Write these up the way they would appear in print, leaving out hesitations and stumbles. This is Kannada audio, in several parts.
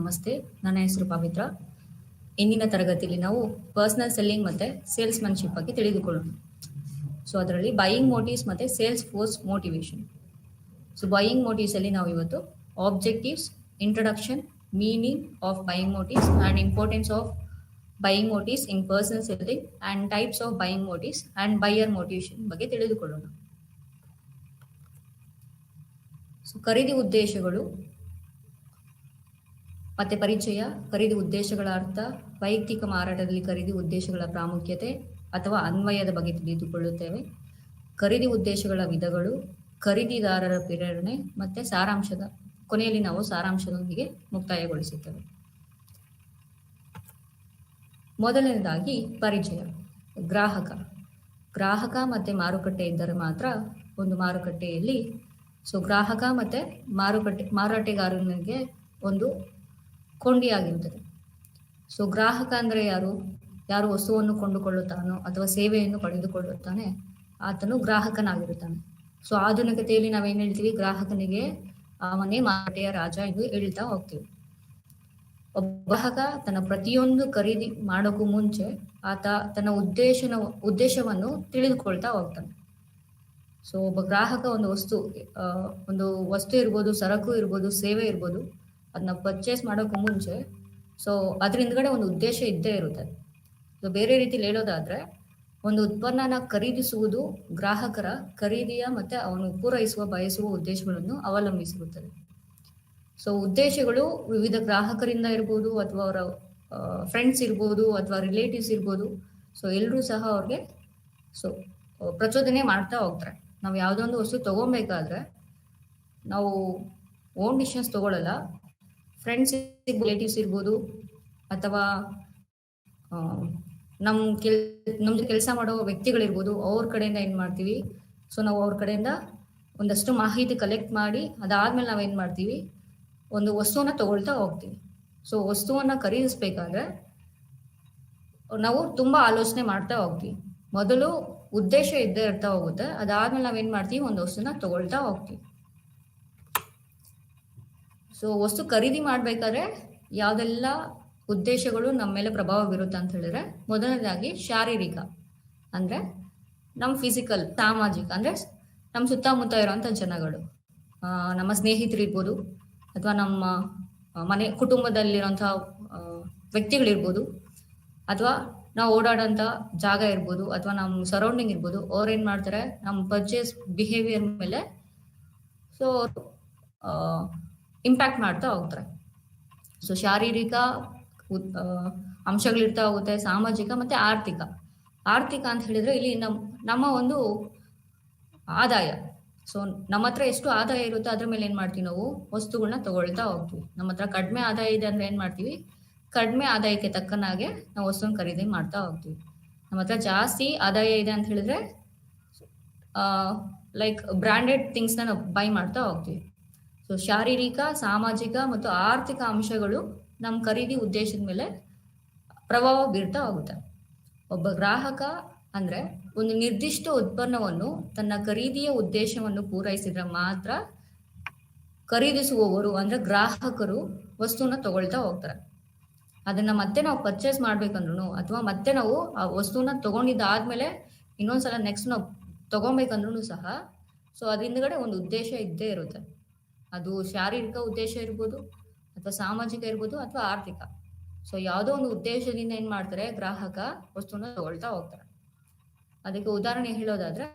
ನಮಸ್ತೆ, ನನ್ನ ಹೆಸರು ಪವಿತ್ರ. ಇಂದಿನ ತರಗತಿಯಲ್ಲಿ ನಾವು ಪರ್ಸನಲ್ ಸೆಲ್ಲಿಂಗ್ ಮತ್ತೆ ಸೇಲ್ಸ್ಮನ್ಶಿಪ್ ಬಗ್ಗೆ ತಿಳಿದುಕೊಳ್ಳೋಣ. ಸೊ ಅದರಲ್ಲಿ ಬೈಯಿಂಗ್ ಮೋಟಿವ್ಸ್ ಮತ್ತೆ sales force motivation. So buying motives ಅಲ್ಲಿ ನಾವು ಇವತ್ತು objectives, introduction, meaning of buying motives and importance of buying motives in personal selling and types of buying motives and buyer motivation ಬಗ್ಗೆ ತಿಳಿದುಕೊಳ್ಳೋಣ. ಸೊ ಖರೀದಿ ಉದ್ದೇಶಗಳು ಮತ್ತೆ ಪರಿಚಯ, ಖರೀದಿ ಉದ್ದೇಶಗಳ ಅರ್ಥ, ವೈಯಕ್ತಿಕ ಮಾರಾಟದಲ್ಲಿ ಖರೀದಿ ಉದ್ದೇಶಗಳ ಪ್ರಾಮುಖ್ಯತೆ ಅಥವಾ ಅನ್ವಯದ ಬಗ್ಗೆ ತಿಳಿದುಕೊಳ್ಳುತ್ತೇವೆ. ಖರೀದಿ ಉದ್ದೇಶಗಳ ವಿಧಗಳು, ಖರೀದಿದಾರರ ಪ್ರೇರಣೆ ಮತ್ತೆ ಸಾರಾಂಶದ ಕೊನೆಯಲ್ಲಿ ನಾವು ಸಾರಾಂಶದೊಂದಿಗೆ ಮುಕ್ತಾಯಗೊಳಿಸುತ್ತೇವೆ. ಮೊದಲನೇದಾಗಿ ಪರಿಚಯ. ಗ್ರಾಹಕ ಮತ್ತೆ ಮಾರುಕಟ್ಟೆ ಇದ್ದರೆ ಮಾತ್ರ ಒಂದು ಮಾರುಕಟ್ಟೆಯಲ್ಲಿ ಗ್ರಾಹಕ ಮತ್ತೆ ಮಾರಾಟಗಾರನಿಗೆ ಒಂದು ಕೊಂಡಿಯಾಗಿರುತ್ತದೆ. ಗ್ರಾಹಕ ಅಂದ್ರೆ ಯಾರು ವಸ್ತುವನ್ನು ಕೊಂಡುಕೊಳ್ಳುತ್ತಾನೋ ಅಥವಾ ಸೇವೆಯನ್ನು ಪಡೆದುಕೊಳ್ಳುತ್ತಾನೆ ಆತನು ಗ್ರಾಹಕನಾಗಿರುತ್ತಾನೆ. ಆಧುನಿಕತೆಯಲ್ಲಿ ನಾವೇನ್ ಹೇಳ್ತೀವಿ, ಗ್ರಾಹಕನಿಗೆ ಅವನೇ ಮಾರುಕಟ್ಟೆಯ ರಾಜ ಎಂದು ಹೇಳ್ತಾ ಹೋಗ್ತೀವಿ. ಒಬ್ಬ ಗ್ರಾಹಕ ತನ್ನ ಪ್ರತಿಯೊಂದು ಖರೀದಿ ಮಾಡೋಕ್ಕೂ ಮುಂಚೆ ಆತ ತನ್ನ ಉದ್ದೇಶವನ್ನು ತಿಳಿದುಕೊಳ್ತಾ ಹೋಗ್ತಾನೆ. ಒಬ್ಬ ಗ್ರಾಹಕ ಒಂದು ವಸ್ತು ಇರ್ಬೋದು, ಸರಕು ಇರ್ಬೋದು, ಸೇವೆ ಇರ್ಬೋದು, ಅದನ್ನ ಪರ್ಚೇಸ್ ಮಾಡೋಕ್ಕೂ ಮುಂಚೆ ಅದ್ರ ಹಿಂದ್ಗಡೆ ಒಂದು ಉದ್ದೇಶ ಇದ್ದೇ ಇರುತ್ತೆ. ಬೇರೆ ರೀತಿಲಿ ಹೇಳೋದಾದ್ರೆ, ಒಂದು ಉತ್ಪನ್ನನ ಖರೀದಿಸುವುದು ಗ್ರಾಹಕರ ಖರೀದಿಯ ಮತ್ತೆ ಅವನು ಪೂರೈಸುವ ಬಯಸುವ ಉದ್ದೇಶಗಳನ್ನು ಅವಲಂಬಿಸಿರುತ್ತದೆ. ಉದ್ದೇಶಗಳು ವಿವಿಧ ಗ್ರಾಹಕರಿಂದ ಇರ್ಬೋದು, ಅಥವಾ ಅವರ ಫ್ರೆಂಡ್ಸ್ ಇರ್ಬೋದು, ಅಥವಾ ರಿಲೇಟಿವ್ಸ್ ಇರ್ಬೋದು. ಎಲ್ಲರೂ ಸಹ ಅವ್ರಿಗೆ ಪ್ರಚೋದನೆ ಮಾಡ್ತಾ ಹೋಗ್ತಾರೆ. ನಾವು ಯಾವುದೋ ಒಂದು ವಸ್ತು ತಗೊಬೇಕಾದ್ರೆ ನಾವು ಓನ್ ಡಿಸಿಷನ್ಸ್ ತಗೊಳ್ಳಲ್ಲ. ಫ್ರೆಂಡ್ಸ್, ರಿಲೇಟಿವ್ಸ್ ಇರ್ಬೋದು, ಅಥವಾ ನಮ್ದು ಕೆಲಸ ಮಾಡೋ ವ್ಯಕ್ತಿಗಳಿರ್ಬೋದು, ಅವ್ರ ಕಡೆಯಿಂದ ಏನ್ ಮಾಡ್ತೀವಿ, ನಾವು ಅವ್ರ ಕಡೆಯಿಂದ ಒಂದಷ್ಟು ಮಾಹಿತಿ ಕಲೆಕ್ಟ್ ಮಾಡಿ ಅದಾದ್ಮೇಲೆ ನಾವೇನ್ ಮಾಡ್ತೀವಿ, ಒಂದು ವಸ್ತುವನ್ನ ತಗೊಳ್ತಾ ಹೋಗ್ತೀವಿ. ವಸ್ತುವನ್ನ ಖರೀದಿಸ್ಬೇಕಾದ್ರೆ ನಾವು ತುಂಬಾ ಆಲೋಚನೆ ಮಾಡ್ತಾ ಹೋಗ್ತೀವಿ. ಮೊದಲು ಉದ್ದೇಶ ಇದ್ದೇ ಇರ್ತಾ ಹೋಗುತ್ತೆ, ಅದಾದ್ಮೇಲೆ ನಾವೇನ್ ಮಾಡ್ತೀವಿ, ಒಂದು ವಸ್ತುನ ತಗೊಳ್ತಾ ಹೋಗ್ತೀವಿ. ವಸ್ತು ಖರೀದಿ ಮಾಡ್ಬೇಕಾದ್ರೆ ಯಾವ್ದೆಲ್ಲ ಉದ್ದೇಶಗಳು ನಮ್ಮ ಮೇಲೆ ಪ್ರಭಾವ ಬೀರುತ್ತೆ ಅಂತ ಹೇಳಿದ್ರೆ, ಮೊದಲನೇದಾಗಿ ಶಾರೀರಿಕ ಅಂದ್ರೆ ನಮ್ ಫಿಸಿಕಲ್, ಸಾಮಾಜಿಕ ಅಂದ್ರೆ ನಮ್ ಸುತ್ತಮುತ್ತ ಇರುವಂತ ಜನಗಳು, ನಮ್ಮ ಸ್ನೇಹಿತರು ಇರ್ಬೋದು, ಅಥವಾ ನಮ್ಮ ಮನೆ ಕುಟುಂಬದಲ್ಲಿರುವಂತಹ ವ್ಯಕ್ತಿಗಳಿರ್ಬೋದು, ಅಥವಾ ನಾವು ಓಡಾಡೋಂಥ ಜಾಗ ಇರ್ಬೋದು, ಅಥವಾ ನಮ್ಮ ಸರೌಂಡಿಂಗ್ ಇರ್ಬೋದು. ಅವ್ರು ಏನ್ ಮಾಡ್ತಾರೆ, ನಮ್ಮ ಪರ್ಚೇಸ್ ಬಿಹೇವಿಯರ್ ಮೇಲೆ ಇಂಪ್ಯಾಕ್ಟ್ ಮಾಡ್ತಾ ಹೋಗ್ತಾರೆ. ಶಾರೀರಿಕ ಅಂಶಗಳಿರ್ತಾ ಹೋಗುತ್ತೆ, ಸಾಮಾಜಿಕ ಮತ್ತೆ ಆರ್ಥಿಕ ಅಂತ ಹೇಳಿದ್ರೆ ಇಲ್ಲಿ ನಮ್ಮ ಒಂದು ಆದಾಯ. ನಮ್ಮ ಹತ್ರ ಎಷ್ಟು ಆದಾಯ ಇರುತ್ತೋ ಅದ್ರ ಮೇಲೆ ಏನ್ ಮಾಡ್ತೀವಿ, ನಾವು ವಸ್ತುಗಳನ್ನ ತಗೊಳ್ತಾ ಹೋಗ್ತೀವಿ. ನಮ್ಮ ಹತ್ರ ಕಡಿಮೆ ಆದಾಯ ಇದೆ ಅಂದ್ರೆ ಏನ್ ಮಾಡ್ತೀವಿ, ಕಡಿಮೆ ಆದಾಯಕ್ಕೆ ತಕ್ಕನಾಗೆ ನಾವು ವಸ್ತುನ ಖರೀದಿ ಮಾಡ್ತಾ ಹೋಗ್ತೀವಿ. ನಮ್ಮ ಹತ್ರ ಜಾಸ್ತಿ ಆದಾಯ ಇದೆ ಅಂತ ಹೇಳಿದ್ರೆ ಲೈಕ್ ಬ್ರಾಂಡೆಡ್ ಥಿಂಗ್ಸ್ ನ ನಾವು ಬೈ ಮಾಡ್ತಾ ಹೋಗ್ತೀವಿ. ಶಾರೀರಿಕ, ಸಾಮಾಜಿಕ ಮತ್ತು ಆರ್ಥಿಕ ಅಂಶಗಳು ನಮ್ಮ ಖರೀದಿ ಉದ್ದೇಶದ ಮೇಲೆ ಪ್ರಭಾವ ಬೀರ್ತಾ ಹೋಗುತ್ತೆ. ಒಬ್ಬ ಗ್ರಾಹಕ ಅಂದ್ರೆ ಒಂದು ನಿರ್ದಿಷ್ಟ ಉತ್ಪನ್ನವನ್ನು ತನ್ನ ಖರೀದಿಯ ಉದ್ದೇಶವನ್ನು ಪೂರೈಸಿದ್ರೆ ಮಾತ್ರ ಖರೀದಿಸುವವರು ಅಂದ್ರೆ ಗ್ರಾಹಕರು ವಸ್ತುವನ್ನ ತಗೊಳ್ತಾ ಹೋಗ್ತಾರೆ. ಅದನ್ನ ಮತ್ತೆ ನಾವು ಪರ್ಚೇಸ್ ಮಾಡ್ಬೇಕಂದ್ರು, ಅಥವಾ ಮತ್ತೆ ನಾವು ಆ ವಸ್ತುವನ್ನ ತಗೊಂಡಿದ್ದಾದ್ಮೇಲೆ ಇನ್ನೊಂದ್ಸಲ ನೆಕ್ಸ್ಟ್ ನಾವು ತಗೊಬೇಕಂದ್ರೂ ಸಹ ಅದ್ರ ಹಿಂದ್ಗಡೆ ಒಂದು ಉದ್ದೇಶ ಇದ್ದೇ ಇರುತ್ತೆ. ಅದು ಶಾರೀರಿಕ ಉದ್ದೇಶ ಇರ್ಬೋದು, ಅಥವಾ ಸಾಮಾಜಿಕ ಇರ್ಬೋದು, ಅಥವಾ ಆರ್ಥಿಕ. ಯಾವುದೋ ಒಂದು ಉದ್ದೇಶದಿಂದ ಏನ್ ಮಾಡ್ತಾರೆ, ಗ್ರಾಹಕ ವಸ್ತುವನ್ನ ತಗೊಳ್ತಾ ಹೋಗ್ತಾರೆ. ಅದಕ್ಕೆ ಉದಾಹರಣೆ ಹೇಳೋದಾದ್ರೆ,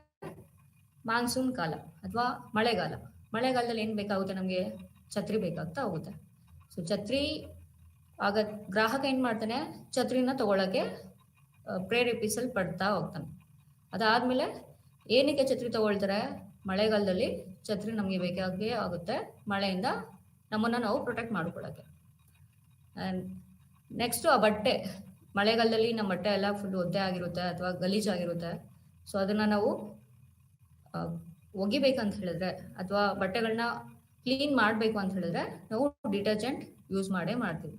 ಮಾನ್ಸೂನ್ ಕಾಲ ಅಥವಾ ಮಳೆಗಾಲದಲ್ಲಿ ಏನ್ ಬೇಕಾಗುತ್ತೆ, ನಮ್ಗೆ ಛತ್ರಿ ಬೇಕಾಗ್ತಾ ಹೋಗುತ್ತೆ. ಛತ್ರಿ ಆಗ ಗ್ರಾಹಕ ಏನ್ ಮಾಡ್ತಾನೆ, ಛತ್ರಿನ ತಗೊಳಕ್ಕೆ ಪ್ರೇರೇಪಿಸಲ್ಪಡ್ತಾ ಹೋಗ್ತಾನೆ. ಅದಾದ್ಮೇಲೆ ಏನಕ್ಕೆ ಛತ್ರಿ ತಗೊಳ್ತಾರೆ, ಮಳೆಗಾಲದಲ್ಲಿ ಛತ್ರಿ ನಮ್ಗೆ ಬೇಕಾಗೇ ಆಗುತ್ತೆ, ಮಳೆಯಿಂದ ನಮ್ಮನ್ನ ನಾವು ಪ್ರೊಟೆಕ್ಟ್ ಮಾಡ್ಕೊಳ್ಳೋಕೆ. ಅಂಡ್ ನೆಕ್ಸ್ಟ್ ಆ ಬಟ್ಟೆ, ಮಳೆಗಾಲದಲ್ಲಿ ನಮ್ಮ ಬಟ್ಟೆ ಎಲ್ಲ ಫುಲ್ ಒದ್ದೆ ಆಗಿರುತ್ತೆ ಅಥವಾ ಗಲೀಜಾಗಿರುತ್ತೆ. ಅದನ್ನ ನಾವು ಒಗಿಬೇಕಂತ ಹೇಳಿದ್ರೆ, ಅಥವಾ ಬಟ್ಟೆಗಳನ್ನ ಕ್ಲೀನ್ ಮಾಡ್ಬೇಕು ಅಂತ ಹೇಳಿದ್ರೆ ನಾವು ಡಿಟರ್ಜೆಂಟ್ ಯೂಸ್ ಮಾಡ್ತೀವಿ.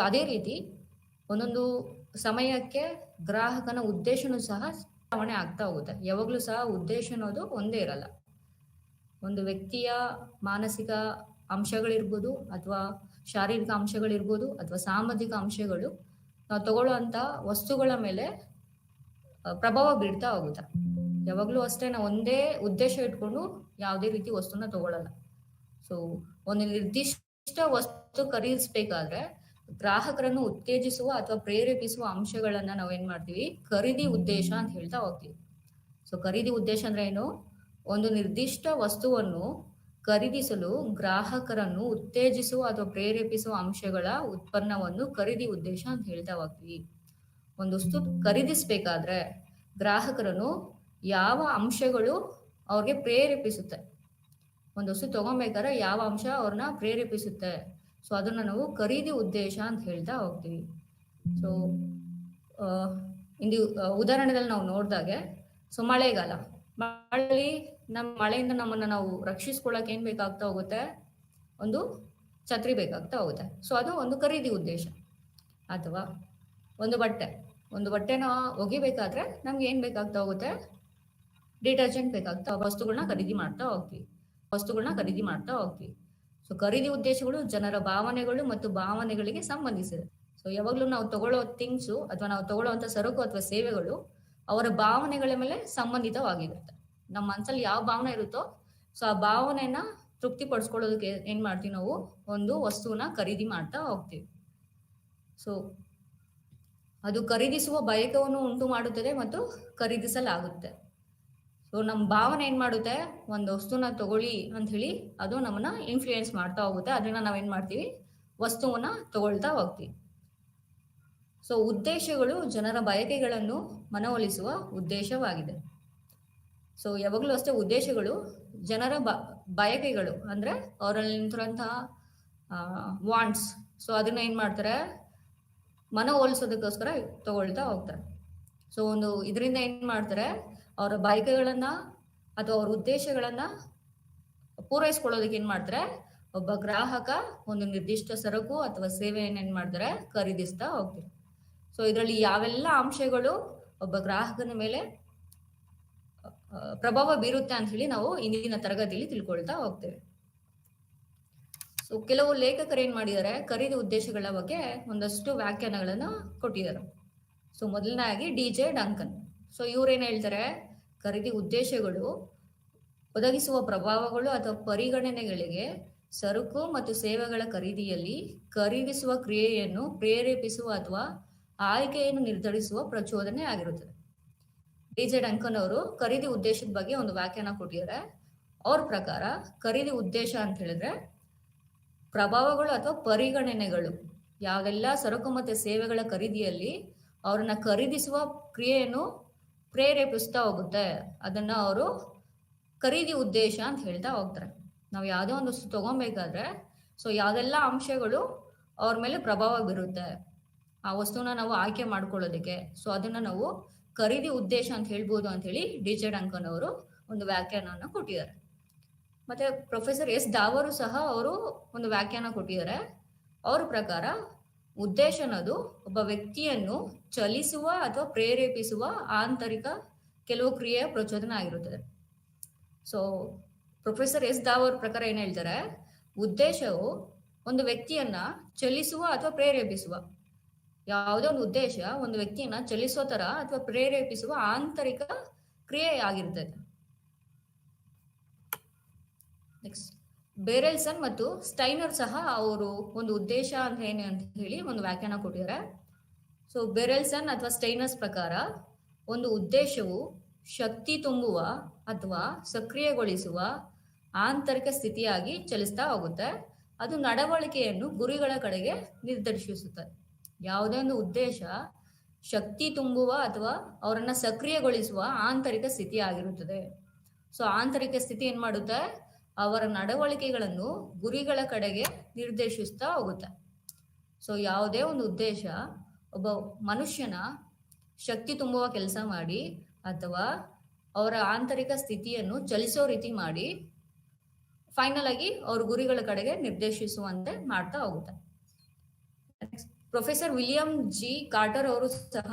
ಅದೇ ರೀತಿ ಒಂದೊಂದು ಸಮಯಕ್ಕೆ ಗ್ರಾಹಕನ ಉದ್ದೇಶನೂ ಸಹ ಬದಲಾವಣೆ ಆಗ್ತಾ ಹೋಗುತ್ತೆ. ಯಾವಾಗ್ಲೂ ಸಹ ಉದ್ದೇಶ ಅನ್ನೋದು ಒಂದೇ ಇರಲ್ಲ. ಒಂದು ವ್ಯಕ್ತಿಯ ಮಾನಸಿಕ ಅಂಶಗಳಿರ್ಬೋದು ಅಥವಾ ಶಾರೀರಿಕ ಅಂಶಗಳಿರ್ಬೋದು ಅಥವಾ ಸಾಮಾಜಿಕ ಅಂಶಗಳು ನಾವು ತಗೊಳ್ಳುವಂತ ವಸ್ತುಗಳ ಮೇಲೆ ಪ್ರಭಾವ ಬೀಳ್ತಾ ಹೋಗುತ್ತೆ. ಯಾವಾಗಲೂ ಅಷ್ಟೇ ನಾವು ಒಂದೇ ಉದ್ದೇಶ ಇಟ್ಕೊಂಡು ಯಾವುದೇ ರೀತಿ ವಸ್ತುನ ತಗೊಳ್ಳಲ್ಲ. ಸೊ ಒಂದು ನಿರ್ದಿಷ್ಟ ವಸ್ತು ಖರೀದಿಸಬೇಕಾದ್ರೆ ಗ್ರಾಹಕರನ್ನು ಉತ್ತೇಜಿಸುವ ಅಥವಾ ಪ್ರೇರೇಪಿಸುವ ಅಂಶಗಳನ್ನ ನಾವೇನ್ ಮಾಡ್ತೀವಿ, ಖರೀದಿ ಉದ್ದೇಶ ಅಂತ ಹೇಳ್ತಾ ಹೋಗ್ತೀವಿ. ಸೊ ಖರೀದಿ ಉದ್ದೇಶ ಅಂದ್ರೆ ಏನು? ಒಂದು ನಿರ್ದಿಷ್ಟ ವಸ್ತುವನ್ನು ಖರೀದಿಸಲು ಗ್ರಾಹಕರನ್ನು ಉತ್ತೇಜಿಸುವ ಅಥವಾ ಪ್ರೇರೇಪಿಸುವ ಅಂಶಗಳ ಉತ್ಪನ್ನವನ್ನು ಖರೀದಿ ಉದ್ದೇಶ ಅಂತ ಹೇಳ್ತಾ ಹೋಗ್ತೀವಿ. ಒಂದು ವಸ್ತು ಖರೀದಿಸಬೇಕಾದ್ರೆ ಗ್ರಾಹಕರನ್ನು ಯಾವ ಅಂಶಗಳು ಅವ್ರಿಗೆ ಪ್ರೇರೇಪಿಸುತ್ತೆ, ಒಂದು ವಸ್ತು ತಗೊಬೇಕಾದ್ರೆ ಯಾವ ಅಂಶ ಅವ್ರನ್ನ ಪ್ರೇರೇಪಿಸುತ್ತೆ, ಸೊ ಅದನ್ನ ನಾವು ಖರೀದಿ ಉದ್ದೇಶ ಅಂತ ಹೇಳ್ತಾ ಹೋಗ್ತೀವಿ. ಸೊ ಇಂದು ಉದಾಹರಣೆದಲ್ಲಿ ನಾವು ನೋಡಿದಾಗೆ, ಸೊ ಮಳೆಗಾಲ, ಮಳೆಯಿಂದ ನಮ್ಮನ್ನ ನಾವು ರಕ್ಷಿಸ್ಕೊಳ್ಳಕ್ಕೆ ಏನ್ ಬೇಕಾಗ್ತಾ ಹೋಗುತ್ತೆ, ಒಂದು ಛತ್ರಿ ಬೇಕಾಗ್ತಾ ಹೋಗುತ್ತೆ. ಸೊ ಅದು ಒಂದು ಖರೀದಿ ಉದ್ದೇಶ. ಅಥವಾ ಒಂದು ಬಟ್ಟೆನ ಒಗಿಬೇಕಾದ್ರೆ ನಮ್ಗೆ ಏನ್ ಬೇಕಾಗ್ತಾ ಹೋಗುತ್ತೆ, ಡಿಟರ್ಜೆಂಟ್ ಬೇಕಾಗ್ತಾ, ವಸ್ತುಗಳನ್ನ ಖರೀದಿ ಮಾಡ್ತಾ ಹೋಗ್ತೀವಿ. ಸೊ ಖರೀದಿ ಉದ್ದೇಶಗಳು ಜನರ ಭಾವನೆಗಳು ಮತ್ತು ಭಾವನೆಗಳಿಗೆ ಸಂಬಂಧಿಸಿದೆ. ಸೊ ಯಾವಾಗ್ಲೂ ನಾವು ತಗೊಳ್ಳೋ ಥಿಂಗ್ಸು ಅಥವಾ ನಾವು ತಗೊಳ್ಳುವಂತ ಸರಕು ಅಥವಾ ಸೇವೆಗಳು ಅವರ ಭಾವನೆಗಳ ಮೇಲೆ ಸಂಬಂಧಿತವಾಗಿರುತ್ತೆ. ನಮ್ಮ ಮನಸ್ಸಲ್ಲಿ ಯಾವ ಭಾವನೆ ಇರುತ್ತೋ, ಸೊ ಆ ಭಾವನೆನ ತೃಪ್ತಿಪಡಿಸ್ಕೊಳ್ಳೋದಕ್ಕೆ ಏನ್ ಮಾಡ್ತೀವಿ, ನಾವು ಒಂದು ವಸ್ತುವನ್ನ ಖರೀದಿ ಮಾಡ್ತಾ ಹೋಗ್ತೀವಿ. ಸೊ ಅದು ಖರೀದಿಸುವ ಬಯಕವನ್ನು ಉಂಟು ಮಾಡುತ್ತದೆ ಮತ್ತು ಖರೀದಿಸಲಾಗುತ್ತೆ. ಸೊ ನಮ್ಮ ಭಾವನೆ ಏನ್ ಮಾಡುತ್ತೆ, ಒಂದು ವಸ್ತುನ ತಗೊಳ್ಳಿ ಅಂತ ಹೇಳಿ ಅದು ನಮ್ಮನ್ನ ಇನ್ಫ್ಲೂಯೆನ್ಸ್ ಮಾಡ್ತಾ ಹೋಗುತ್ತೆ. ಅದನ್ನ ನಾವೇನ್ ಮಾಡ್ತೀವಿ, ವಸ್ತುವನ್ನ ತಗೊಳ್ತಾ ಹೋಗ್ತೀವಿ. ಸೊ ಉದ್ದೇಶಗಳು ಜನರ ಬಯಕೆಗಳನ್ನು ಮನವೊಲಿಸುವ ಉದ್ದೇಶವಾಗಿದೆ. ಸೊ ಯಾವಾಗಲೂ ಅಷ್ಟೇ ಉದ್ದೇಶಗಳು ಜನರ ಬಯಕೆಗಳು ಅಂದ್ರೆ ಅವರಲ್ಲಿ ನಿಂತಿರುವಂತಹ ವಾಂಟ್ಸ್, ಸೊ ಅದನ್ನ ಏನ್ ಮಾಡ್ತಾರೆ, ಮನವೊಲಿಸೋದಕ್ಕೋಸ್ಕರ ತಗೊಳ್ತಾ ಹೋಗ್ತಾರೆ. ಸೊ ಒಂದು ಇದರಿಂದ ಏನ್ ಮಾಡ್ತಾರೆ, ಅವರ ಬಯಕೆಗಳನ್ನ ಅಥವಾ ಅವ್ರ ಉದ್ದೇಶಗಳನ್ನ ಪೂರೈಸ್ಕೊಳ್ಳೋದಕ್ಕೆ ಏನ್ ಮಾಡ್ತಾರೆ, ಒಬ್ಬ ಗ್ರಾಹಕ ಒಂದು ನಿರ್ದಿಷ್ಟ ಸರಕು ಅಥವಾ ಸೇವೆಯನ್ನು ಏನ್ ಮಾಡ್ತಾರೆ, ಖರೀದಿಸ್ತಾ ಹೋಗ್ತಾರೆ. ಸೊ ಇದರಲ್ಲಿ ಯಾವೆಲ್ಲ ಅಂಶಗಳು ಒಬ್ಬ ಗ್ರಾಹಕನ ಮೇಲೆ ಪ್ರಭಾವ ಬೀರುತ್ತೆ ಅಂತ ಹೇಳಿ ನಾವು ಇಂದಿನ ತರಗತಿಯಲ್ಲಿ ತಿಳ್ಕೊಳ್ತಾ ಹೋಗ್ತೇವೆ. ಸೊ ಕೆಲವು ಲೇಖಕರು ಏನ್ ಮಾಡಿದ್ದಾರೆ, ಖರೀದಿ ಉದ್ದೇಶಗಳ ಬಗ್ಗೆ ಒಂದಷ್ಟು ವ್ಯಾಖ್ಯಾನಗಳನ್ನ ಕೊಟ್ಟಿದ್ದಾರೆ. ಸೊ ಮೊದಲನೇದಾಗಿ DJ ಡಂಕನ್. ಸೊ ಇವ್ರೇನ್ ಹೇಳ್ತಾರೆ, ಖರೀದಿ ಉದ್ದೇಶಗಳು ಒದಗಿಸುವ ಪ್ರಭಾವಗಳು ಅಥವಾ ಪರಿಗಣನೆಗಳಿಗೆ ಸರಕು ಮತ್ತು ಸೇವೆಗಳ ಖರೀದಿಯಲ್ಲಿ ಖರೀದಿಸುವ ಕ್ರಿಯೆಯನ್ನು ಪ್ರೇರೇಪಿಸುವ ಅಥವಾ ಆಯ್ಕೆಯನ್ನು ನಿರ್ಧರಿಸುವ ಪ್ರಚೋದನೆ ಆಗಿರುತ್ತದೆ. DJ ಡಂಕನ್ ಅವರು ಖರೀದಿ ಉದ್ದೇಶದ ಬಗ್ಗೆ ಒಂದು ವ್ಯಾಖ್ಯಾನ ಕೊಟ್ಟಿದ್ದಾರೆ. ಅವ್ರ ಪ್ರಕಾರ ಖರೀದಿ ಉದ್ದೇಶ ಅಂತ ಹೇಳಿದ್ರೆ ಪ್ರಭಾವಗಳು ಅಥವಾ ಪರಿಗಣನೆಗಳು ಯಾವೆಲ್ಲ ಸರಕು ಮತ್ತು ಸೇವೆಗಳ ಖರೀದಿಯಲ್ಲಿ ಅವ್ರನ್ನ ಖರೀದಿಸುವ ಕ್ರಿಯೆಯನ್ನು ಪ್ರೇರೇಪಿಸ್ತಾ ಹೋಗುತ್ತೆ, ಅದನ್ನ ಅವರು ಖರೀದಿ ಉದ್ದೇಶ ಅಂತ ಹೇಳ್ತಾ ಹೋಗ್ತಾರೆ. ನಾವು ಯಾವುದೋ ಒಂದು ವಸ್ತು ತಗೊಬೇಕಾದ್ರೆ ಸೊ ಯಾವ್ದೆಲ್ಲ ಅಂಶಗಳು ಅವ್ರ ಮೇಲೆ ಪ್ರಭಾವ ಬೀರುತ್ತೆ ಆ ವಸ್ತುನ ನಾವು ಆಯ್ಕೆ ಮಾಡ್ಕೊಳ್ಳೋದಕ್ಕೆ, ಸೊ ಅದನ್ನ ನಾವು ಖರೀದಿ ಉದ್ದೇಶ ಅಂತ ಹೇಳ್ಬೋದು ಅಂತ ಹೇಳಿ DJ ಡಂಕನ್ ಅವರು ಒಂದು ವ್ಯಾಖ್ಯಾನವನ್ನು ಕೊಟ್ಟಿದ್ದಾರೆ. ಮತ್ತೆ ಪ್ರೊಫೆಸರ್ S ದಾವರು ಸಹ ಅವರು ಒಂದು ವ್ಯಾಖ್ಯಾನ ಕೊಟ್ಟಿದ್ದಾರೆ. ಅವ್ರ ಪ್ರಕಾರ ಉದ್ದೇಶ ಅನ್ನೋದು ಒಬ್ಬ ವ್ಯಕ್ತಿಯನ್ನು ಚಲಿಸುವ ಅಥವಾ ಪ್ರೇರೇಪಿಸುವ ಆಂತರಿಕ ಕೆಲವು ಕ್ರಿಯೆಯ ಪ್ರಚೋದನೆ ಆಗಿರುತ್ತದೆ. ಸೊ ಪ್ರೊಫೆಸರ್ S ದಾವರ್ ಪ್ರಕಾರ ಏನ್ ಹೇಳ್ತಾರೆ, ಉದ್ದೇಶವು ಒಂದು ವ್ಯಕ್ತಿಯನ್ನ ಚಲಿಸುವ ಅಥವಾ ಪ್ರೇರೇಪಿಸುವ, ಯಾವುದೋ ಒಂದು ಉದ್ದೇಶ ಒಂದು ವ್ಯಕ್ತಿಯನ್ನ ಚಲಿಸುವ ತರ ಅಥವಾ ಪ್ರೇರೇಪಿಸುವ ಆಂತರಿಕ ಕ್ರಿಯೆ ಆಗಿರ್ತದೆ. ನೆಕ್ಸ್ಟ್ ಬೇರೆಲ್ಸನ್ ಮತ್ತು ಸ್ಟೈನರ್ ಸಹ ಅವರು ಒಂದು ಉದ್ದೇಶ ಅಂದ್ರೆ ಏನು ಅಂತ ಹೇಳಿ ಒಂದು ವ್ಯಾಖ್ಯಾನ ಕೊಟ್ಟಿದ್ದಾರೆ. ಸೊ ಬೇರೆಲ್ಸನ್ ಅಥವಾ ಸ್ಟೈನರ್ಸ್ ಪ್ರಕಾರ ಒಂದು ಉದ್ದೇಶವು ಶಕ್ತಿ ತುಂಬುವ ಅಥವಾ ಸಕ್ರಿಯಗೊಳಿಸುವ ಆಂತರಿಕ ಸ್ಥಿತಿಯಾಗಿ ಚಲಿಸ್ತಾ ಹೋಗುತ್ತೆ. ಅದು ನಡವಳಿಕೆಯನ್ನು ಗುರಿಗಳ ಕಡೆಗೆ ನಿರ್ದೇಶಿಸುತ್ತದೆ. ಯಾವುದೇ ಒಂದು ಉದ್ದೇಶ ಶಕ್ತಿ ತುಂಬುವ ಅಥವಾ ಅವರನ್ನ ಸಕ್ರಿಯಗೊಳಿಸುವ ಆಂತರಿಕ ಸ್ಥಿತಿ ಆಗಿರುತ್ತದೆ. ಸೊ ಆಂತರಿಕ ಸ್ಥಿತಿ ಏನ್ ಮಾಡುತ್ತೆ, ಅವರ ನಡವಳಿಕೆಗಳನ್ನು ಗುರಿಗಳ ಕಡೆಗೆ ನಿರ್ದೇಶಿಸ್ತಾ ಹೋಗುತ್ತೆ. ಸೊ ಯಾವುದೇ ಒಂದು ಉದ್ದೇಶ ಒಬ್ಬ ಮನುಷ್ಯನ ಶಕ್ತಿ ತುಂಬುವ ಕೆಲಸ ಮಾಡಿ ಅಥವಾ ಅವರ ಆಂತರಿಕ ಸ್ಥಿತಿಯನ್ನು ಚಲಿಸೋ ರೀತಿ ಮಾಡಿ ಫೈನಲ್ ಆಗಿ ಅವ್ರ ಗುರಿಗಳ ಕಡೆಗೆ ನಿರ್ದೇಶಿಸುವಂತೆ ಮಾಡ್ತಾ ಹೋಗುತ್ತೆ. ಪ್ರೊಫೆಸರ್ ವಿಲಿಯಂ G ಕಾರ್ಟರ್ ಅವರು ಸಹ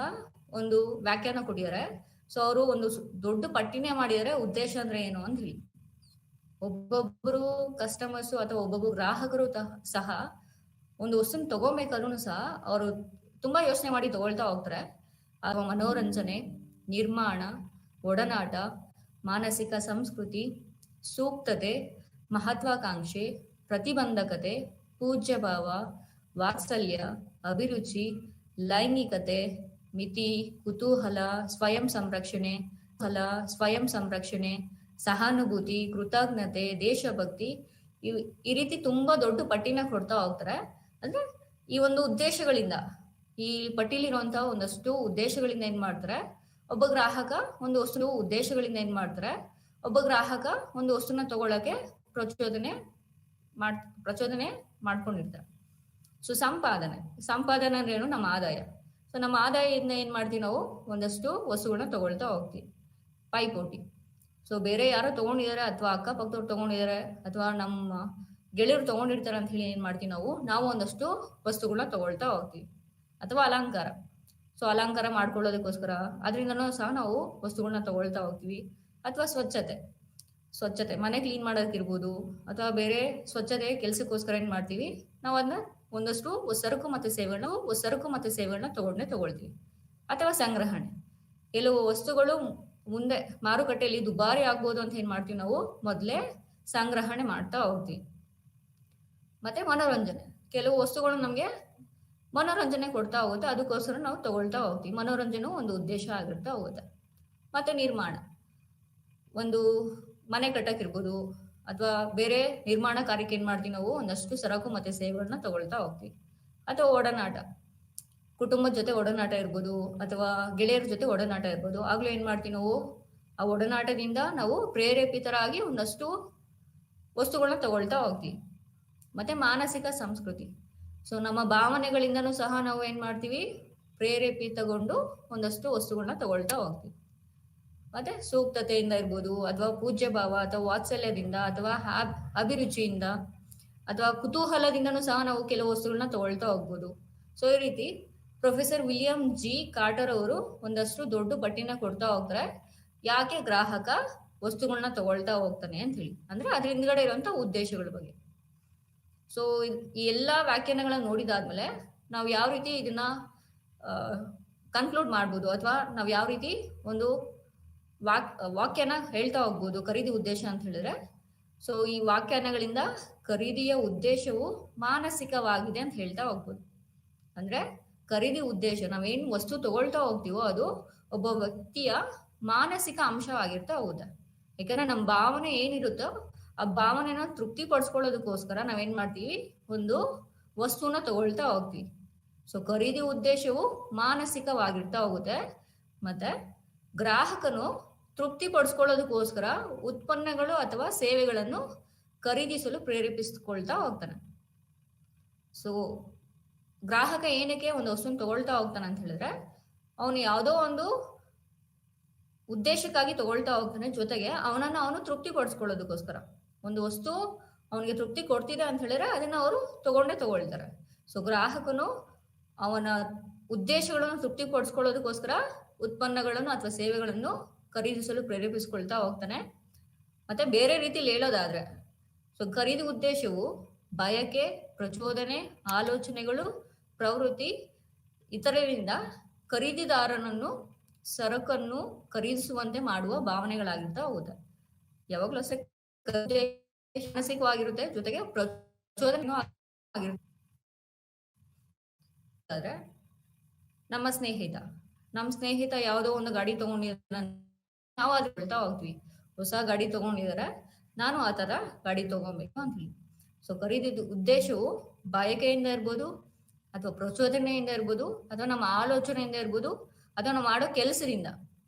ಒಂದು ವ್ಯಾಖ್ಯಾನ ಕೊಟ್ಟಿದ್ದಾರೆ. ಸೊ ಅವರು ಒಂದು ದೊಡ್ಡ ಪಟ್ಟಿನೇ ಮಾಡಿದ್ದಾರೆ ಉದ್ದೇಶ ಅಂದ್ರೆ ಏನು ಅಂತ ಹೇಳಿ. ಒಬ್ಬೊಬ್ರು ಕಸ್ಟಮರ್ಸ್ ಅಥವಾ ಒಬ್ಬೊಬ್ರು ಗ್ರಾಹಕರು ಸಹ ಒಂದು ವಸ್ತುನ ತಗೋಬೇಕಾದ್ರೂ ಸಹ ಅವರು ತುಂಬಾ ಯೋಚನೆ ಮಾಡಿ ತಗೊಳ್ತಾ ಹೋಗ್ತಾರೆ. ಅಥವಾ ಮನೋರಂಜನೆ, ನಿರ್ಮಾಣ, ಒಡನಾಟ, ಮಾನಸಿಕ ಸಂಸ್ಕೃತಿ, ಸೂಕ್ತತೆ, ಮಹತ್ವಾಕಾಂಕ್ಷೆ, ಪ್ರತಿಬಂಧಕತೆ, ಪೂಜ್ಯ ಭಾವ, ವಾತ್ಸಲ್ಯ, ಅಭಿರುಚಿ, ಲೈಂಗಿಕತೆ, ಮಿತಿ, ಕುತೂಹಲ, ಸ್ವಯಂ ಸಂರಕ್ಷಣೆ, ಸಹಾನುಭೂತಿ, ಕೃತಜ್ಞತೆ, ದೇಶಭಕ್ತಿ, ಈ ರೀತಿ ತುಂಬಾ ದೊಡ್ಡ ಪಟ್ಟಿನ ಕೊಡ್ತಾ ಹೋಗ್ತಾರೆ. ಅಂದ್ರೆ ಈ ಒಂದು ಉದ್ದೇಶಗಳಿಂದ, ಈ ಪಟ್ಟಿಲಿರುವಂತಹ ಒಂದಷ್ಟು ಉದ್ದೇಶಗಳಿಂದ ಏನ್ ಮಾಡ್ತಾರೆ, ಒಬ್ಬ ಗ್ರಾಹಕ ಒಂದು ವಸ್ತುನ ತಗೊಳಕ್ಕೆ ಪ್ರಚೋದನೆ ಮಾಡ್ಕೊಂಡಿರ್ತಾರೆ. ಸೊ ಸಂಪಾದನೆ ಅಂದ್ರೆ ಏನು? ನಮ್ಮ ಆದಾಯ. ಸೊ ನಮ್ಮ ಆದಾಯದಿಂದ ಏನ್ ಮಾಡ್ತೀವಿ, ನಾವು ಒಂದಷ್ಟು ವಸ್ತುಗಳನ್ನ ತಗೊಳ್ತಾ ಹೋಗ್ತೀವಿ. ಪೈಪೋಟಿ. ಸೊ ಬೇರೆ ಯಾರೋ ತಗೊಂಡಿದ್ದಾರೆ ಅಥವಾ ಅಕ್ಕಪಕ್ಕದವ್ರು ತಗೊಂಡಿದ್ದಾರೆ ಅಥವಾ ನಮ್ಮ ಗೆಳೆಯರು ತಗೊಂಡಿರ್ತಾರೆ ಅಂತ ಹೇಳಿ ಏನ್ ಮಾಡ್ತೀವಿ, ನಾವು ಒಂದಷ್ಟು ವಸ್ತುಗಳನ್ನ ತಗೊಳ್ತಾ ಹೋಗ್ತೀವಿ. ಅಥವಾ ಅಲಂಕಾರ. ಸೊ ಅಲಂಕಾರ ಮಾಡ್ಕೊಳ್ಳೋದಕ್ಕೋಸ್ಕರ ಅದರಿಂದನೂ ಸಹ ನಾವು ವಸ್ತುಗಳನ್ನ ತಗೊಳ್ತಾ ಹೋಗ್ತೀವಿ. ಅಥವಾ ಸ್ವಚ್ಛತೆ ಮನೆ ಕ್ಲೀನ್ ಮಾಡೋದಿರ್ಬೋದು, ಅಥವಾ ಬೇರೆ ಸ್ವಚ್ಛತೆ ಕೆಲಸಕ್ಕೋಸ್ಕರ ಏನ್ ಮಾಡ್ತೀವಿ, ನಾವು ಅದನ್ನ ಒಂದಷ್ಟು ಸರಕು ಮತ್ತೆ ಸೇವೆಗಳನ್ನ ತಗೊಳ್ತೀವಿ. ಅಥವಾ ಸಂಗ್ರಹಣೆ. ಕೆಲವು ವಸ್ತುಗಳು ಮುಂದೆ ಮಾರುಕಟ್ಟೆಯಲ್ಲಿ ದುಬಾರಿ ಆಗ್ಬೋದು ಅಂತ ಏನ್ ಮಾಡ್ತೀವಿ, ನಾವು ಮೊದಲೇ ಸಂಗ್ರಹಣೆ ಮಾಡ್ತಾ ಹೋಗ್ತೀವಿ. ಮತ್ತೆ ಮನೋರಂಜನೆ. ಕೆಲವು ವಸ್ತುಗಳು ನಮ್ಗೆ ಮನೋರಂಜನೆ ಕೊಡ್ತಾ ಹೋಗುತ್ತೆ, ಅದಕ್ಕೋಸ್ಕರ ನಾವು ತಗೊಳ್ತಾ ಹೋಗ್ತೀವಿ. ಮನೋರಂಜನೆ ಒಂದು ಉದ್ದೇಶ ಆಗಿರ್ತಾ ಹೋಗುತ್ತೆ. ಮತ್ತೆ ನಿರ್ಮಾಣ. ಒಂದು ಮನೆ ಕಟ್ಟಕ್ಕಿರ್ಬೋದು ಅಥವಾ ಬೇರೆ ನಿರ್ಮಾಣ ಕಾರ್ಯಕ್ಕೆ ಏನ್ ಮಾಡ್ತೀವಿ, ನಾವು ಒಂದಷ್ಟು ಸರಕು ಮತ್ತೆ ಸೇವೆಗಳನ್ನ ತಗೊಳ್ತಾ ಹೋಗ್ತೀವಿ. ಅಥವಾ ಒಡನಾಟ. ಕುಟುಂಬದ ಜೊತೆ ಒಡನಾಟ ಇರ್ಬೋದು ಅಥವಾ ಗೆಳೆಯರ ಜೊತೆ ಒಡನಾಟ ಇರ್ಬೋದು. ಆಗ್ಲೂ ಏನ್ ಮಾಡ್ತೀವಿ, ನಾವು ಆ ಒಡನಾಟದಿಂದ ನಾವು ಪ್ರೇರೇಪಿತರಾಗಿ ಒಂದಷ್ಟು ವಸ್ತುಗಳನ್ನ ತಗೊಳ್ತಾ ಹೋಗ್ತೀವಿ. ಮತ್ತೆ ಮಾನಸಿಕ ಸಂಸ್ಕೃತಿ. ಸೊ ನಮ್ಮ ಭಾವನೆಗಳಿಂದನೂ ಸಹ ನಾವು ಏನ್ ಮಾಡ್ತೀವಿ, ಪ್ರೇರೇಪಿತಗೊಂಡು ಒಂದಷ್ಟು ವಸ್ತುಗಳನ್ನ ತಗೊಳ್ತಾ ಹೋಗ್ತೀವಿ. ಮತ್ತೆ ಸೂಕ್ತತೆಯಿಂದ ಇರ್ಬೋದು ಅಥವಾ ಪೂಜ್ಯ ಭಾವ ಅಥವಾ ವಾತ್ಸಲ್ಯದಿಂದ ಅಥವಾ ಅಭಿರುಚಿಯಿಂದ ಅಥವಾ ಕುತೂಹಲದಿಂದನೂ ಸಹ ನಾವು ಕೆಲವು ವಸ್ತುಗಳನ್ನ ತಗೊಳ್ತಾ ಹೋಗ್ಬೋದು. ಸೊ ಈ ರೀತಿ ಪ್ರೊಫೆಸರ್ ವಿಲಿಯಂ ಜಿ ಕಾರ್ಟರ್ ಅವರು ಒಂದಷ್ಟು ದೊಡ್ಡ ಪಟ್ಟಿನ ಕೊಡ್ತಾ ಹೋಗ್ತಾರೆ, ಯಾಕೆ ಗ್ರಾಹಕ ವಸ್ತುಗಳನ್ನ ತಗೊಳ್ತಾ ಹೋಗ್ತಾನೆ ಅಂತ ಹೇಳಿ. ಅಂದ್ರೆ ಅದ್ರ ಹಿಂದ್ಗಡೆ ಇರುವಂತ ಉದ್ದೇಶಗಳ ಬಗ್ಗೆ. ಸೊ ಈ ಎಲ್ಲಾ ವ್ಯಾಖ್ಯಾನಗಳನ್ನ ನೋಡಿದಾದ್ಮೇಲೆ ನಾವು ಯಾವ ರೀತಿ ಇದನ್ನ ಕನ್ಕ್ಲೂಡ್ ಮಾಡ್ಬೋದು ಅಥವಾ ನಾವು ಯಾವ ರೀತಿ ಒಂದು ವಾಕ್ಯನ ಹೇಳ್ತಾ ಹೋಗ್ಬೋದು ಖರೀದಿ ಉದ್ದೇಶ ಅಂತ ಹೇಳಿದ್ರೆ. ಸೊ ಈ ವ್ಯಾಖ್ಯಾನಗಳಿಂದ ಖರೀದಿಯ ಉದ್ದೇಶವು ಮಾನಸಿಕವಾಗಿದೆ ಅಂತ ಹೇಳ್ತಾ ಹೋಗ್ಬೋದು. ಅಂದ್ರೆ ಖರೀದಿ ಉದ್ದೇಶ, ನಾವೇನ್ ವಸ್ತು ತಗೊಳ್ತಾ ಹೋಗ್ತೀವೋ ಅದು ಒಬ್ಬ ವ್ಯಕ್ತಿಯ ಮಾನಸಿಕ ಅಂಶವಾಗಿರ್ತಾ ಹೋಗುತ್ತೆ. ಯಾಕಂದ್ರೆ ನಮ್ಮ ಭಾವನೆ ಏನಿರುತ್ತೋ ಆ ಭಾವನೆನ ತೃಪ್ತಿ ಪಡಿಸ್ಕೊಳ್ಳೋದಕ್ಕೋಸ್ಕರ ನಾವೇನ್ ಮಾಡ್ತೀವಿ, ಒಂದು ವಸ್ತುನ ತಗೊಳ್ತಾ ಹೋಗ್ತೀವಿ. ಸೊ ಖರೀದಿ ಉದ್ದೇಶವು ಮಾನಸಿಕವಾಗಿರ್ತಾ ಹೋಗುತ್ತೆ. ಮತ್ತೆ ಗ್ರಾಹಕನು ತೃಪ್ತಿ ಪಡಿಸ್ಕೊಳ್ಳೋದಕ್ಕೋಸ್ಕರ ಉತ್ಪನ್ನಗಳು ಅಥವಾ ಸೇವೆಗಳನ್ನು ಖರೀದಿಸಲು ಪ್ರೇರೇಪಿಸಿಕೊಳ್ತಾ ಹೋಗ್ತಾನೆ. ಸೊ ಗ್ರಾಹಕ ಏನಕ್ಕೆ ಒಂದು ವಸ್ತುನ ತಗೊಳ್ತಾ ಹೋಗ್ತಾನೆ ಅಂತ ಹೇಳಿದ್ರೆ, ಅವನು ಯಾವುದೋ ಒಂದು ಉದ್ದೇಶಕ್ಕಾಗಿ ತಗೊಳ್ತಾ ಹೋಗ್ತಾನೆ. ಜೊತೆಗೆ ಅವನು ತೃಪ್ತಿ ಪಡಿಸ್ಕೊಳ್ಳೋದಕ್ಕೋಸ್ಕರ ಒಂದು ವಸ್ತು ಅವನಿಗೆ ತೃಪ್ತಿ ಕೊಡ್ತಿದೆ ಅಂತ ಹೇಳಿದ್ರೆ ಅದನ್ನ ಅವರು ತಗೊಳ್ತಾರೆ. ಸೊ ಗ್ರಾಹಕನು ಅವನ ಉದ್ದೇಶಗಳನ್ನು ತೃಪ್ತಿ ಪಡಿಸ್ಕೊಳ್ಳೋದಕ್ಕೋಸ್ಕರ ಉತ್ಪನ್ನಗಳನ್ನು ಅಥವಾ ಸೇವೆಗಳನ್ನು ಖರೀದಿಸಲು ಪ್ರೇರೇಪಿಸಿಕೊಳ್ತಾ ಹೋಗ್ತಾನೆ. ಮತ್ತೆ ಬೇರೆ ರೀತಿಯಲ್ಲಿ ಹೇಳೋದಾದ್ರೆ, ಸೊ ಖರೀದಿ ಉದ್ದೇಶವು ಬಯಕೆ, ಪ್ರಚೋದನೆ, ಆಲೋಚನೆಗಳು, ಪ್ರವೃತ್ತಿ ಇತರರಿಂದ ಖರೀದಿದಾರನನ್ನು ಸರಕನ್ನು ಖರೀದಿಸುವಂತೆ ಮಾಡುವ ಭಾವನೆಗಳಾಗಿರ್ತಾ ಹೋಗುತ್ತೆ. ಯಾವಾಗ್ಲೂ ಅಷ್ಟೇ ಮಾನಸಿಕವಾಗಿರುತ್ತೆ, ಜೊತೆಗೆ ಪ್ರಚೋದನೆ ಆಗಿರುತ್ತೆ. ನಮ್ಮ ಸ್ನೇಹಿತ ಯಾವುದೋ ಒಂದು ಗಾಡಿ ತಗೊಂಡಿದ್ದಾರೆ, ನಾವು ಅದು ಹೇಳ್ತಾ ಹೋಗ್ತೀವಿ, ಹೊಸ ಗಾಡಿ ತಗೊಂಡಿದ್ದಾರೆ, ನಾನು ಆ ತರ ಗಾಡಿ ತಗೊಬೇಕು ಅಂತ ಹೇಳಿ. ಸೊ ಖರೀದಿ ಉದ್ದೇಶವು ಬಯಕೆಯಿಂದ ಇರ್ಬೋದು ಅಥವಾ ಪ್ರಚೋದನೆಯಿಂದ ಇರ್ಬೋದು ಅಥವಾ ನಮ್ಮ ಆಲೋಚನೆಯಿಂದ ಇರ್ಬೋದು ಅಥವಾ ನಾವು ಮಾಡೋ ಕೆಲಸದಿಂದ,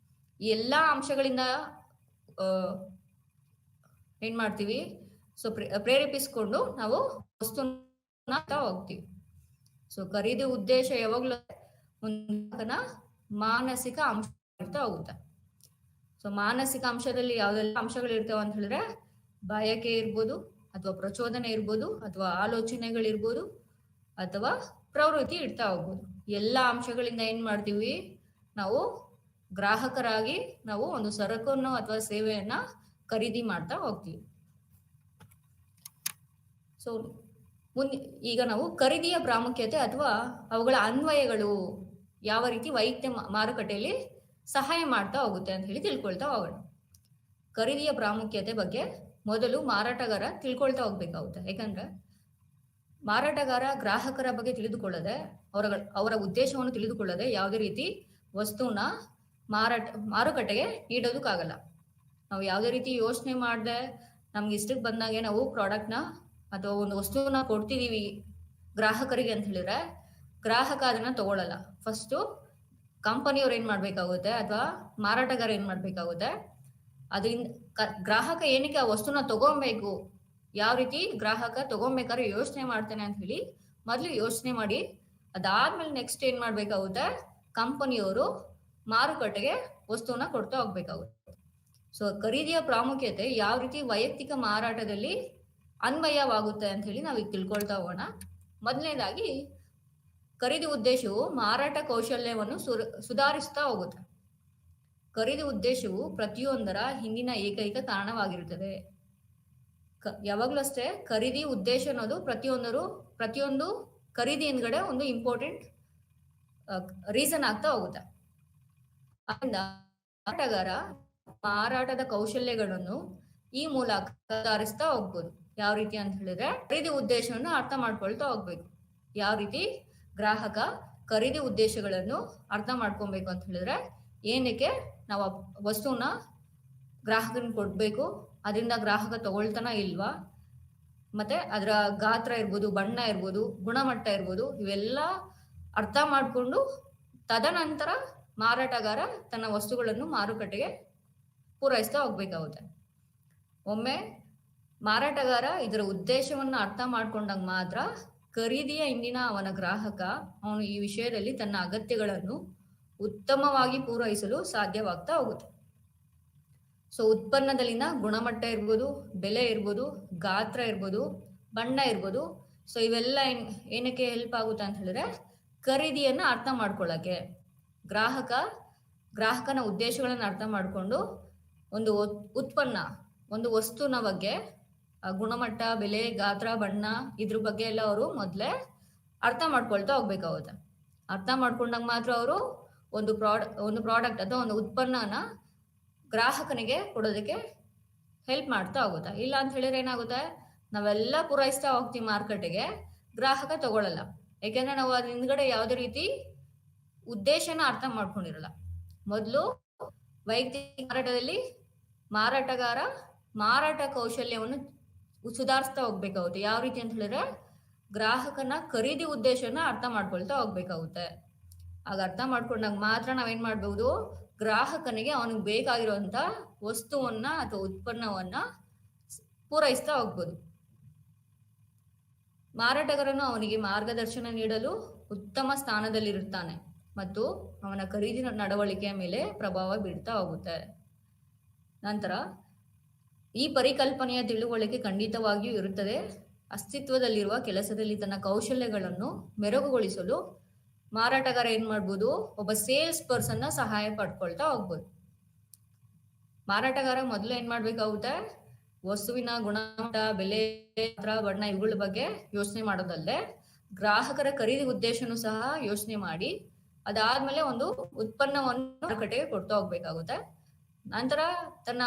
ಈ ಎಲ್ಲಾ ಅಂಶಗಳಿಂದ ಏನ್ ಮಾಡ್ತೀವಿ, ಸೊ ಪ್ರೇರೇಪಿಸಿಕೊಂಡು ನಾವು ವಸ್ತುನ ಹೋಗ್ತೀವಿ. ಸೊ ಖರೀದಿ ಉದ್ದೇಶ ಯಾವಾಗ್ಲೂ ಒಂದು ಮಾನಸಿಕ ಅಂಶ ಇರ್ತಾ ಹೋಗುತ್ತೆ. ಸೊ ಮಾನಸಿಕ ಅಂಶದಲ್ಲಿ ಯಾವ್ದೆಲ್ಲ ಅಂಶಗಳು ಇರ್ತಾವ ಅಂತ ಹೇಳಿದ್ರೆ, ಬಯಕೆ ಇರ್ಬೋದು ಅಥವಾ ಪ್ರಚೋದನೆ ಇರ್ಬೋದು ಅಥವಾ ಆಲೋಚನೆಗಳಿರ್ಬೋದು ಅಥವಾ ಪ್ರವೃತ್ತಿ ಇರ್ತಾ ಹೋಗ್ಬೋದು. ಎಲ್ಲಾ ಅಂಶಗಳಿಂದ ಏನ್ ಮಾಡ್ತೀವಿ, ನಾವು ಗ್ರಾಹಕರಾಗಿ ನಾವು ಒಂದು ಸರಕನ್ನು ಅಥವಾ ಸೇವೆಯನ್ನ ಖರೀದಿ ಮಾಡ್ತಾ ಹೋಗ್ತೀವಿ. ಸೊ ಮುಂದೆ ಈಗ ನಾವು ಖರೀದಿಯ ಪ್ರಾಮುಖ್ಯತೆ ಅಥವಾ ಅವುಗಳ ಅನ್ವಯಗಳು ಯಾವ ರೀತಿ ವೈಯಕ್ತಿಕ ಮಾರುಕಟ್ಟೆಯಲ್ಲಿ ಸಹಾಯ ಮಾಡ್ತಾ ಹೋಗುತ್ತೆ ಅಂತ ಹೇಳಿ ತಿಳ್ಕೊಳ್ತಾ ಹೋಗೋಣ. ಖರೀದಿಯ ಪ್ರಾಮುಖ್ಯತೆ ಬಗ್ಗೆ ಮೊದಲು ಮಾರಾಟಗಾರ ತಿಳ್ಕೊಳ್ತಾ ಹೋಗ್ಬೇಕಾಗುತ್ತೆ. ಯಾಕಂದ್ರೆ ಮಾರಾಟಗಾರ ಗ್ರಾಹಕರ ಬಗ್ಗೆ ತಿಳಿದುಕೊಳ್ಳದೆ, ಅವರ ಉದ್ದೇಶವನ್ನು ತಿಳಿದುಕೊಳ್ಳದೆ ಯಾವುದೇ ರೀತಿ ವಸ್ತುನ ಮಾರುಕಟ್ಟೆಗೆ ನೀಡೋದಕ್ಕಾಗಲ್ಲ. ನಾವು ಯಾವುದೇ ರೀತಿ ಯೋಚನೆ ಮಾಡದೆ ನಮ್ಗೆ ಇಷ್ಟಕ್ಕೆ ಬಂದಾಗೆ ನಾವು ಪ್ರಾಡಕ್ಟ್ನ ಅಥವಾ ಒಂದು ವಸ್ತುವನ್ನ ಕೊಡ್ತಿದೀವಿ ಗ್ರಾಹಕರಿಗೆ ಅಂತ ಹೇಳಿದ್ರೆ ಗ್ರಾಹಕ ಅದನ್ನ ತಗೊಳ್ಳಲ್ಲ. ಫಸ್ಟು ಕಂಪನಿಯವ್ರು ಏನ್ ಮಾಡ್ಬೇಕಾಗುತ್ತೆ ಅಥವಾ ಮಾರಾಟಗಾರ ಏನ್ ಮಾಡ್ಬೇಕಾಗುತ್ತೆ, ಅದರಿಂದ ಗ್ರಾಹಕ ಏನಕ್ಕೆ ಆ ವಸ್ತುನ ತಗೊಬೇಕು, ಯಾವ ರೀತಿ ಗ್ರಾಹಕ ತಗೊಬೇಕಾದ್ರೆ ಯೋಚನೆ ಮಾಡ್ತಾನೆ ಅಂತ ಹೇಳಿ ಮೊದಲು ಯೋಚನೆ ಮಾಡಿ, ಅದಾದ್ಮೇಲೆ ನೆಕ್ಸ್ಟ್ ಏನ್ ಮಾಡ್ಬೇಕಾಗುತ್ತೆ, ಕಂಪನಿಯವರು ಮಾರುಕಟ್ಟೆಗೆ ವಸ್ತುವನ್ನ ಕೊಡ್ತಾ ಹೋಗ್ಬೇಕಾಗುತ್ತೆ. ಸೊ ಖರೀದಿಯ ಪ್ರಾಮುಖ್ಯತೆ ಯಾವ ರೀತಿ ವೈಯಕ್ತಿಕ ಮಾರಾಟದಲ್ಲಿ ಅನ್ವಯವಾಗುತ್ತೆ ಅಂತ ಹೇಳಿ ನಾವೀಗ ತಿಳ್ಕೊಳ್ತಾ ಹೋಗೋಣ. ಮೊದಲನೇದಾಗಿ ಖರೀದಿ ಉದ್ದೇಶವು ಮಾರಾಟ ಕೌಶಲ್ಯವನ್ನು ಸುಧಾರಿಸ್ತಾ ಹೋಗುತ್ತೆ. ಖರೀದಿ ಉದ್ದೇಶವು ಪ್ರತಿಯೊಂದರ ಹಿಂದಿನ ಏಕೈಕ ಕಾರಣವಾಗಿರುತ್ತದೆ. ಯಾವಾಗ್ಲೂ ಅಷ್ಟೇ ಖರೀದಿ ಉದ್ದೇಶ ಅನ್ನೋದು ಪ್ರತಿಯೊಂದು ಖರೀದಿ ಹಿಂದ್ಗಡೆ ಒಂದು ಇಂಪಾರ್ಟೆಂಟ್ ರೀಸನ್ ಆಗ್ತಾ ಹೋಗುತ್ತೆ. ಅದರಿಂದ ಮಾರಾಟಗಾರ ಮಾರಾಟದ ಕೌಶಲ್ಯಗಳನ್ನು ಈ ಮೂಲಕ ಸುಧಾರಿಸ್ತಾ ಹೋಗ್ಬೋದು. ಯಾವ ರೀತಿ ಅಂತ ಹೇಳಿದ್ರೆ ಖರೀದಿ ಉದ್ದೇಶವನ್ನು ಅರ್ಥ ಮಾಡ್ಕೊಳ್ತಾ ಹೋಗ್ಬೇಕು. ಯಾವ ರೀತಿ ಗ್ರಾಹಕ ಖರೀದಿ ಉದ್ದೇಶಗಳನ್ನು ಅರ್ಥ ಮಾಡ್ಕೊಬೇಕು ಅಂತ ಹೇಳಿದ್ರೆ, ಏನಕ್ಕೆ ನಾವು ವಸ್ತುನ ಗ್ರಾಹಕರಿಗೆ ಕೊಡ್ಬೇಕು, ಅದರಿಂದ ಗ್ರಾಹಕ ತಗೊಳ್ತಾನ ಇಲ್ವಾ, ಮತ್ತೆ ಅದರ ಗಾತ್ರ ಇರ್ಬೋದು, ಬಣ್ಣ ಇರ್ಬೋದು, ಗುಣಮಟ್ಟ ಇರ್ಬೋದು, ಇವೆಲ್ಲ ಅರ್ಥ ಮಾಡಿಕೊಂಡು ತದನಂತರ ಮಾರಾಟಗಾರ ತನ್ನ ವಸ್ತುಗಳನ್ನು ಮಾರುಕಟ್ಟೆಗೆ ಪೂರೈಸ್ತಾ ಹೋಗ್ಬೇಕಾಗುತ್ತೆ. ಒಮ್ಮೆ ಮಾರಾಟಗಾರ ಇದರ ಉದ್ದೇಶವನ್ನು ಅರ್ಥ ಮಾಡ್ಕೊಂಡಾಗ ಮಾತ್ರ ಖರೀದಿಯ ಹಿಂದಿನ ಅವನ ಗ್ರಾಹಕ ಅವನು ಈ ವಿಷಯದಲ್ಲಿ ತನ್ನ ಅಗತ್ಯಗಳನ್ನು ಉತ್ತಮವಾಗಿ ಪೂರೈಸಲು ಸಾಧ್ಯವಾಗ್ತಾ ಹೋಗುತ್ತೆ. ಸೊ ಉತ್ಪನ್ನದಲ್ಲಿನ ಗುಣಮಟ್ಟ ಇರ್ಬೋದು, ಬೆಲೆ ಇರ್ಬೋದು, ಗಾತ್ರ ಇರ್ಬೋದು, ಬಣ್ಣ ಇರ್ಬೋದು, ಸೊ ಇವೆಲ್ಲ ಏನಕ್ಕೆ ಹೆಲ್ಪ್ ಆಗುತ್ತೆ ಅಂತ ಹೇಳಿದ್ರೆ ಖರೀದಿಯನ್ನ ಅರ್ಥ ಮಾಡ್ಕೊಳ್ಳಕ್ಕೆ. ಗ್ರಾಹಕನ ಉದ್ದೇಶಗಳನ್ನ ಅರ್ಥ ಮಾಡ್ಕೊಂಡು ಒಂದು ಉತ್ಪನ್ನ, ಒಂದು ವಸ್ತುನ ಬಗ್ಗೆ ಗುಣಮಟ್ಟ, ಬೆಲೆ, ಗಾತ್ರ, ಬಣ್ಣ ಇದ್ರ ಬಗ್ಗೆ ಎಲ್ಲ ಅವರು ಮೊದಲೇ ಅರ್ಥ ಮಾಡ್ಕೊಳ್ತಾ ಹೋಗ್ಬೇಕಾಗುತ್ತೆ. ಅರ್ಥ ಮಾಡ್ಕೊಂಡಾಗ ಮಾತ್ರ ಅವರು ಒಂದು ಪ್ರಾಡಕ್ಟ್ ಅಥವಾ ಒಂದು ಉತ್ಪನ್ನನ ಗ್ರಾಹಕನಿಗೆ ಕೊಡೋದಕ್ಕೆ ಹೆಲ್ಪ್ ಮಾಡ್ತಾ ಹೋಗುತ್ತೆ. ಇಲ್ಲ ಅಂತ ಹೇಳಿದ್ರೆ ಏನಾಗುತ್ತೆ, ನಾವೆಲ್ಲ ಪೂರೈಸ್ತಾ ಹೋಗ್ತೀವಿ ಮಾರ್ಕೆಟ್ಗೆ, ಗ್ರಾಹಕ ತಗೊಳ್ಳಲ್ಲ. ಯಾಕೆಂದ್ರೆ ನಾವು ಅದ್ರ ಹಿಂದ್ಗಡೆ ಯಾವುದೇ ರೀತಿ ಉದ್ದೇಶನ ಅರ್ಥ ಮಾಡ್ಕೊಂಡಿರಲ್ಲ. ಮೊದಲು ವೈಯಕ್ತಿಕ ಮಾರಾಟದಲ್ಲಿ ಮಾರಾಟಗಾರ ಮಾರಾಟ ಕೌಶಲ್ಯವನ್ನು ಸುಧಾರಿಸ್ತಾ ಹೋಗ್ಬೇಕಾಗುತ್ತೆ. ಯಾವ ರೀತಿ ಅಂತ ಹೇಳಿದ್ರೆ ಗ್ರಾಹಕನ ಖರೀದಿ ಉದ್ದೇಶನ ಅರ್ಥ ಮಾಡ್ಕೊಳ್ತಾ ಹೋಗ್ಬೇಕಾಗುತ್ತೆ. ಆಗ ಅರ್ಥ ಮಾಡ್ಕೊಂಡಾಗ ಮಾತ್ರ ನಾವೇನ್ ಮಾಡ್ಬಹುದು, ಗ್ರಾಹಕನಿಗೆ ಅವನಿಗೆ ಬೇಕಾಗಿರುವಂತ ವಸ್ತುವನ್ನ ಅಥವಾ ಉತ್ಪನ್ನವನ್ನ ಪೂರೈಸ್ತಾ ಹೋಗ್ಬೋದು. ಮಾರಾಟಗಾರನು ಅವನಿಗೆ ಮಾರ್ಗದರ್ಶನ ನೀಡಲು ಉತ್ತಮ ಸ್ಥಾನದಲ್ಲಿರುತ್ತಾನೆ ಮತ್ತು ಅವನ ಖರೀದಿ ನಡವಳಿಕೆಯ ಮೇಲೆ ಪ್ರಭಾವ ಬೀಳ್ತಾ ಹೋಗುತ್ತೆ. ನಂತರ ಈ ಪರಿಕಲ್ಪನೆಯ ತಿಳುವಳಿಕೆ ಖಂಡಿತವಾಗಿಯೂ ಇರುತ್ತದೆ. ಅಸ್ತಿತ್ವದಲ್ಲಿರುವ ಕೆಲಸದಲ್ಲಿ ತನ್ನ ಕೌಶಲ್ಯಗಳನ್ನು ಮೆರುಗುಗೊಳಿಸಲು ಮಾರಾಟಗಾರ ಏನ್ ಮಾಡ್ಬೋದು, ಒಬ್ಬ ಸೇಲ್ಸ್ ಪರ್ಸನ್ನ ಸಹಾಯ ಪಡ್ಕೊಳ್ತಾ ಹೋಗ್ಬೋದು. ಮಾರಾಟಗಾರ ಮೊದಲು ಏನ್ ಮಾಡ್ಬೇಕಾಗುತ್ತೆ, ವಸ್ತುವಿನ ಗುಣಮಟ್ಟ, ಬೆಲೆ, ಬಣ್ಣ ಇವುಗಳ ಬಗ್ಗೆ ಯೋಚನೆ ಮಾಡೋದಲ್ಲದೆ ಗ್ರಾಹಕರ ಖರೀದಿ ಉದ್ದೇಶನೂ ಸಹ ಯೋಚನೆ ಮಾಡಿ ಅದಾದ್ಮೇಲೆ ಒಂದು ಉತ್ಪನ್ನವನ್ನು ಮಾರುಕಟ್ಟೆಗೆ ಕೊಡ್ತಾ ಹೋಗ್ಬೇಕಾಗುತ್ತೆ. ನಂತರ ತನ್ನ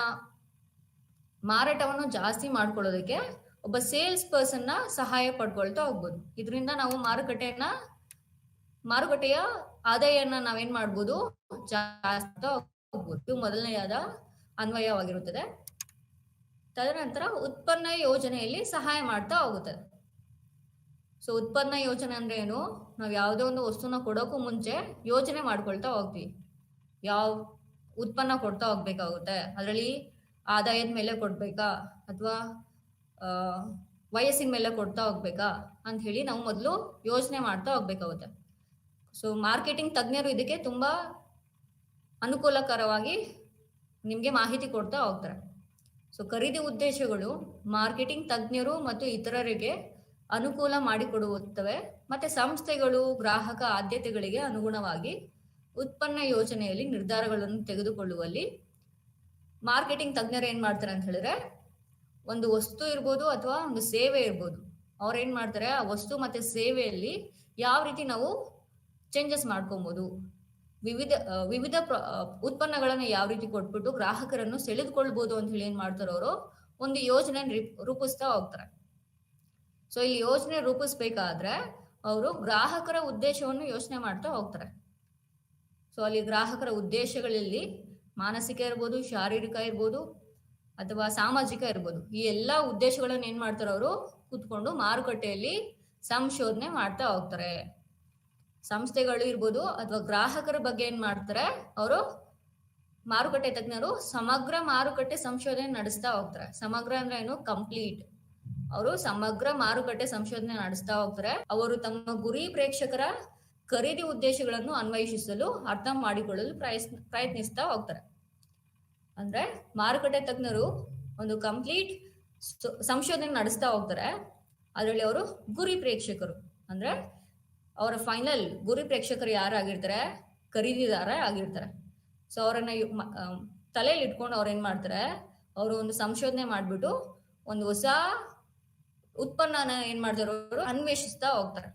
ಮಾರಾಟವನ್ನು ಜಾಸ್ತಿ ಮಾಡ್ಕೊಳ್ಳೋದಕ್ಕೆ ಒಬ್ಬ ಸೇಲ್ಸ್ ಪರ್ಸನ್ನ ಸಹಾಯ ಪಡ್ಕೊಳ್ತಾ ಹೋಗ್ಬೋದು. ಇದರಿಂದ ನಾವು ಮಾರುಕಟ್ಟೆಯ ಆದಾಯನ ನಾವೇನ್ ಮಾಡ್ಬೋದು, ಜಾಸ್ತಿ ಹೋಗ್ಬೋದು. ಇದು ಮೊದಲನೆಯಾದ ಅನ್ವಯವಾಗಿರುತ್ತದೆ. ತದನಂತರ ಉತ್ಪನ್ನ ಯೋಜನೆಯಲ್ಲಿ ಸಹಾಯ ಮಾಡ್ತಾ ಹೋಗುತ್ತದೆ. ಸೊ ಉತ್ಪನ್ನ ಯೋಜನೆ ಅಂದ್ರೆ ಏನು, ನಾವು ಯಾವುದೋ ಒಂದು ವಸ್ತುನ ಕೊಡೋಕ್ಕೂ ಮುಂಚೆ ಯೋಚನೆ ಮಾಡ್ಕೊಳ್ತಾ ಹೋಗ್ತೀವಿ. ಯಾವ ಉತ್ಪನ್ನ ಕೊಡ್ತಾ ಹೋಗ್ಬೇಕಾಗುತ್ತೆ, ಅದರಲ್ಲಿ ಆದಾಯದ ಮೇಲೆ ಕೊಡ್ಬೇಕಾ ಅಥವಾ ವಯಸ್ಸಿನ ಮೇಲೆ ಕೊಡ್ತಾ ಹೋಗ್ಬೇಕಾ ಅಂತ ಹೇಳಿ ನಾವು ಮೊದಲು ಯೋಚನೆ ಮಾಡ್ತಾ ಹೋಗ್ಬೇಕಾಗುತ್ತೆ. ಸೊ ಮಾರ್ಕೆಟಿಂಗ್ ತಜ್ಞರು ಇದಕ್ಕೆ ತುಂಬಾ ಅನುಕೂಲಕರವಾಗಿ ನಿಮ್ಗೆ ಮಾಹಿತಿ ಕೊಡ್ತಾ ಹೋಗ್ತಾರೆ. ಸೊ ಖರೀದಿ ಉದ್ದೇಶಗಳು ಮಾರ್ಕೆಟಿಂಗ್ ತಜ್ಞರು ಮತ್ತು ಇತರರಿಗೆ ಅನುಕೂಲ ಮಾಡಿಕೊಡುತ್ತವೆ. ಮತ್ತೆ ಸಂಸ್ಥೆಗಳು ಗ್ರಾಹಕ ಆದ್ಯತೆಗಳಿಗೆ ಅನುಗುಣವಾಗಿ ಉತ್ಪನ್ನ ಯೋಜನೆಯಲ್ಲಿ ನಿರ್ಧಾರಗಳನ್ನು ತೆಗೆದುಕೊಳ್ಳುವಲ್ಲಿ ಮಾರ್ಕೆಟಿಂಗ್ ತಜ್ಞರು ಏನ್ ಮಾಡ್ತಾರೆ ಅಂತ ಹೇಳಿದ್ರೆ, ಒಂದು ವಸ್ತು ಇರ್ಬೋದು ಅಥವಾ ಒಂದು ಸೇವೆ ಇರ್ಬೋದು, ಅವ್ರು ಏನ್ ಮಾಡ್ತಾರೆ, ಆ ವಸ್ತು ಮತ್ತೆ ಸೇವೆಯಲ್ಲಿ ಯಾವ ರೀತಿ ನಾವು ಚೇಂಜಸ್ ಮಾಡ್ಕೊಬಹುದು, ವಿವಿಧ ಉತ್ಪನ್ನಗಳನ್ನ ಯಾವ ರೀತಿ ಕೊಟ್ಬಿಟ್ಟು ಗ್ರಾಹಕರನ್ನು ಸೆಳೆದುಕೊಳ್ಬಹುದು ಅಂತ ಹೇಳಿ ಏನ್ ಮಾಡ್ತಾರೆ, ಅವರು ಒಂದು ಯೋಜನೆ ರೂಪಿಸ್ತಾ ಹೋಗ್ತಾರೆ. ಸೊ ಇಲ್ಲಿ ಯೋಜನೆ ರೂಪಿಸ್ಬೇಕಾದ್ರೆ ಅವರು ಗ್ರಾಹಕರ ಉದ್ದೇಶವನ್ನು ಯೋಚನೆ ಮಾಡ್ತಾ ಹೋಗ್ತಾರೆ. ಸೊ ಅಲ್ಲಿ ಗ್ರಾಹಕರ ಉದ್ದೇಶಗಳಲ್ಲಿ ಮಾನಸಿಕ ಇರ್ಬೋದು, ಶಾರೀರಿಕ ಇರ್ಬೋದು, ಅಥವಾ ಸಾಮಾಜಿಕ ಇರ್ಬೋದು, ಈ ಎಲ್ಲಾ ಉದ್ದೇಶಗಳನ್ನ ಏನ್ ಮಾಡ್ತಾರೆ, ಅವರು ಕೂತ್ಕೊಂಡು ಮಾರುಕಟ್ಟೆಯಲ್ಲಿ ಸಂಶೋಧನೆ ಮಾಡ್ತಾ ಹೋಗ್ತಾರೆ. ಸಂಸ್ಥೆಗಳು ಇರ್ಬೋದು ಅಥವಾ ಗ್ರಾಹಕರ ಬಗ್ಗೆ ಏನ್ ಮಾಡ್ತಾರೆ, ಅವರು ಮಾರುಕಟ್ಟೆ ತಜ್ಞರು ಸಮಗ್ರ ಮಾರುಕಟ್ಟೆ ಸಂಶೋಧನೆ ನಡೆಸ್ತಾ ಹೋಗ್ತಾರೆ. ಸಮಗ್ರ ಅಂದ್ರೆ ಏನು, ಕಂಪ್ಲೀಟ್. ಅವರು ಸಮಗ್ರ ಮಾರುಕಟ್ಟೆ ಸಂಶೋಧನೆ ನಡೆಸ್ತಾ ಹೋಗ್ತಾರೆ. ಅವರು ತಮ್ಮ ಗುರಿ ಪ್ರೇಕ್ಷಕರ ಖರೀದಿ ಉದ್ದೇಶಗಳನ್ನು ಅನ್ವೇಷಿಸಲು ಅರ್ಥ ಮಾಡಿಕೊಳ್ಳಲು ಪ್ರಯತ್ನಿಸ್ತಾ ಹೋಗ್ತಾರೆ. ಅಂದ್ರೆ ಮಾರುಕಟ್ಟೆ ತಜ್ಞರು ಒಂದು ಕಂಪ್ಲೀಟ್ ಸಂಶೋಧನೆ ನಡೆಸ್ತಾ ಹೋಗ್ತಾರೆ. ಅದರಲ್ಲಿ ಅವರು ಗುರಿ ಪ್ರೇಕ್ಷಕರು ಅಂದ್ರೆ ಅವರ ಫೈನಲ್ ಗುರಿ ಪ್ರೇಕ್ಷಕರು ಯಾರಾಗಿರ್ತಾರೆ, ಖರೀದಿದಾರ ಆಗಿರ್ತಾರೆ. ಸೊ ಅವರನ್ನ ತಲೆಯಲ್ಲಿ ಇಟ್ಕೊಂಡು ಅವ್ರು ಏನ್ ಮಾಡ್ತಾರೆ, ಅವರು ಒಂದು ಸಂಶೋಧನೆ ಮಾಡ್ಬಿಟ್ಟು ಒಂದು ಹೊಸ ಉತ್ಪನ್ನನ ಏನ್ ಮಾಡ್ತಾರೆ, ಅವರು ಅನ್ವೇಷಿಸ್ತಾ ಹೋಗ್ತಾರೆ.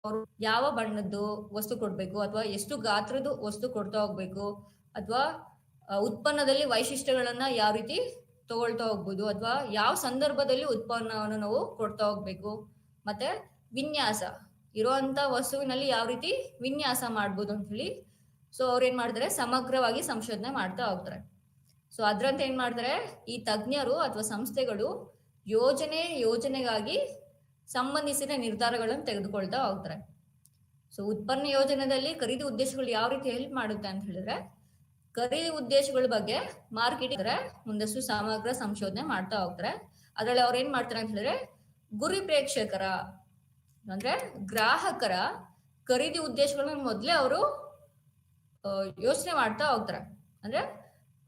ಅವರು ಯಾವ ಬಣ್ಣದ್ದು ವಸ್ತು ಕೊಡ್ಬೇಕು, ಅಥವಾ ಎಷ್ಟು ಗಾತ್ರದ ವಸ್ತು ಕೊಡ್ತಾ ಹೋಗ್ಬೇಕು, ಅಥವಾ ಉತ್ಪನ್ನದಲ್ಲಿ ವೈಶಿಷ್ಟ್ಯಗಳನ್ನ ಯಾವ ರೀತಿ ತಗೊಳ್ತಾ ಹೋಗ್ಬೋದು, ಅಥವಾ ಯಾವ ಸಂದರ್ಭದಲ್ಲಿ ಉತ್ಪನ್ನವನ್ನು ನಾವು ಕೊಡ್ತಾ ಹೋಗ್ಬೇಕು, ಮತ್ತೆ ವಿನ್ಯಾಸ ಇರುವಂತ ವಸ್ತುವಿನಲ್ಲಿ ಯಾವ ರೀತಿ ವಿನ್ಯಾಸ ಮಾಡ್ಬೋದು ಅಂತ ಹೇಳಿ ಸೊ ಅವ್ರು ಏನ್ ಮಾಡ್ತಾರೆ, ಸಮಗ್ರವಾಗಿ ಸಂಶೋಧನೆ ಮಾಡ್ತಾ ಹೋಗ್ತಾರೆ. ಸೊ ಅದ್ರಂತೆ ಏನ್ ಮಾಡ್ತಾರೆ, ಈ ತಜ್ಞರು ಅಥವಾ ಸಂಸ್ಥೆಗಳು ಯೋಜನೆಗಾಗಿ ಸಂಬಂಧಿಸಿದ ನಿರ್ಧಾರಗಳನ್ನು ತೆಗೆದುಕೊಳ್ತಾ ಹೋಗ್ತಾರೆ. ಸೊ ಉತ್ಪನ್ನ ಯೋಜನೆಯಲ್ಲಿ ಖರೀದಿ ಉದ್ದೇಶಗಳು ಯಾವ ರೀತಿ ಹೆಲ್ಪ್ ಮಾಡುತ್ತೆ ಅಂತ ಹೇಳಿದ್ರೆ, ಖರೀದಿ ಉದ್ದೇಶಗಳ ಬಗ್ಗೆ ಮಾರ್ಕೆಟಿಂಗ್ ಒಂದಷ್ಟು ಸಮಗ್ರ ಸಂಶೋಧನೆ ಮಾಡ್ತಾ ಹೋಗ್ತಾರೆ. ಅದ್ರಲ್ಲಿ ಅವ್ರು ಏನ್ ಮಾಡ್ತಾರೆ ಅಂತ ಹೇಳಿದ್ರೆ, ಗುರಿ ಪ್ರೇಕ್ಷಕರ ಅಂದ್ರೆ ಗ್ರಾಹಕರ ಖರೀದಿ ಉದ್ದೇಶಗಳನ್ನ ಮೊದಲೇ ಅವರು ಯೋಚನೆ ಮಾಡ್ತಾ ಹೋಗ್ತಾರೆ. ಅಂದ್ರೆ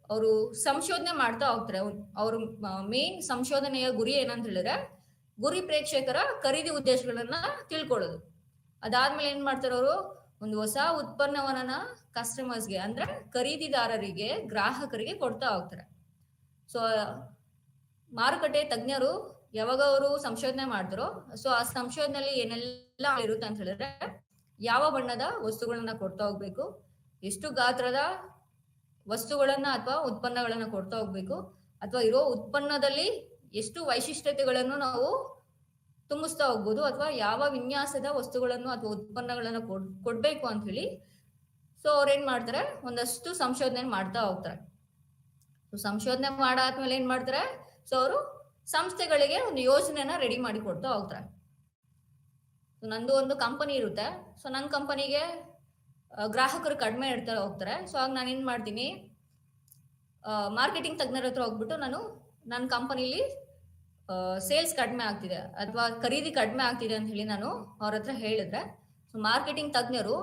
ಅವರು ಸಂಶೋಧನೆ ಮಾಡ್ತಾ ಹೋಗ್ತಾರೆ. ಅವರು ಮೇನ್ ಸಂಶೋಧನೆಯ ಗುರಿ ಏನಂತ ಹೇಳಿದ್ರೆ, ಗುರಿ ಪ್ರೇಕ್ಷಕರ ಖರೀದಿ ಉದ್ದೇಶಗಳನ್ನ ತಿಳ್ಕೊಳ್ಳೋದು. ಅದಾದ್ಮೇಲೆ ಏನ್ ಮಾಡ್ತಾರೆ, ಅವರು ಒಂದು ಹೊಸ ಉತ್ಪನ್ನವನ್ನ ಕಸ್ಟಮರ್ಸ್ಗೆ ಅಂದ್ರೆ ಖರೀದಿದಾರರಿಗೆ, ಗ್ರಾಹಕರಿಗೆ ಕೊಡ್ತಾ ಹೋಗ್ತಾರೆ. ಸೊ ಮಾರುಕಟ್ಟೆ ತಜ್ಞರು ಯಾವಾಗ ಅವರು ಸಂಶೋಧನೆ ಮಾಡ್ತಾರೋ, ಸೊ ಆ ಸಂಶೋಧನೆಯಲ್ಲಿ ಏನೆಲ್ಲ ಇರುತ್ತೆ ಅಂತ ಹೇಳಿದ್ರೆ, ಯಾವ ಬಣ್ಣದ ವಸ್ತುಗಳನ್ನ ಕೊಡ್ತಾ ಹೋಗ್ಬೇಕು, ಎಷ್ಟು ಗಾತ್ರದ ವಸ್ತುಗಳನ್ನ ಅಥವಾ ಉತ್ಪನ್ನಗಳನ್ನ ಕೊಡ್ತಾ ಹೋಗ್ಬೇಕು, ಅಥವಾ ಇರೋ ಉತ್ಪನ್ನದಲ್ಲಿ ಎಷ್ಟು ವೈಶಿಷ್ಟ್ಯತೆಗಳನ್ನು ನಾವು ತುಂಬಿಸ್ತಾ ಹೋಗ್ಬೋದು, ಅಥವಾ ಯಾವ ವಿನ್ಯಾಸದ ವಸ್ತುಗಳನ್ನು ಅಥವಾ ಉತ್ಪನ್ನಗಳನ್ನ ಕೊಡ್ಬೇಕು ಅಂತ ಹೇಳಿ ಸೊ ಅವ್ರೇನ್ ಮಾಡ್ತಾರೆ, ಒಂದಷ್ಟು ಸಂಶೋಧನೆ ಮಾಡ್ತಾ ಹೋಗ್ತಾರೆ. ಸೊ ಸಂಶೋಧನೆ ಮಾಡಾದ್ಮೇಲೆ ಏನ್ ಮಾಡ್ತಾರೆ, ಸೊ ಅವರು ಸಂಸ್ಥೆಗಳಿಗೆ ಒಂದು ಯೋಜನೆನ ರೆಡಿ ಮಾಡಿ ಕೊಡ್ತಾ ಹೋಗ್ತಾರೆ. ನಂದು ಒಂದು ಕಂಪನಿ ಇರುತ್ತೆ. ಸೊ ನನ್ನ ಕಂಪನಿಗೆ ಗ್ರಾಹಕರು ಕಡಿಮೆ ಇಡ್ತಾ ಹೋಗ್ತಾರೆ. ಸೊ ಆಗ ನಾನು ಏನ್ ಮಾಡ್ತೀನಿ, ಮಾರ್ಕೆಟಿಂಗ್ ತಜ್ಞರ ಹತ್ರ ಹೋಗ್ಬಿಟ್ಟು ನಾನು ನನ್ನ ಕಂಪನಿಲಿ ಸೇಲ್ಸ್ ಕಡಿಮೆ ಆಗ್ತಿದೆ ಅಥವಾ ಖರೀದಿ ಕಡಿಮೆ ಆಗ್ತಿದೆ ಅಂತ ಹೇಳಿ ನಾನು ಅವ್ರ ಹತ್ರ ಹೇಳಿದ್ರೆ, ಸೊ ಮಾರ್ಕೆಟಿಂಗ್ ತಜ್ಞರು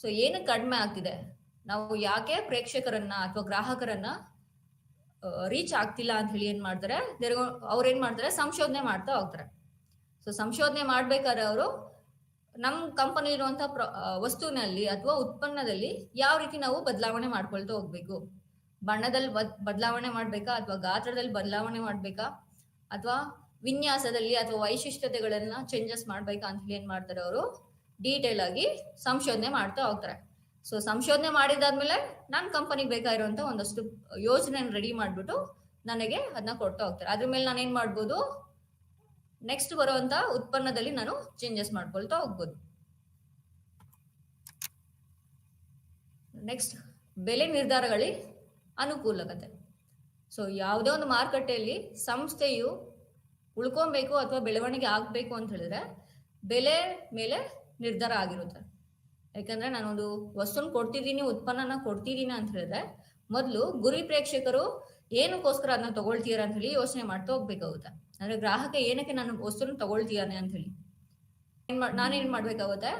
ಸೊ ಏನಕ್ಕೆ ಕಡಿಮೆ ಆಗ್ತಿದೆ, ನಾವು ಯಾಕೆ ಪ್ರೇಕ್ಷಕರನ್ನ ಅಥವಾ ಗ್ರಾಹಕರನ್ನ ರೀಚ್ ಆಗ್ತಿಲ್ಲ ಅಂತ ಹೇಳಿ ಏನ್ ಮಾಡ್ತಾರೆ, ಅವ್ರು ಏನ್ ಮಾಡ್ತಾರೆ, ಸಂಶೋಧನೆ ಮಾಡ್ತಾ ಹೋಗ್ತಾರೆ. ಸೊ ಸಂಶೋಧನೆ ಮಾಡ್ಬೇಕಾದ್ರೆ ಅವರು ನಮ್ಮ ಕಂಪನಿ ಇರುವಂತ ವಸ್ತುವಿನಲ್ಲಿ ಅಥವಾ ಉತ್ಪನ್ನದಲ್ಲಿ ಯಾವ ರೀತಿ ನಾವು ಬದಲಾವಣೆ ಮಾಡ್ಕೊಳ್ತಾ ಹೋಗ್ಬೇಕು, ಬಣ್ಣದಲ್ಲಿ ಬದಲಾವಣೆ ಮಾಡ್ಬೇಕಾ, ಅಥವಾ ಗಾತ್ರದಲ್ಲಿ ಬದಲಾವಣೆ ಮಾಡ್ಬೇಕಾ, ಅಥವಾ ವಿನ್ಯಾಸದಲ್ಲಿ ಅಥವಾ ವೈಶಿಷ್ಟ್ಯತೆಗಳನ್ನ ಚೇಂಜಸ್ ಮಾಡ್ಬೇಕಾ ಅಂತ ಹೇಳಿ ಏನ್ ಮಾಡ್ತಾರೆ, ಅವರು ಡೀಟೇಲ್ ಆಗಿ ಸಂಶೋಧನೆ ಮಾಡ್ತಾ ಹೋಗ್ತಾರೆ. ಸೊ ಸಂಶೋಧನೆ ಮಾಡಿದಾದ್ಮೇಲೆ ನನ್ನ ಕಂಪನಿಗೆ ಬೇಕಾಗಿರುವಂತ ಒಂದಷ್ಟು ಯೋಜನೆ ರೆಡಿ ಮಾಡ್ಬಿಟ್ಟು ನನಗೆ ಅದನ್ನ ಕೊಡ್ತಾ ಹೋಗ್ತಾರೆ. ಅದ್ರ ಮೇಲೆ ನಾನು ಏನ್ ಮಾಡ್ಬೋದು, ನೆಕ್ಸ್ಟ್ ಬರುವಂತ ಉತ್ಪನ್ನದಲ್ಲಿ ನಾನು ಚೇಂಜಸ್ ಮಾಡ್ಕೊಳ್ತಾ ಹೋಗ್ಬೋದು. ನೆಕ್ಸ್ಟ್ ಬೆಲೆ ನಿರ್ಧಾರಗಳಲ್ಲಿ ಅನುಕೂಲಕತೆ. ಸೊ ಯಾವುದೇ ಒಂದು ಮಾರುಕಟ್ಟೆಯಲ್ಲಿ ಸಂಸ್ಥೆಯು ಉಳ್ಕೊಬೇಕು ಅಥವಾ ಬೆಳವಣಿಗೆ ಆಗ್ಬೇಕು ಅಂತ ಹೇಳಿದ್ರೆ ಬೆಲೆ ಮೇಲೆ ನಿರ್ಧಾರ ಆಗಿರುತ್ತೆ. ಯಾಕಂದ್ರೆ ನಾನೊಂದು ವಸ್ತುನ ಕೊಡ್ತಿದ್ದೀನಿ, ಉತ್ಪನ್ನನ ಕೊಡ್ತಿದ್ದೀನಿ ಅಂತ ಹೇಳಿದ್ರೆ ಮೊದಲು ಗುರಿ ಪ್ರೇಕ್ಷಕರು ಏನಕ್ಕೋಸ್ಕರ ಅದನ್ನ ತಗೊಳ್ತೀರ ಅಂತ ಹೇಳಿ ಯೋಚನೆ ಮಾಡ್ತಾ ಹೋಗ್ಬೇಕಾಗುತ್ತೆ. ಅಂದ್ರೆ ಗ್ರಾಹಕ ಏನಕ್ಕೆ ನಾನು ವಸ್ತುನ ತಗೊಳ್ತೀಯಾನೆ ಅಂತ ಹೇಳಿ ನಾನೇನ್ ಮಾಡ್ಬೇಕಾಗುತ್ತೆ,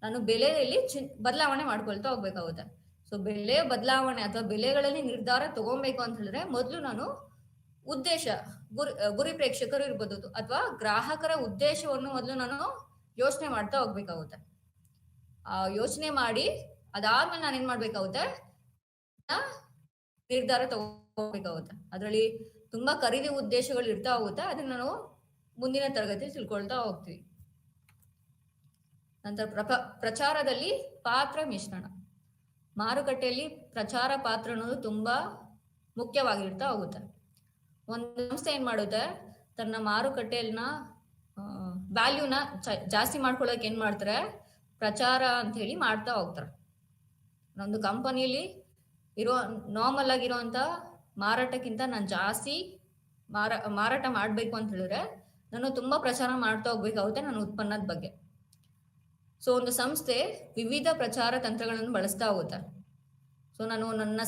ನಾನು ಬೆಲೆಯಲ್ಲಿ ಬದಲಾವಣೆ ಮಾಡ್ಕೊಳ್ತಾ ಹೋಗ್ಬೇಕಾಗುತ್ತೆ. ಸೊ ಬೆಲೆ ಬದಲಾವಣೆ ಅಥವಾ ಬೆಲೆಗಳಲ್ಲಿ ನಿರ್ಧಾರ ತಗೊಬೇಕು ಅಂತ ಹೇಳಿದ್ರೆ ಮೊದಲು ನಾನು ಉದ್ದೇಶ, ಗುರಿ ಪ್ರೇಕ್ಷಕರು ಇರ್ಬೋದು ಅಥವಾ ಗ್ರಾಹಕರ ಉದ್ದೇಶವನ್ನು ಮೊದಲು ನಾನು ಯೋಚನೆ ಮಾಡ್ತಾ ಹೋಗ್ಬೇಕಾಗುತ್ತೆ. ಆ ಯೋಚನೆ ಮಾಡಿ ಅದಾದ್ಮೇಲೆ ನಾನು ಏನ್ ಮಾಡ್ಬೇಕಾಗುತ್ತೆ, ನಿರ್ಧಾರ ತಗೋಬೇಕಾಗುತ್ತೆ. ಅದರಲ್ಲಿ ತುಂಬಾ ಖರೀದಿ ಉದ್ದೇಶಗಳು ಇರ್ತಾ ಹೋಗುತ್ತೆ. ಅದನ್ನ ನಾನು ಮುಂದಿನ ತರಗತಿ ತಿಳ್ಕೊಳ್ತಾ ಹೋಗ್ತೀವಿ. ನಂತರ ಪ್ರಚಾರದಲ್ಲಿ ಪಾತ್ರ ಮಿಶ್ರಣ. ಮಾರುಕಟ್ಟೆಯಲ್ಲಿ ಪ್ರಚಾರ ಪಾತ್ರ ಅನ್ನೋದು ತುಂಬಾ ಮುಖ್ಯವಾಗಿರ್ತಾ ಹೋಗುತ್ತೆ. ಒಂದು ಸಂಸ್ಥೆ ಏನ್ ಮಾಡುತ್ತೆ, ತನ್ನ ಮಾರುಕಟ್ಟೆಯನ್ನ ವ್ಯಾಲ್ಯೂನ ಜಾಸ್ತಿ ಮಾಡ್ಕೊಳ್ಳೋಕೆ ಏನ್ ಮಾಡ್ತಾರೆ, ಪ್ರಚಾರ ಅಂತ ಹೇಳಿ ಮಾಡ್ತಾ ಹೋಗ್ತಾರೆ. ಒಂದು ಕಂಪನಿಯಲ್ಲಿ ಇರೋ ನಾರ್ಮಲ್ ಆಗಿರುವಂತ ಮಾರಾಟಕ್ಕಿಂತ ನಾನು ಜಾಸ್ತಿ ಮಾರಾಟ ಮಾಡ್ಬೇಕು ಅಂತ ಹೇಳಿದ್ರೆ ನಾನು ತುಂಬಾ ಪ್ರಚಾರ ಮಾಡ್ತಾ ಹೋಗ್ಬೇಕಾಗುತ್ತೆ ನನ್ನ ಉತ್ಪನ್ನದ ಬಗ್ಗೆ. ಸೊ ಒಂದು ಸಂಸ್ಥೆ ವಿವಿಧ ಪ್ರಚಾರ ತಂತ್ರಗಳನ್ನು ಬಳಸ್ತಾ ಹೋಗುತ್ತೆ. ಸೊ ನಾನು ನನ್ನ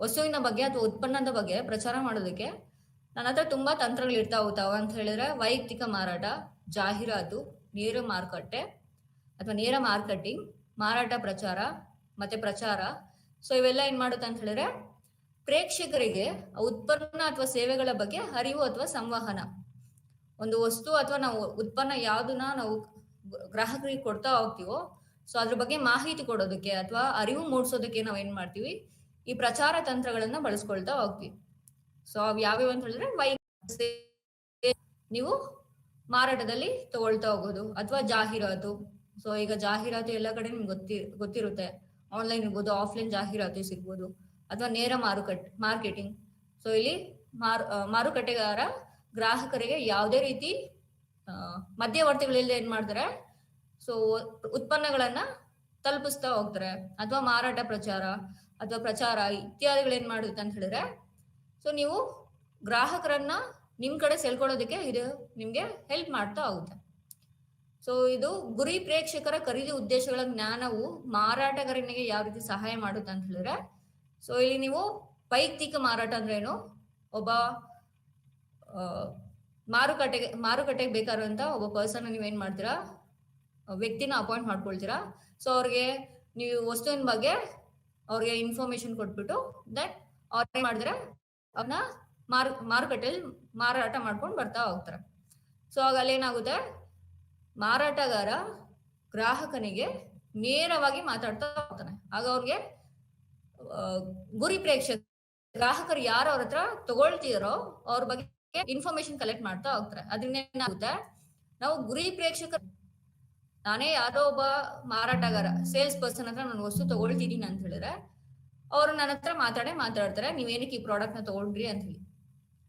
ವಸ್ತುವಿನ ಬಗ್ಗೆ ಅಥವಾ ಉತ್ಪನ್ನದ ಬಗ್ಗೆ ಪ್ರಚಾರ ಮಾಡೋದಕ್ಕೆ ನನ್ನ ಹತ್ರ ತುಂಬಾ ತಂತ್ರಗಳು ಇರ್ತಾ ಹೋಗ್ತಾವ ಅಂತ ಹೇಳಿದ್ರೆ ವೈಯಕ್ತಿಕ ಮಾರಾಟ, ಜಾಹೀರಾತು, ನೇರ ಮಾರುಕಟ್ಟೆ ಅಥವಾ ನೇರ ಮಾರ್ಕೆಟಿಂಗ್, ಮಾರಾಟ ಪ್ರಚಾರ ಮತ್ತೆ ಪ್ರಚಾರ. ಸೊ ಇವೆಲ್ಲ ಏನ್ ಮಾಡುತ್ತೆ ಅಂತ ಹೇಳಿದ್ರೆ ಪ್ರೇಕ್ಷಕರಿಗೆ ಉತ್ಪನ್ನ ಅಥವಾ ಸೇವೆಗಳ ಬಗ್ಗೆ ಅರಿವು ಅಥವಾ ಸಂವಹನ. ಒಂದು ವಸ್ತು ಅಥವಾ ನಾವು ಉತ್ಪನ್ನ ಯಾವ್ದನ್ನ ನಾವು ಗ್ರಾಹಕರಿಗೆ ಕೊಡ್ತಾ ಹೋಗ್ತೀವೋ ಸೊ ಅದ್ರ ಬಗ್ಗೆ ಮಾಹಿತಿ ಕೊಡೋದಕ್ಕೆ ಅಥವಾ ಅರಿವು ಮೂಡಿಸೋದಕ್ಕೆ ನಾವ್ ಏನ್ ಮಾಡ್ತೀವಿ, ಈ ಪ್ರಚಾರ ತಂತ್ರಗಳನ್ನ ಬಳಸ್ಕೊಳ್ತಾ ಹೋಗ್ತೀವಿ. ಸೊ ಅವ್ ಯಾವ್ಯಾವ ಅಂತ ಹೇಳಿದ್ರೆ ನೀವು ಮಾರಾಟದಲ್ಲಿ ತಗೊಳ್ತಾ ಹೋಗೋದು ಅಥವಾ ಜಾಹೀರಾತು. ಸೊ ಈಗ ಜಾಹೀರಾತು ಎಲ್ಲ ಕಡೆ ನಿಮ್ಗೆ ಗೊತ್ತಿರುತ್ತೆ. ಆನ್ಲೈನ್ ಇರ್ಬೋದು, ಆಫ್ಲೈನ್ ಜಾಹೀರಾತು ಸಿಗ್ಬೋದು, ಅಥವಾ ನೇರ ಮಾರ್ಕೆಟಿಂಗ್. ಸೊ ಇಲ್ಲಿ ಮಾರುಕಟ್ಟೆಗಾರ ಗ್ರಾಹಕರಿಗೆ ಯಾವುದೇ ರೀತಿ ಮಧ್ಯವರ್ತಿಗಳಿಲ್ಲದೆ ಏನ್ ಮಾಡ್ತಾರೆ, ಸೊ ಉತ್ಪನ್ನಗಳನ್ನ ತಲುಪಿಸ್ತಾ ಹೋಗ್ತಾರೆ. ಅಥವಾ ಮಾರಾಟ ಪ್ರಚಾರ ಅಥವಾ ಪ್ರಚಾರ ಇತ್ಯಾದಿಗಳೇನ್ ಮಾಡುತ್ತೆ ಅಂತ ಹೇಳಿದ್ರೆ ಸೊ ನೀವು ಗ್ರಾಹಕರನ್ನ ನಿಮ್ ಕಡೆ ಸೆಳ್ಕೊಳ್ಳೋದಕ್ಕೆ ಇದು ನಿಮ್ಗೆ ಹೆಲ್ಪ್ ಮಾಡ್ತಾ ಹೋಗುತ್ತೆ. ಸೊ ಇದು ಗುರಿ ಪ್ರೇಕ್ಷಕರ ಖರೀದಿ ಉದ್ದೇಶಗಳ ಜ್ಞಾನವು ಮಾರಾಟಗಾರನಿಗೆ ಯಾವ ರೀತಿ ಸಹಾಯ ಮಾಡುತ್ತೆ ಅಂತ ಹೇಳಿದ್ರೆ ಸೊ ಇಲ್ಲಿ ನೀವು ವೈಯಕ್ತಿಕ ಮಾರಾಟ ಅಂದ್ರೆ ಏನು, ಒಬ್ಬ ಮಾರುಕಟ್ಟೆಗೆ ಬೇಕಾದಂತ ಒಬ್ಬ ಪರ್ಸನ್ ನೀವೇನ್ ಮಾಡ್ತೀರಾ, ವ್ಯಕ್ತಿನ ಅಪಾಯಿಂಟ್ ಮಾಡ್ಕೊಳ್ತೀರಾ. ಸೊ ಅವ್ರಿಗೆ ನೀವು ವಸ್ತುವಿನ ಬಗ್ಗೆ ಅವ್ರಿಗೆ ಇನ್ಫಾರ್ಮೇಶನ್ ಕೊಟ್ಬಿಟ್ಟು ದೆನ್ ಅವ್ರ ಏನ್ ಮಾಡಿದ್ರೆ ಅವ್ರನ್ನ ಮಾರುಕಟ್ಟೆಯಲ್ಲಿ ಮಾರಾಟ ಮಾಡ್ಕೊಂಡು ಬರ್ತಾ ಹೋಗ್ತಾರೆ. ಸೊ ಆಗ ಅಲ್ಲೇನಾಗುತ್ತೆ, ಮಾರಾಟಗಾರ ಗ್ರಾಹಕನಿಗೆ ನೇರವಾಗಿ ಮಾತಾಡ್ತಾ ಹೋಗ್ತಾನೆ. ಆಗ ಅವ್ರಿಗೆ ಗುರಿ ಪ್ರೇಕ್ಷಕ ಗ್ರಾಹಕರು ಯಾರು ಅವ್ರ ಹತ್ರ ತಗೊಳ್ತಿದಾರೋ ಅವ್ರ ಬಗ್ಗೆ ಇನ್ಫಾರ್ಮೇಶನ್ ಕಲೆಕ್ಟ್ ಮಾಡ್ತಾ ಹೋಗ್ತಾರೆ. ಅದರಿಂದ ಏನಾಗುತ್ತೆ, ನಾವು ಗುರಿ ಪ್ರೇಕ್ಷಕ ನಾನೇ ಯಾರೋ ಒಬ್ಬ ಮಾರಾಟಗಾರ ಸೇಲ್ಸ್ ಪರ್ಸನ್ ಹತ್ರ ನಾನು ವಸ್ತು ತಗೊಳ್ತಿದ್ದೀನಿ ಅಂತ ಹೇಳಿದ್ರೆ ಅವ್ರು ನನ್ನ ಹತ್ರ ಮಾತಾಡ್ತಾರೆ, ನೀವೇನಕ್ಕೆ ಈ ಪ್ರಾಡಕ್ಟ್ ನ ತಗೊಂಡ್ರಿ ಅಂತ ಹೇಳಿ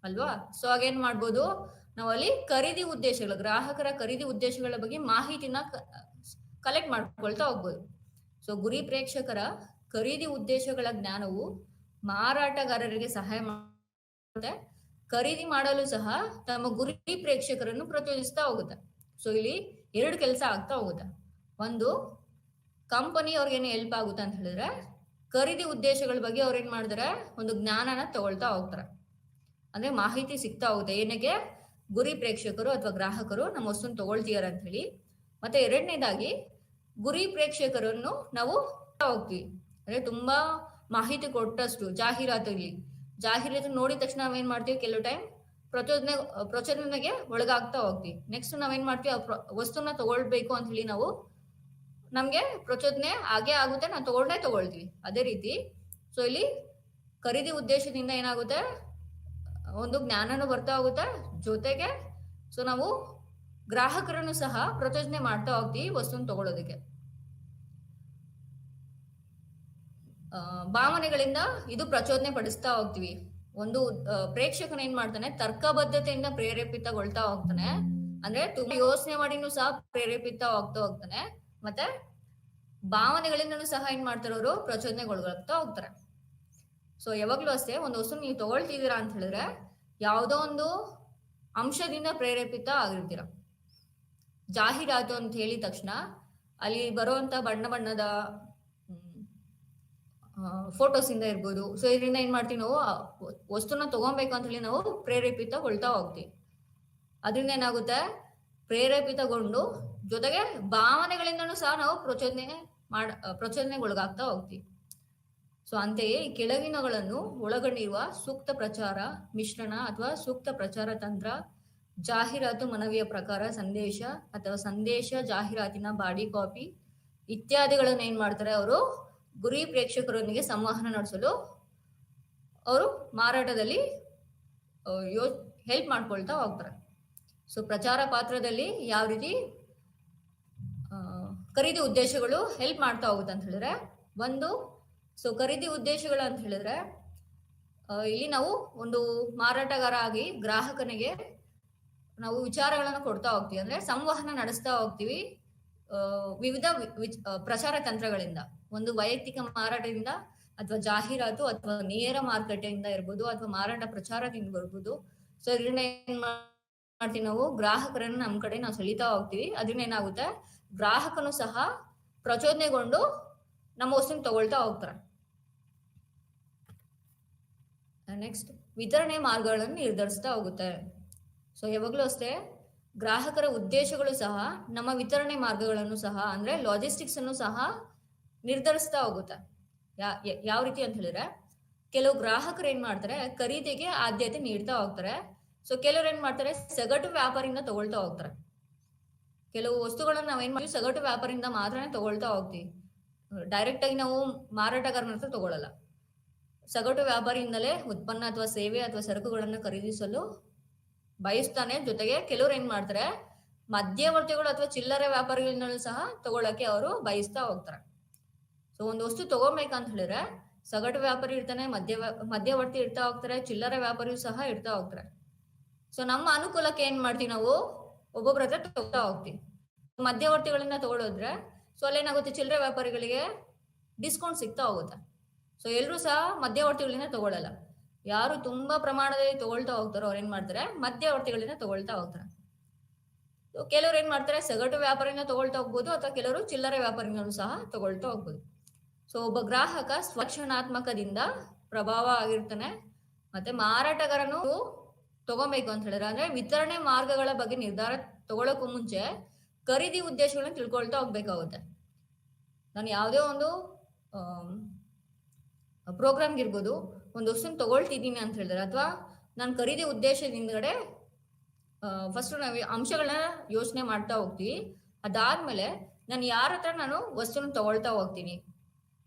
ಅಲ್ವಾ. ಸೊ ಆಗೇನ್ ಮಾಡ್ಬೋದು, ನಾವಲ್ಲಿ ಖರೀದಿ ಉದ್ದೇಶಗಳು, ಗ್ರಾಹಕರ ಖರೀದಿ ಉದ್ದೇಶಗಳ ಬಗ್ಗೆ ಮಾಹಿತಿನ ಕಲೆಕ್ಟ್ ಮಾಡ್ಕೊಳ್ತಾ ಹೋಗ್ಬೋದು. ಸೊ ಗುರಿ ಪ್ರೇಕ್ಷಕರ ಖರೀದಿ ಉದ್ದೇಶಗಳ ಜ್ಞಾನವು ಮಾರಾಟಗಾರರಿಗೆ ಸಹಾಯ ಮಾಡುತ್ತೆ, ಖರೀದಿ ಮಾಡಲು ಸಹ ತಮ್ಮ ಗುರಿ ಪ್ರೇಕ್ಷಕರನ್ನು ಪ್ರಚೋದಿಸ್ತಾ ಹೋಗುತ್ತೆ. ಸೊ ಇಲ್ಲಿ ಎರಡು ಕೆಲಸ ಆಗ್ತಾ ಹೋಗುತ್ತೆ. ಒಂದು, ಕಂಪನಿ ಅವ್ರಿಗೇನು ಹೆಲ್ಪ್ ಆಗುತ್ತೆ ಅಂತ ಹೇಳಿದ್ರೆ ಖರೀದಿ ಉದ್ದೇಶಗಳ ಬಗ್ಗೆ ಅವ್ರು ಏನ್ ಮಾಡಿದ್ರೆ ಒಂದು ಜ್ಞಾನನ ತಗೊಳ್ತಾ ಹೋಗ್ತಾರೆ, ಅಂದ್ರೆ ಮಾಹಿತಿ ಸಿಗ್ತಾ ಹೋಗುತ್ತೆ. ಏನಕ್ಕೆ, ಗುರಿ ಪ್ರೇಕ್ಷಕರು ಅಥವಾ ಗ್ರಾಹಕರು ನಮ್ಮ ವಸ್ತುನ ತಗೊಳ್ತೀಯಾರ ಅಂತ ಹೇಳಿ. ಮತ್ತೆ ಎರಡನೇದಾಗಿ ಗುರಿ ಪ್ರೇಕ್ಷಕರನ್ನು ನಾವು ಹೋಗ್ತೀವಿ ಅಂದ್ರೆ ತುಂಬಾ ಮಾಹಿತಿ ಕೊಟ್ಟಷ್ಟು ಜಾಹೀರಾತು ನೋಡಿದ ತಕ್ಷಣ ನಾವೇನ್ ಮಾಡ್ತೀವಿ, ಕೆಲವು ಟೈಮ್ ಪ್ರಚೋದನೆಗೆ ಒಳಗಾಗ್ತಾ ಹೋಗ್ತೀವಿ. ನೆಕ್ಸ್ಟ್ ನಾವೇನ್ ಮಾಡ್ತೀವಿ, ವಸ್ತುನ ತಗೊಳ್ಬೇಕು ಅಂತ ಹೇಳಿ ನಮ್ಗೆ ಪ್ರಚೋದನೆ ಆಗೇ ಆಗುತ್ತೆ, ನಾವು ತಗೊಳ್ತೀವಿ. ಅದೇ ರೀತಿ ಸೊ ಇಲ್ಲಿ ಖರೀದಿ ಉದ್ದೇಶದಿಂದ ಏನಾಗುತ್ತೆ, ಒಂದು ಜ್ಞಾನನೂ ಬರ್ತಾ ಹೋಗುತ್ತೆ, ಜೊತೆಗೆ ಸೊ ನಾವು ಗ್ರಾಹಕರನ್ನು ಸಹ ಪ್ರಚೋದನೆ ಮಾಡ್ತಾ ಹೋಗ್ತೀವಿ ವಸ್ತುನ ತಗೊಳ್ಳೋದಕ್ಕೆ. ಭಾವನೆಗಳಿಂದ ಇದು ಪ್ರಚೋದನೆ ಪಡಿಸ್ತಾ ಹೋಗ್ತೀವಿ. ಒಂದು ಪ್ರೇಕ್ಷಕನ ಏನ್ ಮಾಡ್ತಾನೆ, ತರ್ಕಬದ್ಧತೆಯಿಂದ ಪ್ರೇರೇಪಿತಗೊಳ್ತಾ ಹೋಗ್ತಾನೆ, ಅಂದ್ರೆ ತುಂಬಾ ಯೋಚನೆ ಮಾಡಿನೂ ಸಹ ಪ್ರೇರೇಪಿತ ಹೋಗ್ತಾನೆ. ಮತ್ತೆ ಭಾವನೆಗಳಿಂದನೂ ಸಹ ಏನ್ ಮಾಡ್ತಾರೆ, ಅವರು ಪ್ರಚೋದನೆಗೊಳಗಾಗ್ತಾ ಹೋಗ್ತಾರೆ. ಸೊ ಯಾವಾಗ್ಲೂ ಅಷ್ಟೇ, ಒಂದು ವಸ್ತು ನೀವು ತಗೊಳ್ತಿದ್ದೀರಾ ಅಂತ ಹೇಳಿದ್ರೆ ಯಾವುದೋ ಒಂದು ಅಂಶದಿಂದ ಪ್ರೇರೇಪಿತ ಆಗಿರ್ತೀರ. ಜಾಹೀರಾತು ಅಂತ ಹೇಳಿದ ತಕ್ಷಣ ಅಲ್ಲಿ ಬರುವಂತ ಬಣ್ಣದ ಫೋಟೋಸ್ ಇಂದ ಇರ್ಬೋದು. ಸೊ ಇದರಿಂದ ಏನ್ ಮಾಡ್ತೀವಿ, ನಾವು ವಸ್ತುನ ತಗೊಬೇಕು ಅಂತ ಹೇಳಿ ನಾವು ಪ್ರೇರೇಪಿತಗೊಳ್ತಾ ಹೋಗ್ತೀವಿ. ಅದರಿಂದ ಏನಾಗುತ್ತೆ, ಪ್ರೇರೇಪಿತಗೊಂಡು ಜೊತೆಗೆ ಭಾವನೆಗಳಿಂದನೂ ಸಹ ನಾವು ಪ್ರಚೋದನೆಗೊಳಗಾಗ್ತಾ ಹೋಗ್ತೀವಿ. ಸೊ ಅಂತೆಯೇ ಈ ಕೆಳಗಿನಗಳನ್ನು ಒಳಗೊಂಡಿರುವ ಸೂಕ್ತ ಪ್ರಚಾರ ಮಿಶ್ರಣ ಅಥವಾ ಸೂಕ್ತ ಪ್ರಚಾರ ತಂತ್ರ, ಜಾಹೀರಾತು ಮನವಿಯ ಪ್ರಕಾರ ಸಂದೇಶ ಅಥವಾ ಸಂದೇಶ ಜಾಹೀರಾತಿನ ಬಾಡಿ ಕಾಪಿ ಇತ್ಯಾದಿಗಳನ್ನು ಏನ್ ಮಾಡ್ತಾರೆ, ಅವರು ಗುರಿ ಪ್ರೇಕ್ಷಕರೊಂದಿಗೆ ಸಂವಹನ ನಡೆಸಲು ಅವರು ಮಾರಾಟದಲ್ಲಿ ಹೆಲ್ಪ್ ಮಾಡ್ಕೊಳ್ತಾ ಹೋಗ್ತಾರೆ. ಸೊ ಪ್ರಚಾರ ಪಾತ್ರದಲ್ಲಿ ಯಾವ ರೀತಿ ಖರೀದಿ ಉದ್ದೇಶಗಳು ಹೆಲ್ಪ್ ಮಾಡ್ತಾ ಹೋಗುತ್ತೆ ಅಂತ ಹೇಳಿದ್ರೆ, ಒಂದು ಸೊ ಖರೀದಿ ಉದ್ದೇಶಗಳು ಅಂತ ಹೇಳಿದ್ರೆ ಇಲ್ಲಿ ನಾವು ಒಂದು ಮಾರಾಟಗಾರ ಆಗಿ ಗ್ರಾಹಕನಿಗೆ ನಾವು ವಿಚಾರಗಳನ್ನು ಕೊಡ್ತಾ ಹೋಗ್ತೀವಿ, ಅಂದ್ರೆ ಸಂವಹನ ನಡೆಸ್ತಾ ಹೋಗ್ತೀವಿ ವಿವಿಧ ಪ್ರಚಾರ ತಂತ್ರಗಳಿಂದ. ಒಂದು ವೈಯಕ್ತಿಕ ಮಾರಾಟದಿಂದ ಅಥವಾ ಜಾಹೀರಾತು ಅಥವಾ ನೇರ ಮಾರುಕಟ್ಟೆಯಿಂದ ಇರ್ಬೋದು ಅಥವಾ ಮಾರಾಟ ಪ್ರಚಾರದಿಂದ ಬರ್ಬೋದು. ಸೊ ಇದನ್ನ ಏನ್ ಮಾಡ್ತೀವಿ ನಾವು, ಗ್ರಾಹಕರನ್ನ ನಮ್ ಕಡೆ ನಾವು ಸೆಳೀತಾ ಹೋಗ್ತೀವಿ. ಅದರಿಂದ ಏನಾಗುತ್ತೆ, ಗ್ರಾಹಕನು ಸಹ ಪ್ರಚೋದನೆಗೊಂಡು ನಮ್ಮ ವಸ್ತುನ ತಗೊಳ್ತಾ ಹೋಗ್ತಾರೆ. ನೆಕ್ಸ್ಟ್, ವಿತರಣೆ ಮಾರ್ಗಗಳನ್ನು ನಿರ್ಧರಿಸ್ತಾ ಹೋಗುತ್ತೆ. ಸೊ ಯಾವಾಗ್ಲೂ ಅಷ್ಟೇ ಗ್ರಾಹಕರ ಉದ್ದೇಶಗಳು ಸಹ ನಮ್ಮ ವಿತರಣೆ ಮಾರ್ಗಗಳನ್ನು ಸಹ ಅಂದ್ರೆ ಲಾಜಿಸ್ಟಿಕ್ಸ್ ಅನ್ನು ಸಹ ನಿರ್ಧರಿಸ್ತಾ ಹೋಗುತ್ತೆ. ಯಾವ ರೀತಿ ಅಂತ ಹೇಳಿದ್ರೆ, ಕೆಲವು ಗ್ರಾಹಕರು ಏನ್ ಮಾಡ್ತಾರೆ, ಖರೀದಿಗೆ ಆದ್ಯತೆ ನೀಡ್ತಾ ಹೋಗ್ತಾರೆ. ಸೊ ಕೆಲವ್ರು ಏನ್ ಮಾಡ್ತಾರೆ, ಸಗಟು ವ್ಯಾಪಾರಿಯಿಂದ ತಗೊಳ್ತಾ ಹೋಗ್ತಾರೆ. ಕೆಲವು ವಸ್ತುಗಳನ್ನ ನಾವ್ ಏನ್ ಮಾಡ್ತೀವಿ, ಸಗಟು ವ್ಯಾಪಾರಿಂದ ಮಾತ್ರನೇ ತಗೊಳ್ತಾ ಹೋಗ್ತೀವಿ. ಡೈರೆಕ್ಟ್ ಆಗಿ ನಾವು ಮಾರಾಟಗಾರನ ಹತ್ರ ತಗೊಳ್ಳಲ್ಲ. ಸಗಟು ವ್ಯಾಪಾರಿಯಿಂದಲೇ ಉತ್ಪನ್ನ ಅಥವಾ ಸೇವೆ ಅಥವಾ ಸರಕುಗಳನ್ನು ಖರೀದಿಸಲು ಬಯಸ್ತಾನೆ. ಜೊತೆಗೆ ಕೆಲವ್ರು ಏನ್ ಮಾಡ್ತಾರೆ, ಮಧ್ಯವರ್ತಿಗಳು ಅಥವಾ ಚಿಲ್ಲರೆ ವ್ಯಾಪಾರಿಗಳಿಂದಲೂ ಸಹ ತಗೊಳಕ್ಕೆ ಅವರು ಬಯಸ್ತಾ ಹೋಗ್ತಾರೆ. ಸೊ ಒಂದು ವಸ್ತು ತಗೋಬೇಕಂತ ಹೇಳಿದ್ರೆ ಸಗಟು ವ್ಯಾಪಾರಿ ಇರ್ತಾನೆ, ಮಧ್ಯವರ್ತಿ ಇರ್ತಾ ಹೋಗ್ತಾರೆ, ಚಿಲ್ಲರೆ ವ್ಯಾಪಾರಿಯೂ ಸಹ ಇರ್ತಾ ಹೋಗ್ತಾರೆ. ಸೊ ನಮ್ಮ ಅನುಕೂಲಕ್ಕೆ ಏನ್ ಮಾಡ್ತೀವಿ, ನಾವು ಒಬ್ಬೊಬ್ಬರ ಹತ್ರ ತಗೋತಾ ಹೋಗ್ತೀವಿ. ಮಧ್ಯವರ್ತಿಗಳಿಂದ ತಗೊಳೋದ್ರೆ ಸೊ ಅಲ್ಲೇನಾಗುತ್ತೆ, ಚಿಲ್ಲರೆ ವ್ಯಾಪಾರಿಗಳಿಗೆ ಡಿಸ್ಕೌಂಟ್ ಸಿಗ್ತಾ ಹೋಗುತ್ತೆ. ಸೊ ಎಲ್ಲರೂ ಸಹ ಮಧ್ಯವರ್ತಿಗಳಿಂದ ತಗೊಳ್ಳಲ್ಲ. ಯಾರು ತುಂಬಾ ಪ್ರಮಾಣದಲ್ಲಿ ತಗೊಳ್ತಾ ಹೋಗ್ತಾರೋ ಅವ್ರು ಏನ್ ಮಾಡ್ತಾರೆ, ಮಧ್ಯವರ್ತಿಗಳಿಂದ ತಗೊಳ್ತಾ ಹೋಗ್ತಾರೆ. ಕೆಲವರು ಏನ್ ಮಾಡ್ತಾರೆ, ಸಗಟು ವ್ಯಾಪಾರಿಯಿಂದ ತಗೊಳ್ತಾ ಹೋಗ್ಬೋದು ಅಥವಾ ಕೆಲವರು ಚಿಲ್ಲರೆ ವ್ಯಾಪಾರಿಗಳು ಸಹ ತಗೊಳ್ತಾ ಹೋಗ್ಬೋದು. ಸೊ ಒಬ್ಬ ಗ್ರಾಹಕ ಸ್ವರಕ್ಷಣಾತ್ಮಕದಿಂದ ಪ್ರಭಾವ ಆಗಿರ್ತಾನೆ. ಮತ್ತೆ ಮಾರಾಟಗಾರನು ತಗೋಬೇಕು ಅಂತ ಹೇಳಿದ್ರೆ, ಅಂದ್ರೆ ವಿತರಣೆ ಮಾರ್ಗಗಳ ಬಗ್ಗೆ ನಿರ್ಧಾರ ತಗೊಳಕ್ಕೂ ಮುಂಚೆ ಖರೀದಿ ಉದ್ದೇಶಗಳನ್ನ ತಿಳ್ಕೊಳ್ತಾ ಹೋಗ್ಬೇಕಾಗುತ್ತೆ. ನಾನು ಯಾವುದೇ ಒಂದು ಪ್ರೋಗ್ರಾಮ್ಗೆ ಇರ್ಬೋದು, ಒಂದು ವಸ್ತುನ ತಗೊಳ್ತಿದ್ದೀನಿ ಅಂತ ಹೇಳಿದ್ರೆ ಅಥವಾ ನಾನು ಖರೀದಿ ಉದ್ದೇಶದಿಂದಗಡೆ ಫಸ್ಟ್ ನಾವು ಅಂಶಗಳನ್ನ ಯೋಚನೆ ಮಾಡ್ತಾ ಹೋಗ್ತೀವಿ. ಅದಾದ್ಮೇಲೆ ನಾನು ಯಾರ ಹತ್ರ ನಾನು ವಸ್ತುನ ತಗೊಳ್ತಾ ಹೋಗ್ತೀನಿ.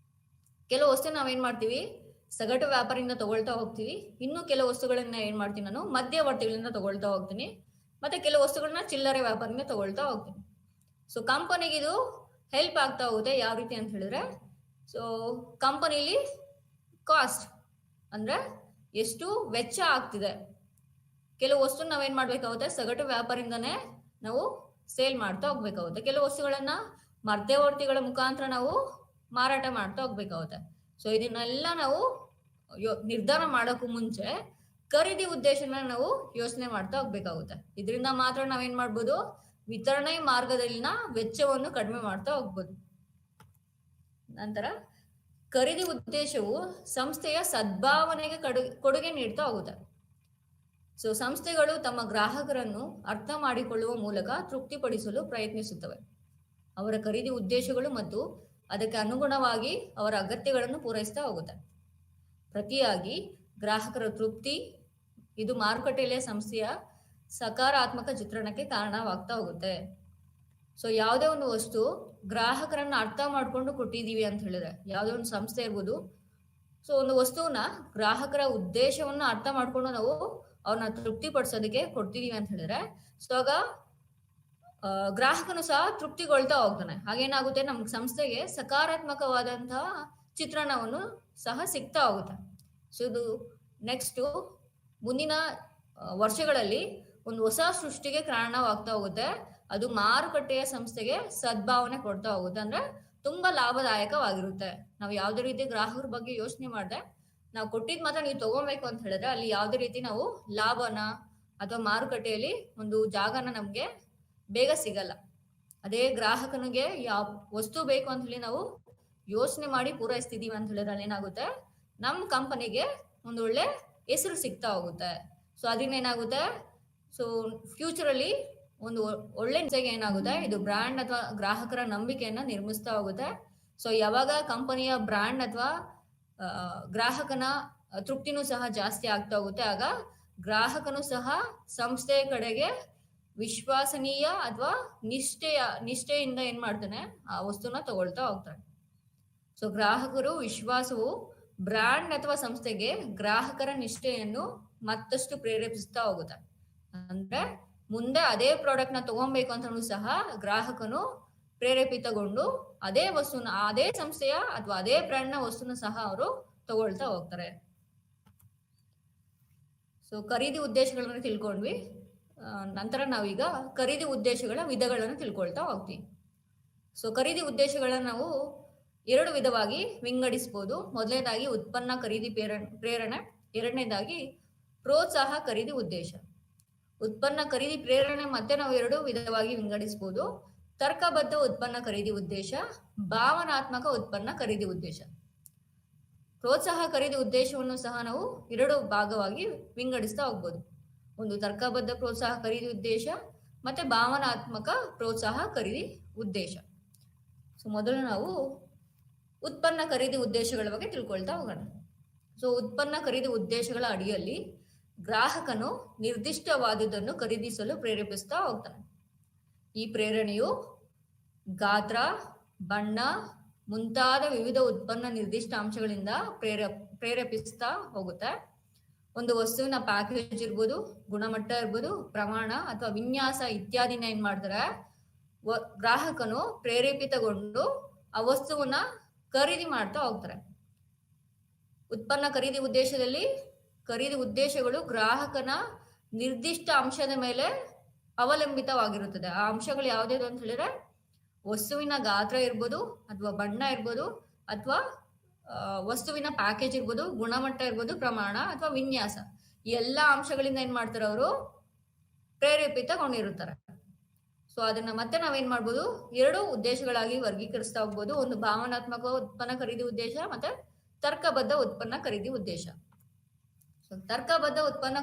ಕೆಲವು ವಸ್ತು ನಾವೇನ್ ಮಾಡ್ತೀವಿ, ಸಗಟು ವ್ಯಾಪಾರಿಯಿಂದ ತಗೊಳ್ತಾ ಹೋಗ್ತೀವಿ. ಇನ್ನು ಕೆಲವು ವಸ್ತುಗಳನ್ನ ಏನ್ ಮಾಡ್ತೀನಿ, ನಾನು ಮಧ್ಯವರ್ತಿಗಳಿಂದ ತಗೊಳ್ತಾ ಹೋಗ್ತೀನಿ. ಮತ್ತೆ ಕೆಲವು ವಸ್ತುಗಳನ್ನ ಚಿಲ್ಲರೆ ವ್ಯಾಪಾರಿಯಿಂದ ತಗೊಳ್ತಾ ಹೋಗ್ತೀನಿ. ಸೊ ಕಂಪನಿಗೆ ಇದು ಹೆಲ್ಪ್ ಆಗ್ತಾ ಹೋಗುತ್ತೆ. ಯಾವ ರೀತಿ ಅಂತ ಹೇಳಿದ್ರೆ, ಸೊ ಕಂಪನಿಲಿ ಕಾಸ್ಟ್ ಅಂದ್ರೆ ಎಷ್ಟು ವೆಚ್ಚ ಆಗ್ತಿದೆ, ಕೆಲವು ವಸ್ತು ನಾವೇನ್ ಮಾಡ್ಬೇಕಾಗುತ್ತೆ, ಸಗಟು ವ್ಯಾಪಾರಿಂದನೇ ನಾವು ಸೇಲ್ ಮಾಡ್ತಾ ಹೋಗ್ಬೇಕಾಗುತ್ತೆ. ಕೆಲವು ವಸ್ತುಗಳನ್ನ ಮಧ್ಯವರ್ತಿಗಳ ಮುಖಾಂತರ ನಾವು ಮಾರಾಟ ಮಾಡ್ತಾ ಹೋಗ್ಬೇಕಾಗುತ್ತೆ. ಸೊ ಇದನ್ನೆಲ್ಲ ನಾವು ನಿರ್ಧಾರ ಮಾಡೋಕ್ಕೂ ಮುಂಚೆ ಖರೀದಿ ಉದ್ದೇಶನ ನಾವು ಯೋಚನೆ ಮಾಡ್ತಾ ಹೋಗ್ಬೇಕಾಗುತ್ತೆ. ಇದರಿಂದ ಮಾತ್ರ ನಾವೇನ್ ಮಾಡ್ಬೋದು, ವಿತರಣೆ ಮಾರ್ಗದಲ್ಲಿನ ವೆಚ್ಚವನ್ನು ಕಡಿಮೆ ಮಾಡ್ತಾ ಹೋಗ್ಬೋದು. ನಂತರ ಖರೀದಿ ಉದ್ದೇಶವು ಸಂಸ್ಥೆಯ ಸದ್ಭಾವನೆಗೆ ಕೊಡುಗೆ ನೀಡ್ತಾ ಹೋಗುತ್ತೆ. ಸೊ ಸಂಸ್ಥೆಗಳು ತಮ್ಮ ಗ್ರಾಹಕರನ್ನು ಅರ್ಥ ಮಾಡಿಕೊಳ್ಳುವ ಮೂಲಕ ತೃಪ್ತಿಪಡಿಸಲು ಪ್ರಯತ್ನಿಸುತ್ತವೆ. ಅವರ ಖರೀದಿ ಉದ್ದೇಶಗಳು ಮತ್ತು ಅದಕ್ಕೆ ಅನುಗುಣವಾಗಿ ಅವರ ಅಗತ್ಯಗಳನ್ನು ಪೂರೈಸ್ತಾ ಹೋಗುತ್ತೆ. ಪ್ರತಿಯಾಗಿ ಗ್ರಾಹಕರ ತೃಪ್ತಿ ಇದು ಮಾರುಕಟ್ಟೆಯಲ್ಲಿ ಸಂಸ್ಥೆಯ ಸಕಾರಾತ್ಮಕ ಚಿತ್ರಣಕ್ಕೆ ಕಾರಣವಾಗ್ತಾ ಹೋಗುತ್ತೆ. ಸೊ ಯಾವುದೇ ಒಂದು ವಸ್ತು ಗ್ರಾಹಕರನ್ನ ಅರ್ಥ ಮಾಡ್ಕೊಂಡು ಕೊಟ್ಟಿದೀವಿ ಅಂತ ಹೇಳಿದ್ರೆ, ಯಾವುದೇ ಒಂದು ಸಂಸ್ಥೆ ಇರ್ಬೋದು, ಸೊ ಒಂದು ವಸ್ತುವನ್ನ ಗ್ರಾಹಕರ ಉದ್ದೇಶವನ್ನ ಅರ್ಥ ಮಾಡ್ಕೊಂಡು ನಾವು ಅವ್ರನ್ನ ತೃಪ್ತಿಪಡಿಸೋದಕ್ಕೆ ಕೊಡ್ತಿದೀವಿ ಅಂತ ಹೇಳಿದ್ರೆ, ಸೊ ಆಗ ಗ್ರಾಹಕನು ಸಹ ತೃಪ್ತಿಗೊಳ್ತಾ ಹೋಗ್ತಾನೆ. ಹಾಗೇನಾಗುತ್ತೆ, ನಮ್ ಸಂಸ್ಥೆಗೆ ಸಕಾರಾತ್ಮಕವಾದಂತಹ ಚಿತ್ರಣವನ್ನು ಸಹ ಸಿಗ್ತಾ ಹೋಗುತ್ತೆ. ಸೊ ಇದು ನೆಕ್ಸ್ಟ್ ಮುಂದಿನ ವರ್ಷಗಳಲ್ಲಿ ಒಂದು ಹೊಸ ಸೃಷ್ಟಿಗೆ ಕಾರಣವಾಗ್ತಾ ಹೋಗುತ್ತೆ. ಅದು ಮಾರುಕಟ್ಟೆಯ ಸಂಸ್ಥೆಗೆ ಸದ್ಭಾವನೆ ಕೊಡ್ತಾ ಹೋಗುತ್ತೆ. ಅಂದ್ರೆ ತುಂಬಾ ಲಾಭದಾಯಕವಾಗಿರುತ್ತೆ. ನಾವು ಯಾವುದೇ ರೀತಿ ಗ್ರಾಹಕರ ಬಗ್ಗೆ ಯೋಚನೆ ಮಾಡದೆ ನಾವು ಕೊಟ್ಟಿದ್ ಮಾತ್ರ ನೀವು ತಗೋಬೇಕು ಅಂತ ಹೇಳಿದ್ರೆ, ಅಲ್ಲಿ ಯಾವುದೇ ರೀತಿ ನಾವು ಲಾಭನ ಅಥವಾ ಮಾರುಕಟ್ಟೆಯಲ್ಲಿ ಒಂದು ಜಾಗನ ನಮ್ಗೆ ಬೇಗ ಸಿಗಲ್ಲ. ಅದೇ ಗ್ರಾಹಕನಿಗೆ ಯಾವ ವಸ್ತು ಬೇಕು ಅಂತ ಹೇಳಿ ನಾವು ಯೋಚನೆ ಮಾಡಿ ಪೂರೈಸ್ತಿದೀವಿ ಅಂತ ಹೇಳಿದ್ರೆ ಅಲ್ಲಿ ಏನಾಗುತ್ತೆ, ನಮ್ ಕಂಪನಿಗೆ ಒಂದು ಒಳ್ಳೆ ಹೆಸರು ಸಿಗ್ತಾ ಹೋಗುತ್ತೆ. ಸೊ ಅದರಿಂದ ಏನಾಗುತ್ತೆ, ಸೊ ಫ್ಯೂಚರ್ ಅಲ್ಲಿ ಒಂದು ಒಳ್ಳೆ ಏನಾಗುತ್ತೆ, ಇದು ಬ್ರ್ಯಾಂಡ್ ಅಥವಾ ಗ್ರಾಹಕರ ನಂಬಿಕೆಯನ್ನ ನಿರ್ಮಿಸ್ತಾ ಹೋಗುತ್ತೆ. ಸೊ ಯಾವಾಗ ಕಂಪನಿಯ ಬ್ರ್ಯಾಂಡ್ ಅಥವಾ ಗ್ರಾಹಕನ ತೃಪ್ತಿನೂ ಸಹ ಜಾಸ್ತಿ ಆಗ್ತಾ ಹೋಗುತ್ತೆ, ಆಗ ಗ್ರಾಹಕನು ಸಹ ಸಂಸ್ಥೆಯ ಕಡೆಗೆ ವಿಶ್ವಾಸನೀಯ ಅಥವಾ ನಿಷ್ಠೆಯಿಂದ ಏನ್ ಮಾಡ್ತಾನೆ, ಆ ವಸ್ತುನ ತಗೊಳ್ತಾ ಹೋಗ್ತಾನೆ. ಸೊ ಗ್ರಾಹಕರು ವಿಶ್ವಾಸವು ಬ್ರ್ಯಾಂಡ್ ಅಥವಾ ಸಂಸ್ಥೆಗೆ ಗ್ರಾಹಕರ ನಿಷ್ಠೆಯನ್ನು ಮತ್ತಷ್ಟು ಪ್ರೇರೇಪಿಸ್ತಾ ಹೋಗುತ್ತೆ. ಅಂದ್ರೆ ಮುಂದೆ ಅದೇ ಪ್ರಾಡಕ್ಟ್ ನ ತಗೊಬೇಕು ಅಂತಲೂ ಸಹ ಗ್ರಾಹಕನು ಪ್ರೇರೇಪಿತಗೊಂಡು ಅದೇ ವಸ್ತುನ, ಅದೇ ಸಂಸ್ಥೆಯ ಅಥವಾ ಅದೇ ಬ್ರ್ಯಾಂಡ್ ನ ವಸ್ತುನ ಸಹ ಅವರು ತಗೊಳ್ತಾ ಹೋಗ್ತಾರೆ. ಸೊ ಖರೀದಿ ಉದ್ದೇಶಗಳನ್ನು ತಿಳ್ಕೊಂಡ್ವಿ. ನಂತರ ನಾವೀಗ ಖರೀದಿ ಉದ್ದೇಶಗಳ ವಿಧಗಳನ್ನು ತಿಳ್ಕೊಳ್ತಾ ಹೋಗ್ತೀವಿ. ಸೊ ಖರೀದಿ ಉದ್ದೇಶಗಳನ್ನ ನಾವು 2 ವಿಧವಾಗಿ ವಿಂಗಡಿಸಬಹುದು. ಮೊದಲನೇದಾಗಿ ಉತ್ಪನ್ನ ಖರೀದಿ ಪ್ರೇರಣೆ, ಎರಡನೇದಾಗಿ ಪ್ರೋತ್ಸಾಹ ಖರೀದಿ ಉದ್ದೇಶ. ಉತ್ಪನ್ನ ಖರೀದಿ ಪ್ರೇರಣೆ ಮತ್ತೆ ನಾವು 2 ವಿಧವಾಗಿ ವಿಂಗಡಿಸಬಹುದು. ತರ್ಕಬದ್ಧ ಉತ್ಪನ್ನ ಖರೀದಿ ಉದ್ದೇಶ, ಭಾವನಾತ್ಮಕ ಉತ್ಪನ್ನ ಖರೀದಿ ಉದ್ದೇಶ. ಪ್ರೋತ್ಸಾಹ ಖರೀದಿ ಉದ್ದೇಶವನ್ನು ಸಹ ನಾವು 2 ಭಾಗವಾಗಿ ವಿಂಗಡಿಸ್ತಾ ಹೋಗ್ಬೋದು. ಒಂದು ತರ್ಕಬದ್ಧ ಪ್ರೋತ್ಸಾಹ ಖರೀದಿ ಉದ್ದೇಶ ಮತ್ತೆ ಭಾವನಾತ್ಮಕ ಪ್ರೋತ್ಸಾಹ ಖರೀದಿ ಉದ್ದೇಶ. ಸೊ ಮೊದಲು ನಾವು ಉತ್ಪನ್ನ ಖರೀದಿ ಉದ್ದೇಶಗಳ ಬಗ್ಗೆ ತಿಳ್ಕೊಳ್ತಾ ಹೋಗೋಣ. ಸೊ ಉತ್ಪನ್ನ ಖರೀದಿ ಉದ್ದೇಶಗಳ ಅಡಿಯಲ್ಲಿ ಗ್ರಾಹಕನು ನಿರ್ದಿಷ್ಟವಾದುದನ್ನು ಖರೀದಿಸಲು ಪ್ರೇರೇಪಿಸ್ತಾ ಹೋಗ್ತಾನೆ. ಈ ಪ್ರೇರಣೆಯು ಗಾತ್ರ, ಬಣ್ಣ ಮುಂತಾದ ವಿವಿಧ ಉತ್ಪನ್ನ ನಿರ್ದಿಷ್ಟ ಅಂಶಗಳಿಂದ ಪ್ರೇರೇಪಿಸ್ತಾ ಹೋಗುತ್ತೆ. ಒಂದು ವಸ್ತುವಿನ ಪ್ಯಾಕೇಜ್ ಇರ್ಬೋದು, ಗುಣಮಟ್ಟ ಇರ್ಬೋದು, ಪ್ರಮಾಣ ಅಥವಾ ವಿನ್ಯಾಸ ಇತ್ಯಾದಿನ ಏನ್ ಮಾಡ್ತಾರೆ, ಗ್ರಾಹಕನು ಪ್ರೇರೇಪಿತಗೊಂಡು ಆ ವಸ್ತುವನ್ನ ಖರೀದಿ ಮಾಡ್ತಾ ಹೋಗ್ತಾರೆ. ಉತ್ಪನ್ನ ಖರೀದಿ ಉದ್ದೇಶದಲ್ಲಿ ಖರೀದಿ ಉದ್ದೇಶಗಳು ಗ್ರಾಹಕನ ನಿರ್ದಿಷ್ಟ ಅಂಶದ ಮೇಲೆ ಅವಲಂಬಿತವಾಗಿರುತ್ತದೆ. ಆ ಅಂಶಗಳು ಯಾವುದ್ಯಾವುದು ಅಂತ ಹೇಳಿದ್ರೆ ವಸ್ತುವಿನ ಗಾತ್ರ ಇರ್ಬೋದು, ಅಥವಾ ಬಣ್ಣ ಇರ್ಬೋದು, ಅಥವಾ ವಸ್ತುವಿನ ಪ್ಯಾಕೇಜ್ ಇರ್ಬೋದು, ಗುಣಮಟ್ಟ ಇರ್ಬೋದು, ಪ್ರಮಾಣ ಅಥವಾ ವಿನ್ಯಾಸ. ಈ ಎಲ್ಲಾ ಅಂಶಗಳಿಂದ ಏನ್ ಮಾಡ್ತಾರೆ, ಅವರು ಪ್ರೇರೇಪಿತಗೊಂಡಿರುತ್ತಾರೆ. ಸೊ ಅದನ್ನ ಮತ್ತೆ ನಾವೇನ್ ಮಾಡ್ಬೋದು, 2 ಉದ್ದೇಶಗಳಾಗಿ ವರ್ಗೀಕರಿಸ್ತಾ ಹೋಗ್ಬೋದು. ಒಂದು ಭಾವನಾತ್ಮಕ ಉತ್ಪನ್ನ ಖರೀದಿ ಉದ್ದೇಶ ಮತ್ತೆ ತರ್ಕಬದ್ಧ ಉತ್ಪನ್ನ ಖರೀದಿ ಉದ್ದೇಶ. ಸೊ ತರ್ಕಬದ್ಧ ಉತ್ಪನ್ನ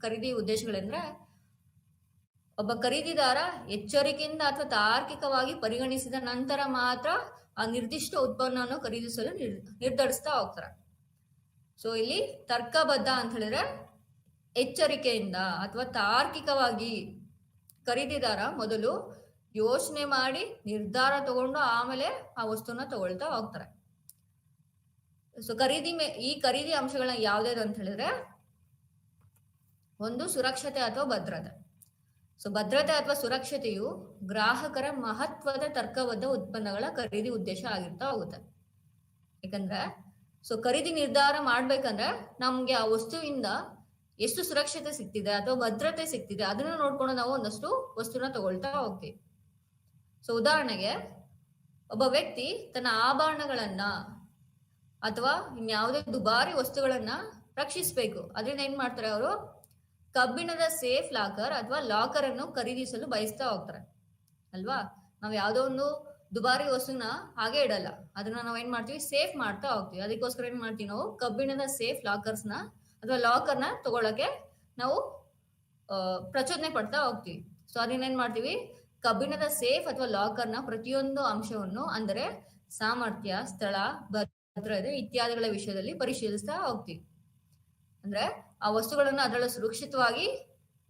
ಖರೀದಿ ಉದ್ದೇಶಗಳೆಂದ್ರೆ ಒಬ್ಬ ಖರೀದಿದಾರ ಎಚ್ಚರಿಕೆಯಿಂದ ಅಥವಾ ತಾರ್ಕಿಕವಾಗಿ ಪರಿಗಣಿಸಿದ ನಂತರ ಮಾತ್ರ ಆ ನಿರ್ದಿಷ್ಟ ಉತ್ಪನ್ನವನ್ನು ಖರೀದಿಸಲು ನಿರ್ಧರಿಸ್ತಾ ಹೋಗ್ತಾರೆ. ಸೊ ಇಲ್ಲಿ ತರ್ಕಬದ್ಧ ಅಂತ ಹೇಳಿದ್ರೆ ಎಚ್ಚರಿಕೆಯಿಂದ ಅಥವಾ ತಾರ್ಕಿಕವಾಗಿ ಖರೀದಿದಾರ ಮೊದಲು ಯೋಚನೆ ಮಾಡಿ ನಿರ್ಧಾರ ತಗೊಂಡು ಆಮೇಲೆ ಆ ವಸ್ತುನ ತಗೊಳ್ತಾ ಹೋಗ್ತಾರೆ. ಸೊ ಈ ಖರೀದಿ ಅಂಶಗಳನ್ನ ಯಾವ್ದು ಅಂತ ಹೇಳಿದ್ರೆ, ಒಂದು ಸುರಕ್ಷತೆ ಅಥವಾ ಭದ್ರತೆ. ಸೊ ಭದ್ರತೆ ಅಥವಾ ಸುರಕ್ಷತೆಯು ಗ್ರಾಹಕರ ಮಹತ್ವದ ತರ್ಕಬದ್ಧ ಉತ್ಪನ್ನಗಳ ಖರೀದಿ ಉದ್ದೇಶ ಆಗಿರ್ತಾ ಹೋಗುತ್ತೆ. ಯಾಕಂದ್ರೆ ಸೊ ಖರೀದಿ ನಿರ್ಧಾರ ಮಾಡ್ಬೇಕಂದ್ರೆ ನಮ್ಗೆ ಆ ವಸ್ತುವಿಂದ ಎಷ್ಟು ಸುರಕ್ಷತೆ ಸಿಗ್ತಿದೆ ಅಥವಾ ಭದ್ರತೆ ಸಿಗ್ತಿದೆ ಅದನ್ನ ನೋಡ್ಕೊಂಡು ನಾವು ಒಂದಷ್ಟು ವಸ್ತುನ ತಗೊಳ್ತಾ ಹೋಗ್ತೀವಿ. ಸೊ ಉದಾಹರಣೆಗೆ ಒಬ್ಬ ವ್ಯಕ್ತಿ ತನ್ನ ಆಭರಣಗಳನ್ನ ಅಥವಾ ಇನ್ಯಾವುದೇ ದುಬಾರಿ ವಸ್ತುಗಳನ್ನ ರಕ್ಷಿಸಬೇಕು, ಅದರಿಂದ ಏನ್ ಮಾಡ್ತಾರೆ, ಅವರು ಕಬ್ಬಿಣದ ಸೇಫ್ ಲಾಕರ್ ಅಥವಾ ಲಾಕರ್ ಅನ್ನು ಖರೀದಿಸಲು ಬಯಸ್ತಾ ಹೋಗ್ತಾರೆ ಅಲ್ವಾ. ನಾವ್ ಯಾವ್ದೋ ಒಂದು ದುಬಾರಿ ವಸ್ತುನ ಹಾಗೆ ಇಡಲ್ಲ, ಅದನ್ನ ನಾವ್ ಏನ್ ಮಾಡ್ತೀವಿ, ಸೇಫ್ ಮಾಡ್ತಾ ಹೋಗ್ತೀವಿ. ಅದಕ್ಕೋಸ್ಕರ ಏನ್ ಮಾಡ್ತೀವಿ, ನಾವು ಕಬ್ಬಿಣದ ಸೇಫ್ ಲಾಕರ್ಸ್ ನ ಅಥವಾ ಲಾಕರ್ನ ತಗೊಳಕ್ಕೆ ನಾವು ಪ್ರಚೋದನೆ ಪಡ್ತಾ ಹೋಗ್ತೀವಿ. ಸೊ ಅದನ್ನ ಏನ್ ಮಾಡ್ತೀವಿ, ಕಬ್ಬಿಣದ ಸೇಫ್ ಅಥವಾ ಲಾಕರ್ನ ಪ್ರತಿಯೊಂದು ಅಂಶವನ್ನು ಅಂದರೆ ಸಾಮರ್ಥ್ಯ, ಸ್ಥಳ, ಭದ್ರತೆ ಇತ್ಯಾದಿಗಳ ವಿಷಯದಲ್ಲಿ ಪರಿಶೀಲಿಸ್ತಾ ಹೋಗ್ತೀವಿ. ಅಂದ್ರೆ ಆ ವಸ್ತುಗಳನ್ನ ಅದರಲ್ಲಿ ಸುರಕ್ಷಿತವಾಗಿ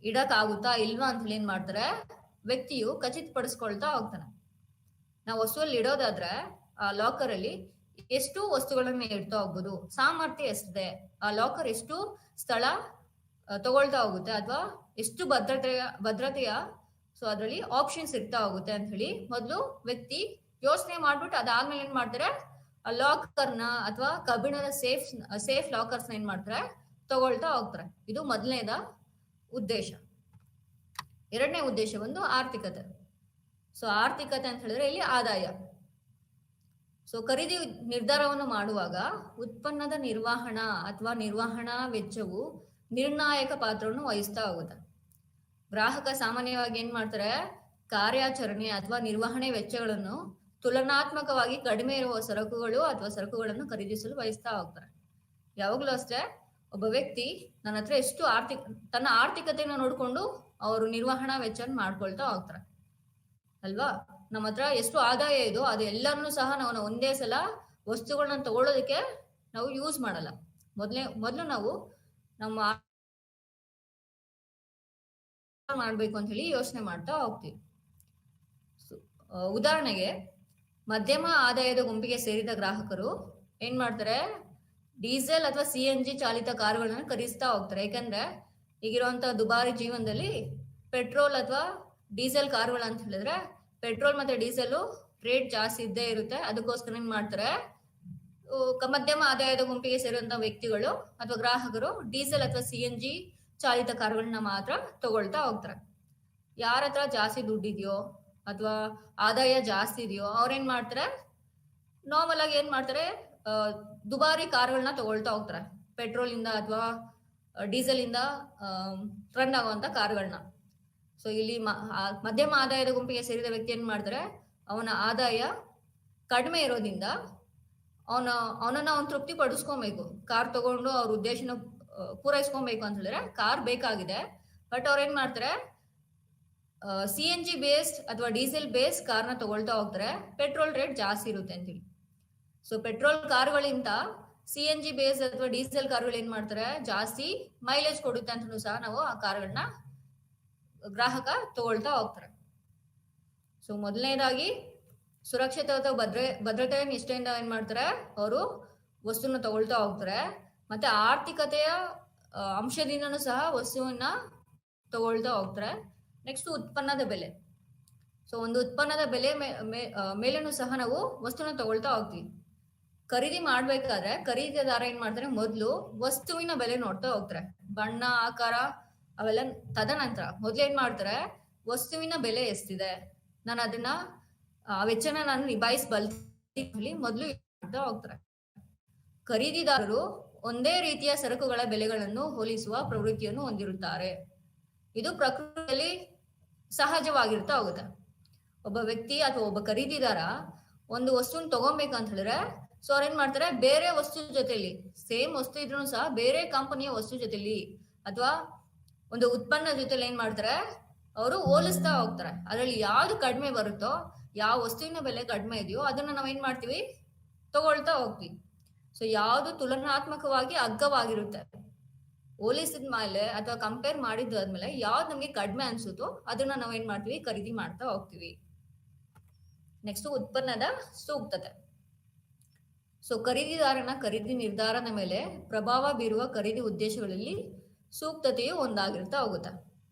ಇಡಕ್ಕಾಗುತ್ತಾ ಇಲ್ವಾ ಅಂತ ಹೇಳಿ ಏನ್ ಮಾಡ್ತಾರೆ, ವ್ಯಕ್ತಿಯು ಖಚಿತಪಡಿಸ್ಕೊಳ್ತಾ ಹೋಗ್ತಾನೆ. ನಾವು ವಸ್ತುವಲ್ಲಿ ಇಡೋದಾದ್ರೆ ಆ ಲಾಕರ್ ಅಲ್ಲಿ ಎಷ್ಟು ವಸ್ತುಗಳನ್ನ ಇಡ್ತಾ ಹೋಗ್ಬೋದು, ಸಾಮರ್ಥ್ಯ ಎಷ್ಟಿದೆ, ಆ ಲಾಕರ್ ಎಷ್ಟು ಸ್ಥಳ ತಗೊಳ್ತಾ ಹೋಗುತ್ತೆ, ಅಥವಾ ಎಷ್ಟು ಭದ್ರತೆಯ ಸೊ ಅದರಲ್ಲಿ ಆಪ್ಷನ್ಸ್ ಇರ್ತಾ ಹೋಗುತ್ತೆ ಅಂತ ಹೇಳಿ ಮೊದಲು ವ್ಯಕ್ತಿ ಯೋಚನೆ ಮಾಡ್ಬಿಟ್ಟು ಅದಾದ್ಮೇಲೆ ಏನ್ ಮಾಡ್ತಾರೆ, ಆ ಲಾಕರ್ನ ಅಥವಾ ಕಬ್ಬಿಣದ ಸೇಫ್ ಲಾಕರ್ಸ್ನ ಏನ್ ಮಾಡ್ತಾರೆ, ತಗೊಳ್ತಾ ಹೋಗ್ತಾರೆ. ಇದು ಮೊದಲನೇದ ಉದ್ದೇಶ. ಎರಡನೇ ಉದ್ದೇಶ ಒಂದು ಆರ್ಥಿಕತೆ. ಸೊ ಆರ್ಥಿಕತೆ ಅಂತ ಹೇಳಿದ್ರೆ ಇಲ್ಲಿ ಆದಾಯ. ಸೊ ಖರೀದಿ ನಿರ್ಧಾರವನ್ನು ಮಾಡುವಾಗ ಉತ್ಪನ್ನದ ನಿರ್ವಹಣಾ ಅಥವಾ ನಿರ್ವಹಣಾ ವೆಚ್ಚವು ನಿರ್ಣಾಯಕ ಪಾತ್ರವನ್ನು ವಹಿಸ್ತಾ ಹೋಗುತ್ತೆ. ಗ್ರಾಹಕ ಸಾಮಾನ್ಯವಾಗಿ ಏನ್ ಮಾಡ್ತಾರೆ, ಕಾರ್ಯಾಚರಣೆ ಅಥವಾ ನಿರ್ವಹಣೆ ವೆಚ್ಚಗಳನ್ನು ತುಲನಾತ್ಮಕವಾಗಿ ಕಡಿಮೆ ಇರುವ ಸರಕುಗಳು ಅಥವಾ ಸರಕುಗಳನ್ನು ಖರೀದಿಸಲು ಬಯಸ್ತಾ ಹೋಗ್ತಾರೆ. ಯಾವಾಗ್ಲೂ ಅಷ್ಟೇ, ಒಬ್ಬ ವ್ಯಕ್ತಿ ನನ್ನ ಹತ್ರ ಎಷ್ಟು ತನ್ನ ಆರ್ಥಿಕತೆಯನ್ನು ನೋಡ್ಕೊಂಡು ಅವರು ನಿರ್ವಹಣಾ ವೆಚ್ಚ ಮಾಡ್ಕೊಳ್ತಾ ಹೋಗ್ತಾರೆ ಅಲ್ವಾ. ನಮ್ಮ ಹತ್ರ ಎಷ್ಟು ಆದಾಯ ಇದೋ ಅದೆಲ್ಲರನ್ನೂ ಸಹ ನಾವು ಒಂದೇ ಸಲ ವಸ್ತುಗಳನ್ನ ತಗೊಳ್ಳೋದಕ್ಕೆ ನಾವು ಯೂಸ್ ಮಾಡಲ್ಲ. ಮೊದಲು ನಾವು ನಮ್ಮ ಮಾಡ್ಬೇಕು ಅಂತ ಹೇಳಿ ಯೋಚನೆ ಮಾಡ್ತಾ ಹೋಗ್ತೀವಿ. ಉದಾಹರಣೆಗೆ ಮಧ್ಯಮ ಆದಾಯದ ಗುಂಪಿಗೆ ಸೇರಿದ ಗ್ರಾಹಕರು ಏನ್ ಮಾಡ್ತಾರೆ, ಡೀಸೆಲ್ ಅಥವಾ CNG ಚಾಲಿತ ಕಾರುಗಳನ್ನ ಖರೀದಿಸ್ತಾ ಹೋಗ್ತಾರೆ. ಯಾಕಂದ್ರೆ ಈಗಿರುವಂತ ದುಬಾರಿ ಜೀವನದಲ್ಲಿ ಪೆಟ್ರೋಲ್ ಅಥವಾ ಡೀಸೆಲ್ ಕಾರುಗಳು ಅಂತ ಹೇಳಿದ್ರೆ ಪೆಟ್ರೋಲ್ ಮತ್ತೆ ಡೀಸೆಲ್ ರೇಟ್ ಜಾಸ್ತಿ ಇದ್ದೇ ಇರುತ್ತೆ. ಅದಕ್ಕೋಸ್ಕರ ಏನ್ ಮಾಡ್ತಾರೆ, ಮಧ್ಯಮ ಆದಾಯದ ಗುಂಪಿಗೆ ಸೇರುವಂತ ವ್ಯಕ್ತಿಗಳು ಅಥವಾ ಗ್ರಾಹಕರು ಡೀಸೆಲ್ ಅಥವಾ CNG ಚಾಲಿತ ಕಾರುಗಳನ್ನ ಮಾತ್ರ ತಗೊಳ್ತಾ ಹೋಗ್ತಾರೆ. ಯಾರ ಹತ್ರ ಜಾಸ್ತಿ ದುಡ್ಡಿದೆಯೋ ಅಥವಾ ಆದಾಯ ಜಾಸ್ತಿ ಇದೆಯೋ ಅವ್ರೇನ್ ಮಾಡ್ತಾರೆ, ನಾರ್ಮಲ್ ಆಗಿ ಏನ್ ಮಾಡ್ತಾರೆ, ದುಬಾರಿ ಕಾರುಗಳನ್ನ ತಗೊಳ್ತಾ ಹೋಗ್ತಾರೆ. ಪೆಟ್ರೋಲ್ ಇಂದ ಅಥವಾ ಡೀಸೆಲ್ ಇಂದ ರನ್ ಆಗುವಂತ ಕಾರುಗಳನ್ನ. ಸೊ ಇಲ್ಲಿ ಮಧ್ಯಮ ಆದಾಯದ ಗುಂಪಿಗೆ ಸೇರಿದ ವ್ಯಕ್ತಿ ಏನ್ ಮಾಡ್ತಾರೆ, ಅವನ ಆದಾಯ ಕಡಿಮೆ ಇರೋದ್ರಿಂದ ಅವನನ್ನ ಅವ್ನು ತೃಪ್ತಿ ಪಡಿಸ್ಕೊಬೇಕು. ಕಾರ್ ತಗೊಂಡು ಅವ್ರ ಉದ್ದೇಶನ ಪೂರೈಸ್ಕೊಬೇಕು ಅಂತ ಹೇಳಿದ್ರೆ ಕಾರ್ ಬೇಕಾಗಿದೆ. ಬಟ್ ಅವ್ರ ಏನ್ ಮಾಡ್ತಾರೆ, CNG ಬೇಸ್ಡ್ ಅಥವಾ ಡೀಸೆಲ್ ಬೇಸ್ಡ್ ಕಾರ್ನ ತಗೊಳ್ತಾ ಹೋಗ್ತಾರೆ. ಪೆಟ್ರೋಲ್ ರೇಟ್ ಜಾಸ್ತಿ ಇರುತ್ತೆ ಅಂತೇಳಿ. ಸೊ ಪೆಟ್ರೋಲ್ ಕಾರುಗಳಿಂದ CNG ಬೇಸ್ಡ್ ಅಥವಾ ಡೀಸೆಲ್ ಕಾರುಗಳು ಏನ್ ಮಾಡ್ತಾರೆ, ಜಾಸ್ತಿ ಮೈಲೇಜ್ ಕೊಡುತ್ತೆ ಅಂತಲೂ ಸಹ ನಾವು ಆ ಕಾರುಗಳನ್ನ ಗ್ರಾಹಕ ತಗೊಳ್ತಾ ಹೋಗ್ತಾರೆ. ಸೊ ಮೊದಲನೇದಾಗಿ ಸುರಕ್ಷತೆ ಅಥವಾ ಭದ್ರತೆಯ ನಿಷ್ಠೆಯಿಂದ ಏನ್ ಮಾಡ್ತಾರೆ, ಅವರು ವಸ್ತುನ ತಗೊಳ್ತಾ ಹೋಗ್ತಾರೆ. ಮತ್ತೆ ಆರ್ಥಿಕತೆಯ ಅಂಶದಿಂದನೂ ಸಹ ವಸ್ತುವನ್ನ ತಗೊಳ್ತಾ ಹೋಗ್ತಾರೆ. ನೆಕ್ಸ್ಟ್ ಉತ್ಪನ್ನದ ಬೆಲೆ. ಸೊ ಒಂದು ಉತ್ಪನ್ನದ ಬೆಲೆ ಮೇಲೇನು ಸಹ ನಾವು ವಸ್ತುನ ತಗೊಳ್ತಾ ಹೋಗ್ತೀವಿ. ಖರೀದಿ ಮಾಡ್ಬೇಕಾದ್ರೆ ಖರೀದಿದಾರ ಏನ್ ಮಾಡ್ತಾರೆ, ಮೊದಲು ವಸ್ತುವಿನ ಬೆಲೆ ನೋಡ್ತಾ ಹೋಗ್ತಾರೆ. ಬಣ್ಣ, ಆಕಾರ ಅವೆಲ್ಲ ತದನಂತರ ಮೊದ್ಲು ಏನ್ ಮಾಡ್ತಾರೆ, ವಸ್ತುವಿನ ಬೆಲೆ ಎಷ್ಟಿದೆ, ನಾನು ಅದನ್ನ ವೆಚ್ಚನ ನಾನು ನಿಭಾಯಿಸಬಲ್ಲಿ ಮೊದಲು ಮಾಡ್ತಾ ಹೋಗ್ತಾರೆ. ಖರೀದಿದಾರರು ಒಂದೇ ರೀತಿಯ ಸರಕುಗಳ ಬೆಲೆಗಳನ್ನು ಹೋಲಿಸುವ ಪ್ರವೃತ್ತಿಯನ್ನು ಹೊಂದಿರುತ್ತಾರೆ. ಇದು ಪ್ರಕೃತಿಯಲ್ಲಿ ಸಹಜವಾಗಿರ್ತಾ ಹೋಗುತ್ತೆ. ಒಬ್ಬ ವ್ಯಕ್ತಿ ಅಥವಾ ಒಬ್ಬ ಖರೀದಿದಾರ ಒಂದು ವಸ್ತುನ ತಗೊಬೇಕಂತ ಹೇಳಿದ್ರೆ ಸೊ ಅವ್ರ ಏನ್ ಮಾಡ್ತಾರೆ, ಬೇರೆ ವಸ್ತು ಜೊತೆಲಿ ಸೇಮ್ ವಸ್ತು ಇದ್ರೂ ಸಹ ಬೇರೆ ಕಂಪನಿಯ ವಸ್ತು ಜೊತೆಲಿ ಅಥವಾ ಒಂದು ಉತ್ಪನ್ನ ಜೊತೆಲಿ ಏನ್ ಮಾಡ್ತಾರೆ, ಅವರು ಹೋಲಿಸ್ತಾ ಹೋಗ್ತಾರೆ. ಅದ್ರಲ್ಲಿ ಯಾವ್ದು ಕಡಿಮೆ ಬರುತ್ತೋ, ಯಾವ ವಸ್ತುವಿನ ಬೆಲೆ ಕಡಿಮೆ ಇದೆಯೋ ಅದನ್ನ ನಾವ್ ಏನ್ ಮಾಡ್ತೀವಿ, ತಗೊಳ್ತಾ ಹೋಗ್ತೀವಿ. ಸೊ ಯಾವ್ದು ತುಲನಾತ್ಮಕವಾಗಿ ಅಗ್ಗವಾಗಿರುತ್ತೆ, ಹೋಲಿಸಿದ ಮೇಲೆ ಅಥವಾ ಕಂಪೇರ್ ಮಾಡಿದ್ದಾದ್ಮೇಲೆ ಯಾವ್ದು ನಮ್ಗೆ ಕಡಿಮೆ ಅನ್ಸುತ್ತೋ ಅದನ್ನ ನಾವ್ ಏನ್ ಮಾಡ್ತೀವಿ, ಖರೀದಿ ಮಾಡ್ತಾ ಹೋಗ್ತೀವಿ. ನೆಕ್ಸ್ಟ್ ಉತ್ಪನ್ನದ ಸೂಕ್ತತೆ. ಸೊ ಖರೀದಿದಾರನ ಖರೀದಿ ನಿರ್ಧಾರದ ಮೇಲೆ ಪ್ರಭಾವ ಬೀರುವ ಖರೀದಿ ಉದ್ದೇಶಗಳಲ್ಲಿ ಸೂಕ್ತತೆಯು ಒಂದಾಗಿರ್ತಾ ಹೋಗುತ್ತೆ.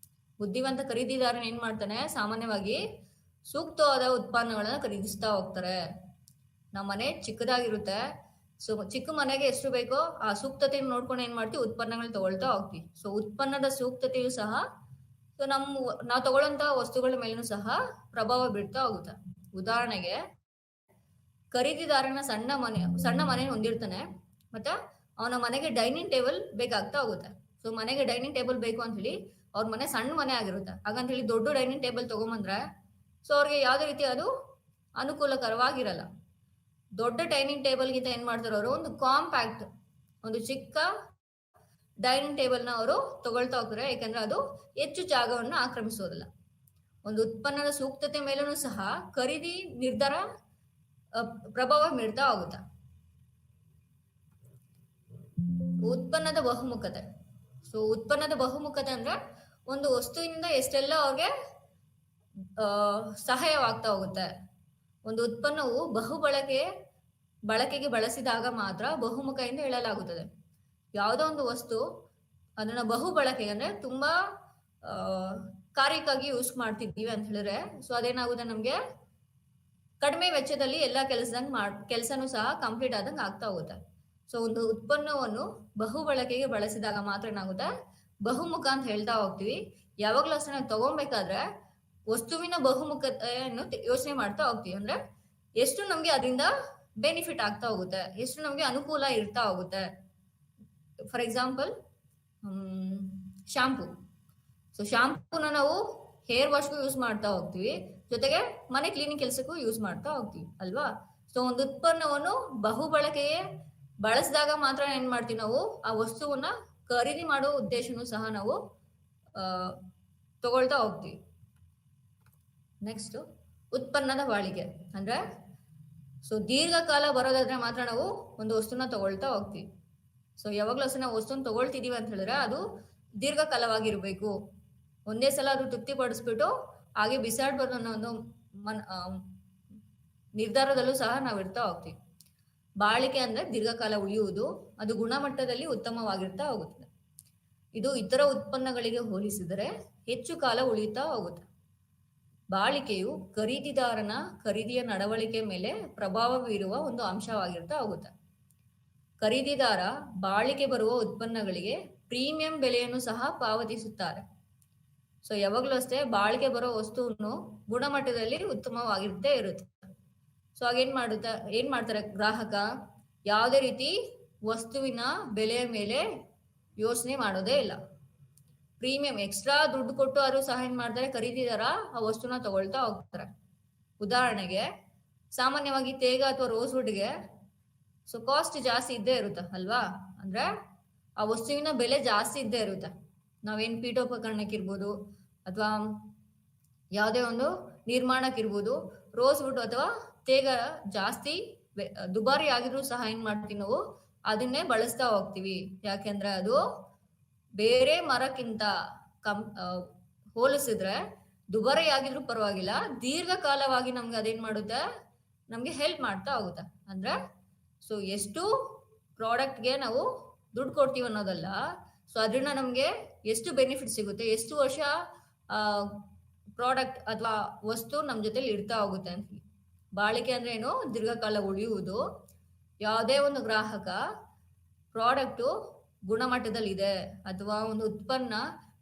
ಬುದ್ಧಿವಂತ ಖರೀದಿದಾರನ ಏನ್ ಮಾಡ್ತಾನೆ, ಸಾಮಾನ್ಯವಾಗಿ ಸೂಕ್ತವಾದ ಉತ್ಪನ್ನಗಳನ್ನ ಖರೀದಿಸ್ತಾ ಹೋಗ್ತಾರೆ. ನಮ್ಮ ಮನೆ ಚಿಕ್ಕದಾಗಿರುತ್ತೆ, ಸೊ ಚಿಕ್ಕ ಮನೆಗೆ ಎಷ್ಟು ಬೇಕೋ ಆ ಸೂಕ್ತತೆ ನೋಡ್ಕೊಂಡು ಏನ್ ಮಾಡ್ತೀವಿ, ಉತ್ಪನ್ನಗಳನ್ನ ತಗೊಳ್ತಾ ಹೋಗ್ತೀವಿ. ಸೊ ಉತ್ಪನ್ನದ ಸೂಕ್ತತೆಯು ಸಹ ಸೊ ನಾವು ತಗೊಳ್ಳೋಂತ ವಸ್ತುಗಳ ಮೇಲೂ ಸಹ ಪ್ರಭಾವ ಬೀರ್ತಾ ಹೋಗುತ್ತೆ. ಉದಾಹರಣೆಗೆ ಖರೀದಿದಾರನ ಸಣ್ಣ ಮನೆ ಹೊಂದಿರ್ತಾನೆ, ಮತ್ತೆ ಅವನ ಮನೆಗೆ ಡೈನಿಂಗ್ ಟೇಬಲ್ ಬೇಕಾಗ್ತಾ ಹೋಗುತ್ತೆ. ಸೊ ಮನೆಗೆ ಡೈನಿಂಗ್ ಟೇಬಲ್ ಬೇಕು ಅಂತ ಹೇಳಿ ಅವ್ರ ಮನೆ ಸಣ್ಣ ಮನೆ ಆಗಿರುತ್ತೆ. ಹಾಗಂತ ಹೇಳಿ ದೊಡ್ಡ ಡೈನಿಂಗ್ ಟೇಬಲ್ ತಗೊಂಬಂದ್ರೆ ಸೊ ಅವ್ರಿಗೆ ಯಾವ್ದೇ ರೀತಿ ಅದು ಅನುಕೂಲಕರವಾಗಿರಲ್ಲ. ದೊಡ್ಡ ಡೈನಿಂಗ್ ಟೇಬಲ್ಗಿಂತ ಏನ್ ಮಾಡ್ತಾರೆ, ಅವರು ಒಂದು ಕಾಂಪ್ಯಾಕ್ಟ್ ಒಂದು ಚಿಕ್ಕ ಡೈನಿಂಗ್ ಟೇಬಲ್ನ ಅವರು ತಗೊಳ್ತಾ ಹೋಗ್ತಾರೆ. ಯಾಕಂದ್ರೆ ಅದು ಹೆಚ್ಚು ಜಾಗವನ್ನು ಆಕ್ರಮಿಸೋದಿಲ್ಲ. ಒಂದು ಉತ್ಪನ್ನದ ಸೂಕ್ತತೆ ಮೇಲೂ ಸಹ ಖರೀದಿ ನಿರ್ಧಾರ ಪ್ರಭಾವ ಬೀರ್ತಾ ಹೋಗುತ್ತೆ. ಉತ್ಪನ್ನದ ಬಹುಮುಖತೆ. ಸೊ ಉತ್ಪನ್ನದ ಬಹುಮುಖತೆ ಅಂದ್ರೆ ಒಂದು ವಸ್ತುವಿನಿಂದ ಎಷ್ಟೆಲ್ಲ ಅವ್ರಿಗೆ ಸಹಾಯವಾಗ್ತಾ ಹೋಗುತ್ತೆ. ಒಂದು ಉತ್ಪನ್ನವು ಬಳಕೆಗೆ ಬಳಸಿದಾಗ ಮಾತ್ರ ಬಹುಮುಖ ಎಂದು ಹೇಳಲಾಗುತ್ತದೆ. ಯಾವುದೋ ಒಂದು ವಸ್ತು ಅದನ್ನ ಬಹು ಬಳಕೆ ಅಂದ್ರೆ ತುಂಬಾ ಕಾರ್ಯಕ್ಕಾಗಿ ಯೂಸ್ ಮಾಡ್ತಿದ್ದೀವಿ ಅಂತ ಹೇಳಿದ್ರೆ ಸೊ ಅದೇನಾಗುತ್ತೆ, ನಮ್ಗೆ ಕಡಿಮೆ ವೆಚ್ಚದಲ್ಲಿ ಎಲ್ಲಾ ಕೆಲಸನೂ ಸಹ ಕಂಪ್ಲೀಟ್ ಆದಂಗೆ ಆಗ್ತಾ ಹೋಗುತ್ತೆ. ಸೊ ಒಂದು ಉತ್ಪನ್ನವನ್ನು ಬಹು ಬಳಕೆಗೆ ಬಳಸಿದಾಗ ಮಾತ್ರ ಏನಾಗುತ್ತೆ, ಬಹುಮುಖ ಅಂತ ಹೇಳ್ತಾ ಹೋಗ್ತೀವಿ. ಯಾವಾಗ್ಲೂ ಅಷ್ಟೇ ನಾವು ತಗೊಬೇಕಾದ್ರೆ ವಸ್ತುವಿನ ಬಹುಮುಖತೆಯನ್ನು ಯೋಚನೆ ಮಾಡ್ತಾ ಹೋಗ್ತೀವಿ. ಅಂದ್ರೆ ಎಷ್ಟು ನಮ್ಗೆ ಅದರಿಂದ ಬೆನಿಫಿಟ್ ಆಗ್ತಾ ಹೋಗುತ್ತೆ, ಎಷ್ಟು ನಮ್ಗೆ ಅನುಕೂಲ ಇರ್ತಾ ಹೋಗುತ್ತೆ. For example shampoo. ಸೊ ಶಾಂಪೂನ ನಾವು ಹೇರ್ ವಾಶ್ಗೂ ಯೂಸ್ ಮಾಡ್ತಾ ಹೋಗ್ತೀವಿ, ಜೊತೆಗೆ ಮನೆ ಕ್ಲೀನಿಂಗ್ ಕೆಲಸಕ್ಕೂ ಯೂಸ್ ಮಾಡ್ತಾ ಹೋಗ್ತೀವಿ ಅಲ್ವಾ. ಸೊ ಒಂದು ಉತ್ಪನ್ನವನ್ನು ಬಹು ಬಳಕೆಗೆ ಬಳಸಿದಾಗ ಮಾತ್ರ ಏನ್ ಮಾಡ್ತೀವಿ, ನಾವು ಆ ವಸ್ತುವನ್ನ ಖರೀದಿ ಮಾಡೋ ಉದ್ದೇಶನೂ ಸಹ ನಾವು ತಗೊಳ್ತಾ ಹೋಗ್ತೀವಿ. ನೆಕ್ಸ್ಟ್ ಉತ್ಪನ್ನದ ಬಾಳಿಕೆ ಅಂದ್ರೆ ಸೊ ದೀರ್ಘಕಾಲ ಬರೋದಾದ್ರೆ ಮಾತ್ರ ನಾವು ಒಂದು ವಸ್ತುನ ತಗೊಳ್ತಾ ಹೋಗ್ತೀವಿ. ಸೊ ಯಾವಾಗ್ಲೂ ಅಷ್ಟೇ ನಾವು ವಸ್ತುನ ತಗೊಳ್ತಿದೀವಿ ಅಂತ ಹೇಳಿದ್ರೆ ಅದು ದೀರ್ಘಕಾಲವಾಗಿರ್ಬೇಕು. ಒಂದೇ ಸಲ ಅದು ತೃಪ್ತಿ ಪಡಿಸ್ಬಿಟ್ಟು ಹಾಗೆ ಬಿಸಾಡ್ಬಾರ್ದು ಅನ್ನೋ ಒಂದು ನಿರ್ಧಾರದಲ್ಲೂ ಸಹ ನಾವು ಇರ್ತಾ ಹೋಗ್ತೀವಿ. ಬಾಳಿಕೆ ಅಂದ್ರೆ ದೀರ್ಘಕಾಲ ಉಳಿಯುವುದು, ಅದು ಗುಣಮಟ್ಟದಲ್ಲಿ ಉತ್ತಮವಾಗಿರ್ತಾ ಹೋಗುತ್ತದೆ. ಇದು ಇತರ ಉತ್ಪನ್ನಗಳಿಗೆ ಹೋಲಿಸಿದರೆ ಹೆಚ್ಚು ಕಾಲ ಉಳಿಯುತ್ತಾ ಹೋಗುತ್ತೆ. ಬಾಳಿಕೆಯು ಖರೀದಿದಾರನ ಖರೀದಿಯ ನಡವಳಿಕೆ ಮೇಲೆ ಪ್ರಭಾವ ಬೀರುವ ಒಂದು ಅಂಶವಾಗಿರ್ತಾ ಹೋಗುತ್ತೆ. ಖರೀದಿದಾರ ಬಾಳಿಕೆ ಬರುವ ಉತ್ಪನ್ನಗಳಿಗೆ ಪ್ರೀಮಿಯಂ ಬೆಲೆಯನ್ನು ಸಹ ಪಾವತಿಸುತ್ತಾರೆ. ಸೊ ಯಾವಾಗಲೂ ಅಷ್ಟೇ ಬಾಳಿಕೆ ಬರೋ ವಸ್ತುವನ್ನು ಗುಣಮಟ್ಟದಲ್ಲಿ ಉತ್ತಮವಾಗಿರ್ತೇ ಇರುತ್ತೆ. ಸೊ ಏನ್ ಮಾಡ್ತಾರೆ ಗ್ರಾಹಕ ಯಾವುದೇ ರೀತಿ ವಸ್ತುವಿನ ಬೆಲೆಯ ಮೇಲೆ ಯೋಚನೆ ಮಾಡೋದೇ ಇಲ್ಲ. ಪ್ರೀಮಿಯಂ ಎಕ್ಸ್ಟ್ರಾ ದುಡ್ಡು ಕೊಟ್ಟು ಅವರು ಸಹ ಏನ್ ಮಾಡ್ತಾರೆ, ಖರೀದಿದಾರ ಆ ವಸ್ತುನ ತಗೊಳ್ತಾ ಹೋಗ್ತಾರೆ. ಉದಾಹರಣೆಗೆ ಸಾಮಾನ್ಯವಾಗಿ ತೇಗ ಅಥವಾ ರೋಸ್ವುಡ್ಗೆ ಸೊ ಕಾಸ್ಟ್ ಜಾಸ್ತಿ ಇದ್ದೇ ಇರುತ್ತೆ ಅಲ್ವಾ, ಅಂದ್ರೆ ಆ ವಸ್ತುವಿನ ಬೆಲೆ ಜಾಸ್ತಿ ಇದ್ದೇ ಇರುತ್ತೆ. ನಾವೇನ್ ಪೀಠೋಪಕರಣಕ್ಕಿರ್ಬೋದು ಅಥವಾ ಯಾವುದೇ ಒಂದು ನಿರ್ಮಾಣಕ್ಕಿರ್ಬೋದು, ರೋಸ್ವುಡ್ ಅಥವಾ ತೇಗ ಜಾಸ್ತಿ ದುಬಾರಿ ಆಗಿದ್ರು ಸಹ ಏನ್ ಮಾಡ್ತೀವಿ ನಾವು ಅದನ್ನೇ ಬಳಸ್ತಾ ಹೋಗ್ತೀವಿ. ಯಾಕೆಂದ್ರೆ ಅದು ಬೇರೆ ಮರಕ್ಕಿಂತ ಹೋಲಿಸಿದ್ರೆ ದುಬಾರಿ ಆಗಿದ್ರು ಪರವಾಗಿಲ್ಲ, ದೀರ್ಘಕಾಲವಾಗಿ ನಮ್ಗೆ ಅದೇನ್ ಮಾಡುತ್ತೆ, ನಮ್ಗೆ ಹೆಲ್ಪ್ ಮಾಡ್ತಾ ಹೋಗುತ್ತೆ. ಅಂದ್ರೆ ಸೊ ಎಷ್ಟು ಪ್ರಾಡಕ್ಟ್ಗೆ ನಾವು ದುಡ್ಡು ಕೊಡ್ತೀವಿ ಅನ್ನೋದಲ್ಲ, ಸೊ ಅದರಿಂದ ನಮ್ಗೆ ಎಷ್ಟು ಬೆನಿಫಿಟ್ ಸಿಗುತ್ತೆ, ಎಷ್ಟು ವರ್ಷ ಪ್ರಾಡಕ್ಟ್ ಅಥವಾ ವಸ್ತು ನಮ್ ಜೊತೆಲಿ ಇರ್ತಾ ಹೋಗುತ್ತೆ ಅಂತ. ಬಾಳಿಕೆ ಅಂದ್ರೆ ಏನು, ದೀರ್ಘಕಾಲ ಉಳಿಯುವುದು. ಯಾವುದೇ ಒಂದು ಗ್ರಾಹಕ ಪ್ರಾಡಕ್ಟು ಗುಣಮಟ್ಟದಲ್ಲಿ ಇದೆ ಅಥವಾ ಒಂದು ಉತ್ಪನ್ನ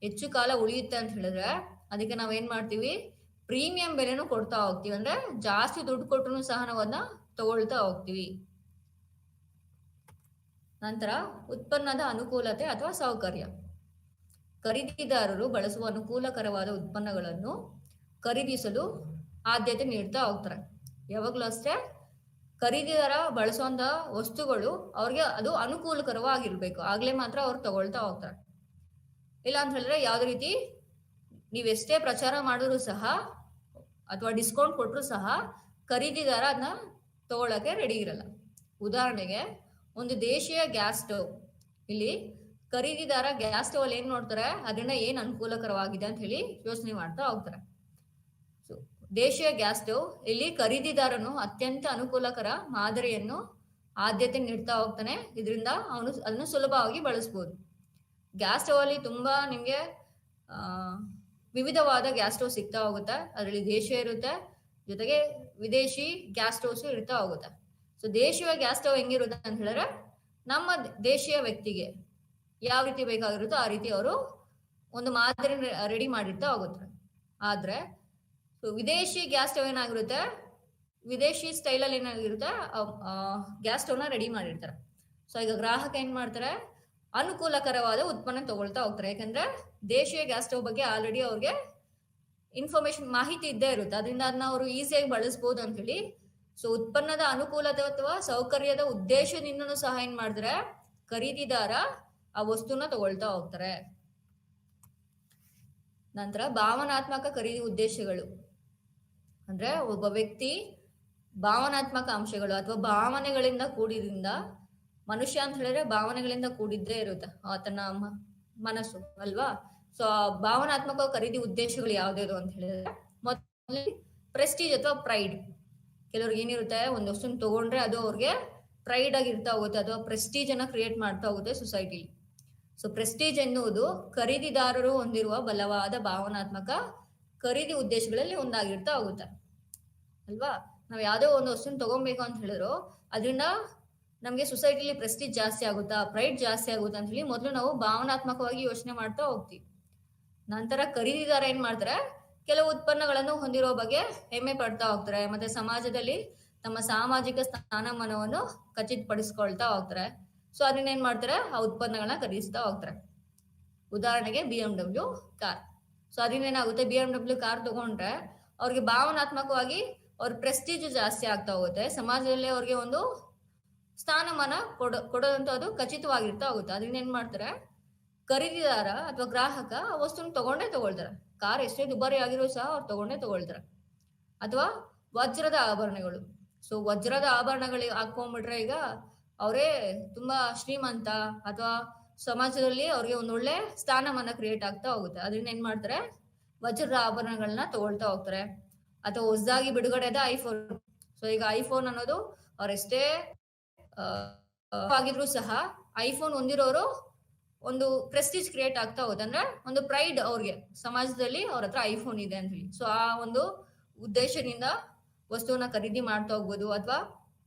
ಹೆಚ್ಚು ಕಾಲ ಉಳಿಯುತ್ತೆ ಅಂತ ಹೇಳಿದ್ರೆ ಅದಕ್ಕೆ ನಾವೇನ್ ಮಾಡ್ತೀವಿ, ಪ್ರೀಮಿಯಂ ಬೆಲೆನೂ ಕೊಡ್ತಾ ಹೋಗ್ತೀವಿ. ಅಂದ್ರೆ ಜಾಸ್ತಿ ದುಡ್ಡು ಕೊಟ್ಟರು ಸಹ ನಾವು ಅದನ್ನ ತಗೊಳ್ತಾ ಹೋಗ್ತೀವಿ. ನಂತರ ಉತ್ಪನ್ನದ ಅನುಕೂಲತೆ ಅಥವಾ ಸೌಕರ್ಯ. ಖರೀದಿದಾರರು ಬಳಸುವ ಅನುಕೂಲಕರವಾದ ಉತ್ಪನ್ನಗಳನ್ನು ಖರೀದಿಸಲು ಆದ್ಯತೆ ನೀಡ್ತಾ ಹೋಗ್ತಾರೆ. ಯಾವಾಗಲೂ ಅಷ್ಟೇ ಖರೀದಿದಾರ ಬಳಸುವಂತ ವಸ್ತುಗಳು ಅವ್ರಿಗೆ ಅದು ಅನುಕೂಲಕರವಾಗಿರ್ಬೇಕು, ಆಗ್ಲೇ ಮಾತ್ರ ಅವ್ರು ತಗೊಳ್ತಾ ಹೋಗ್ತಾರೆ. ಇಲ್ಲ ಅಂತ ಹೇಳಿದ್ರೆ ಯಾವುದೇ ರೀತಿ ನೀವೆಷ್ಟೇ ಪ್ರಚಾರ ಮಾಡಿದ್ರು ಸಹ ಅಥವಾ ಡಿಸ್ಕೌಂಟ್ ಕೊಟ್ಟರು ಸಹ ಖರೀದಿದಾರ ಅದನ್ನ ತಗೊಳಕ್ಕೆ ರೆಡಿ ಇರಲ್ಲ. ಉದಾಹರಣೆಗೆ ಒಂದು ದೇಶೀಯ ಗ್ಯಾಸ್ ಸ್ಟವ್, ಇಲ್ಲಿ ಖರೀದಿದಾರ ಗ್ಯಾಸ್ ಸ್ಟವ್ ಅಲ್ಲಿ ಏನ್ ನೋಡ್ತಾರೆ, ಅದರಿಂದ ಏನ್ ಅನುಕೂಲಕರವಾಗಿದೆ ಅಂತ ಹೇಳಿ ಯೋಚನೆ ಮಾಡ್ತಾ ಹೋಗ್ತಾರೆ. ದೇಶೀಯ ಗ್ಯಾಸ್ ಸ್ಟವ್ ಇಲ್ಲಿ ಖರೀದಿದಾರನು ಅತ್ಯಂತ ಅನುಕೂಲಕರ ಮಾದರಿಯನ್ನು ಆದ್ಯತೆ ನೀಡ್ತಾ ಹೋಗ್ತಾನೆ. ಇದರಿಂದ ಅವನು ಅದನ್ನು ಸುಲಭವಾಗಿ ಬಳಸಬಹುದು. ಗ್ಯಾಸ್ ಸ್ಟವ್ ಅಲ್ಲಿ ತುಂಬಾ ನಿಮ್ಗೆ ವಿವಿಧವಾದ ಗ್ಯಾಸ್ ಸ್ಟವ್ ಸಿಗ್ತಾ ಹೋಗುತ್ತೆ. ಅದರಲ್ಲಿ ದೇಶೀಯ ಇರುತ್ತೆ, ಜೊತೆಗೆ ವಿದೇಶಿ ಗ್ಯಾಸ್ ಸ್ಟವ್ಸ್ ಇರ್ತಾ ಹೋಗುತ್ತೆ. ಸೊ ದೇಶೀಯ ಗ್ಯಾಸ್ ಸ್ಟವ್ ಹೆಂಗಿರುತ್ತೆ ಅಂತ ಹೇಳಿದ್ರೆ ನಮ್ಮ ದೇಶೀಯ ವ್ಯಕ್ತಿಗೆ ಯಾವ ರೀತಿ ಬೇಕಾಗಿರುತ್ತೋ ಆ ರೀತಿ ಅವರು ಒಂದು ಮಾದರಿ ರೆಡಿ ಮಾಡಿರ್ತಾ ಹೋಗುತ್ತೆ. ಆದ್ರೆ ವಿದೇಶಿ ಗ್ಯಾಸ್ ಸ್ಟವ್ ಏನಾಗಿರುತ್ತೆ, ವಿದೇಶಿ ಸ್ಟೈಲಲ್ಲಿ ಏನಾಗಿರುತ್ತೆ ಗ್ಯಾಸ್ ಸ್ಟವ್ನ ರೆಡಿ ಮಾಡಿರ್ತಾರೆ. ಸೊ ಈಗ ಗ್ರಾಹಕ ಏನ್ ಮಾಡ್ತಾರೆ, ಅನುಕೂಲಕರವಾದ ಉತ್ಪನ್ನ ತಗೊಳ್ತಾ ಹೋಗ್ತಾರೆ. ಯಾಕಂದ್ರೆ ದೇಶೀಯ ಗ್ಯಾಸ್ ಸ್ಟವ್ ಬಗ್ಗೆ ಆಲ್ರೆಡಿ ಅವ್ರಿಗೆ ಇನ್ಫಾರ್ಮೇಶನ್ ಮಾಹಿತಿ ಇದ್ದೇ ಇರುತ್ತೆ, ಅದರಿಂದ ಅದನ್ನ ಅವರು ಈಸಿಯಾಗಿ ಬಳಸ್ಬೋದು ಅಂತ ಹೇಳಿ. ಸೊ ಉತ್ಪನ್ನದ ಅನುಕೂಲತೆ ಅಥವಾ ಸೌಕರ್ಯದ ಉದ್ದೇಶದಿಂದನೂ ಸಹ ಏನ್ ಮಾಡಿದ್ರೆ ಖರೀದಿದಾರ ಆ ವಸ್ತುನ ತಗೊಳ್ತಾ ಹೋಗ್ತಾರೆ. ನಂತರ ಭಾವನಾತ್ಮಕ ಖರೀದಿ ಉದ್ದೇಶಗಳು ಅಂದ್ರೆ ಒಬ್ಬ ವ್ಯಕ್ತಿ ಭಾವನಾತ್ಮಕ ಅಂಶಗಳು ಅಥವಾ ಭಾವನೆಗಳಿಂದ ಕೂಡಿದ್ರಿಂದ, ಮನುಷ್ಯ ಅಂತ ಹೇಳಿದ್ರೆ ಭಾವನೆಗಳಿಂದ ಕೂಡಿದ್ದೇ ಇರುತ್ತೆ ಆತನ ಮನಸ್ಸು ಅಲ್ವಾ. ಸೊ ಭಾವನಾತ್ಮಕ ಖರೀದಿ ಉದ್ದೇಶಗಳು ಯಾವ್ದು ಅಂತ ಹೇಳಿದ್ರೆ ಮೊದಲು ಪ್ರೆಸ್ಟೀಜ್ ಅಥವಾ ಪ್ರೈಡ್. ಕೆಲವ್ರಿಗೆ ಏನಿರುತ್ತೆ, ಒಂದು ವಸ್ತುನ ತಗೊಂಡ್ರೆ ಅದು ಅವ್ರಿಗೆ ಪ್ರೈಡ್ ಆಗಿರ್ತಾ ಹೋಗುತ್ತೆ ಅಥವಾ ಪ್ರೆಸ್ಟೀಜ್ ಅನ್ನ ಕ್ರಿಯೇಟ್ ಮಾಡ್ತಾ ಹೋಗುತ್ತೆ ಸೊಸೈಟಿಲಿ. ಸೊ ಪ್ರೆಸ್ಟೀಜ್ ಎನ್ನುವುದು ಖರೀದಿದಾರರು ಹೊಂದಿರುವ ಬಲವಾದ ಭಾವನಾತ್ಮಕ ಖರೀದಿ ಉದ್ದೇಶಗಳಲ್ಲಿ ಒಂದಾಗಿರ್ತಾ ಹೋಗುತ್ತೆ ಅಲ್ವಾ. ನಾವ್ ಯಾವ್ದೋ ಒಂದು ವಸ್ತುನ ತಗೊಬೇಕು ಅಂತ ಹೇಳಿದ್ರು ಅದರಿಂದ ನಮ್ಗೆ ಸೊಸೈಟಿಲಿ ಪ್ರೆಸ್ಟೀಜ್ ಜಾಸ್ತಿ ಆಗುತ್ತಾ, ಪ್ರೈಡ್ ಜಾಸ್ತಿ ಆಗುತ್ತಾ ಅಂತ ಹೇಳಿ ಮೊದಲು ನಾವು ಭಾವನಾತ್ಮಕವಾಗಿ ಯೋಚನೆ ಮಾಡ್ತಾ ಹೋಗ್ತೀವಿ. ನಂತರ ಖರೀದಿದಾರ ಏನ್ ಮಾಡ್ತಾರೆ, ಕೆಲವು ಉತ್ಪನ್ನಗಳನ್ನು ಹೊಂದಿರುವ ಬಗ್ಗೆ ಹೆಮ್ಮೆ ಪಡ್ತಾ ಹೋಗ್ತಾರೆ, ಮತ್ತೆ ಸಮಾಜದಲ್ಲಿ ತಮ್ಮ ಸಾಮಾಜಿಕ ಸ್ಥಾನಮಾನವನ್ನು ಖಚಿತಪಡಿಸ್ಕೊಳ್ತಾ ಹೋಗ್ತಾರೆ. ಸೊ ಅದನ್ನ ಏನ್ ಮಾಡ್ತಾರೆ, ಆ ಉತ್ಪನ್ನಗಳನ್ನ ಖರೀದಿಸ್ತಾ ಹೋಗ್ತಾರೆ. ಉದಾಹರಣೆಗೆ BMW ಕಾರ್. ಸೊ ಅದರಿಂದ ಏನಾಗುತ್ತೆ, BMW ಕಾರ್ ತಗೊಂಡ್ರೆ ಅವ್ರಿಗೆ ಭಾವನಾತ್ಮಕವಾಗಿ ಅವ್ರ ಪ್ರೆಸ್ಟೀಜ್ ಜಾಸ್ತಿ ಆಗ್ತಾ ಹೋಗುತ್ತೆ, ಸಮಾಜದಲ್ಲಿ ಅವ್ರಿಗೆ ಒಂದು ಸ್ಥಾನಮಾನ ಕೊಡೋದಂತೂ ಅದು ಖಚಿತವಾಗಿರ್ತಾ ಹೋಗುತ್ತೆ. ಅದರಿಂದ ಏನ್ ಮಾಡ್ತಾರೆ, ಖರೀದಿದಾರ ಅಥವಾ ಗ್ರಾಹಕ ಆ ವಸ್ತುನ ತಗೊಳ್ತಾರೆ. ಕಾರ್ ಎಷ್ಟೇ ದುಬಾರಿ ಆಗಿರೋ ಸಹ ಅವ್ರು ತಗೊಳ್ತಾರೆ. ಅಥವಾ ವಜ್ರದ ಆಭರಣಗಳು. ಸೊ ವಜ್ರದ ಆಭರಣಗಳಿಗೆ ಹಾಕೊಂಡ್ಬಿಟ್ರೆ ಈಗ ಅವರೇ ತುಂಬಾ ಶ್ರೀಮಂತ ಅಥವಾ ಸಮಾಜದಲ್ಲಿ ಅವ್ರಿಗೆ ಒಂದೊಳ್ಳೆ ಸ್ಥಾನಮಾನ ಕ್ರಿಯೇಟ್ ಆಗ್ತಾ ಹೋಗುತ್ತೆ. ಅದರಿಂದ ಏನ್ ಮಾಡ್ತಾರೆ, ವಜ್ರದ ಆಭರಣಗಳನ್ನ ತಗೊಳ್ತಾ ಹೋಗ್ತಾರೆ. ಅಥವಾ ಹೊಸದಾಗಿ ಬಿಡುಗಡೆ ಆದ ಐಫೋನ್. ಸೊ ಈಗ ಐಫೋನ್ ಅನ್ನೋದು ಅವ್ರೆಷ್ಟೇ ಆಗಿದ್ರು ಸಹ ಐಫೋನ್ ಹೊಂದಿರೋರು ಒಂದು ಪ್ರೆಸ್ಟೀಜ್ ಕ್ರಿಯೇಟ್ ಆಗ್ತಾ ಹೋಗುತ್ತೆ. ಅಂದ್ರೆ ಒಂದು ಪ್ರೈಡ್ ಅವ್ರಿಗೆ ಸಮಾಜದಲ್ಲಿ ಅವ್ರ ಹತ್ರ ಐಫೋನ್ ಇದೆ ಅಂತ ಹೇಳಿ. ಸೊ ಆ ಒಂದು ಉದ್ದೇಶದಿಂದ ವಸ್ತುವನ್ನ ಖರೀದಿ ಮಾಡ್ತಾ ಹೋಗ್ಬೋದು. ಅಥವಾ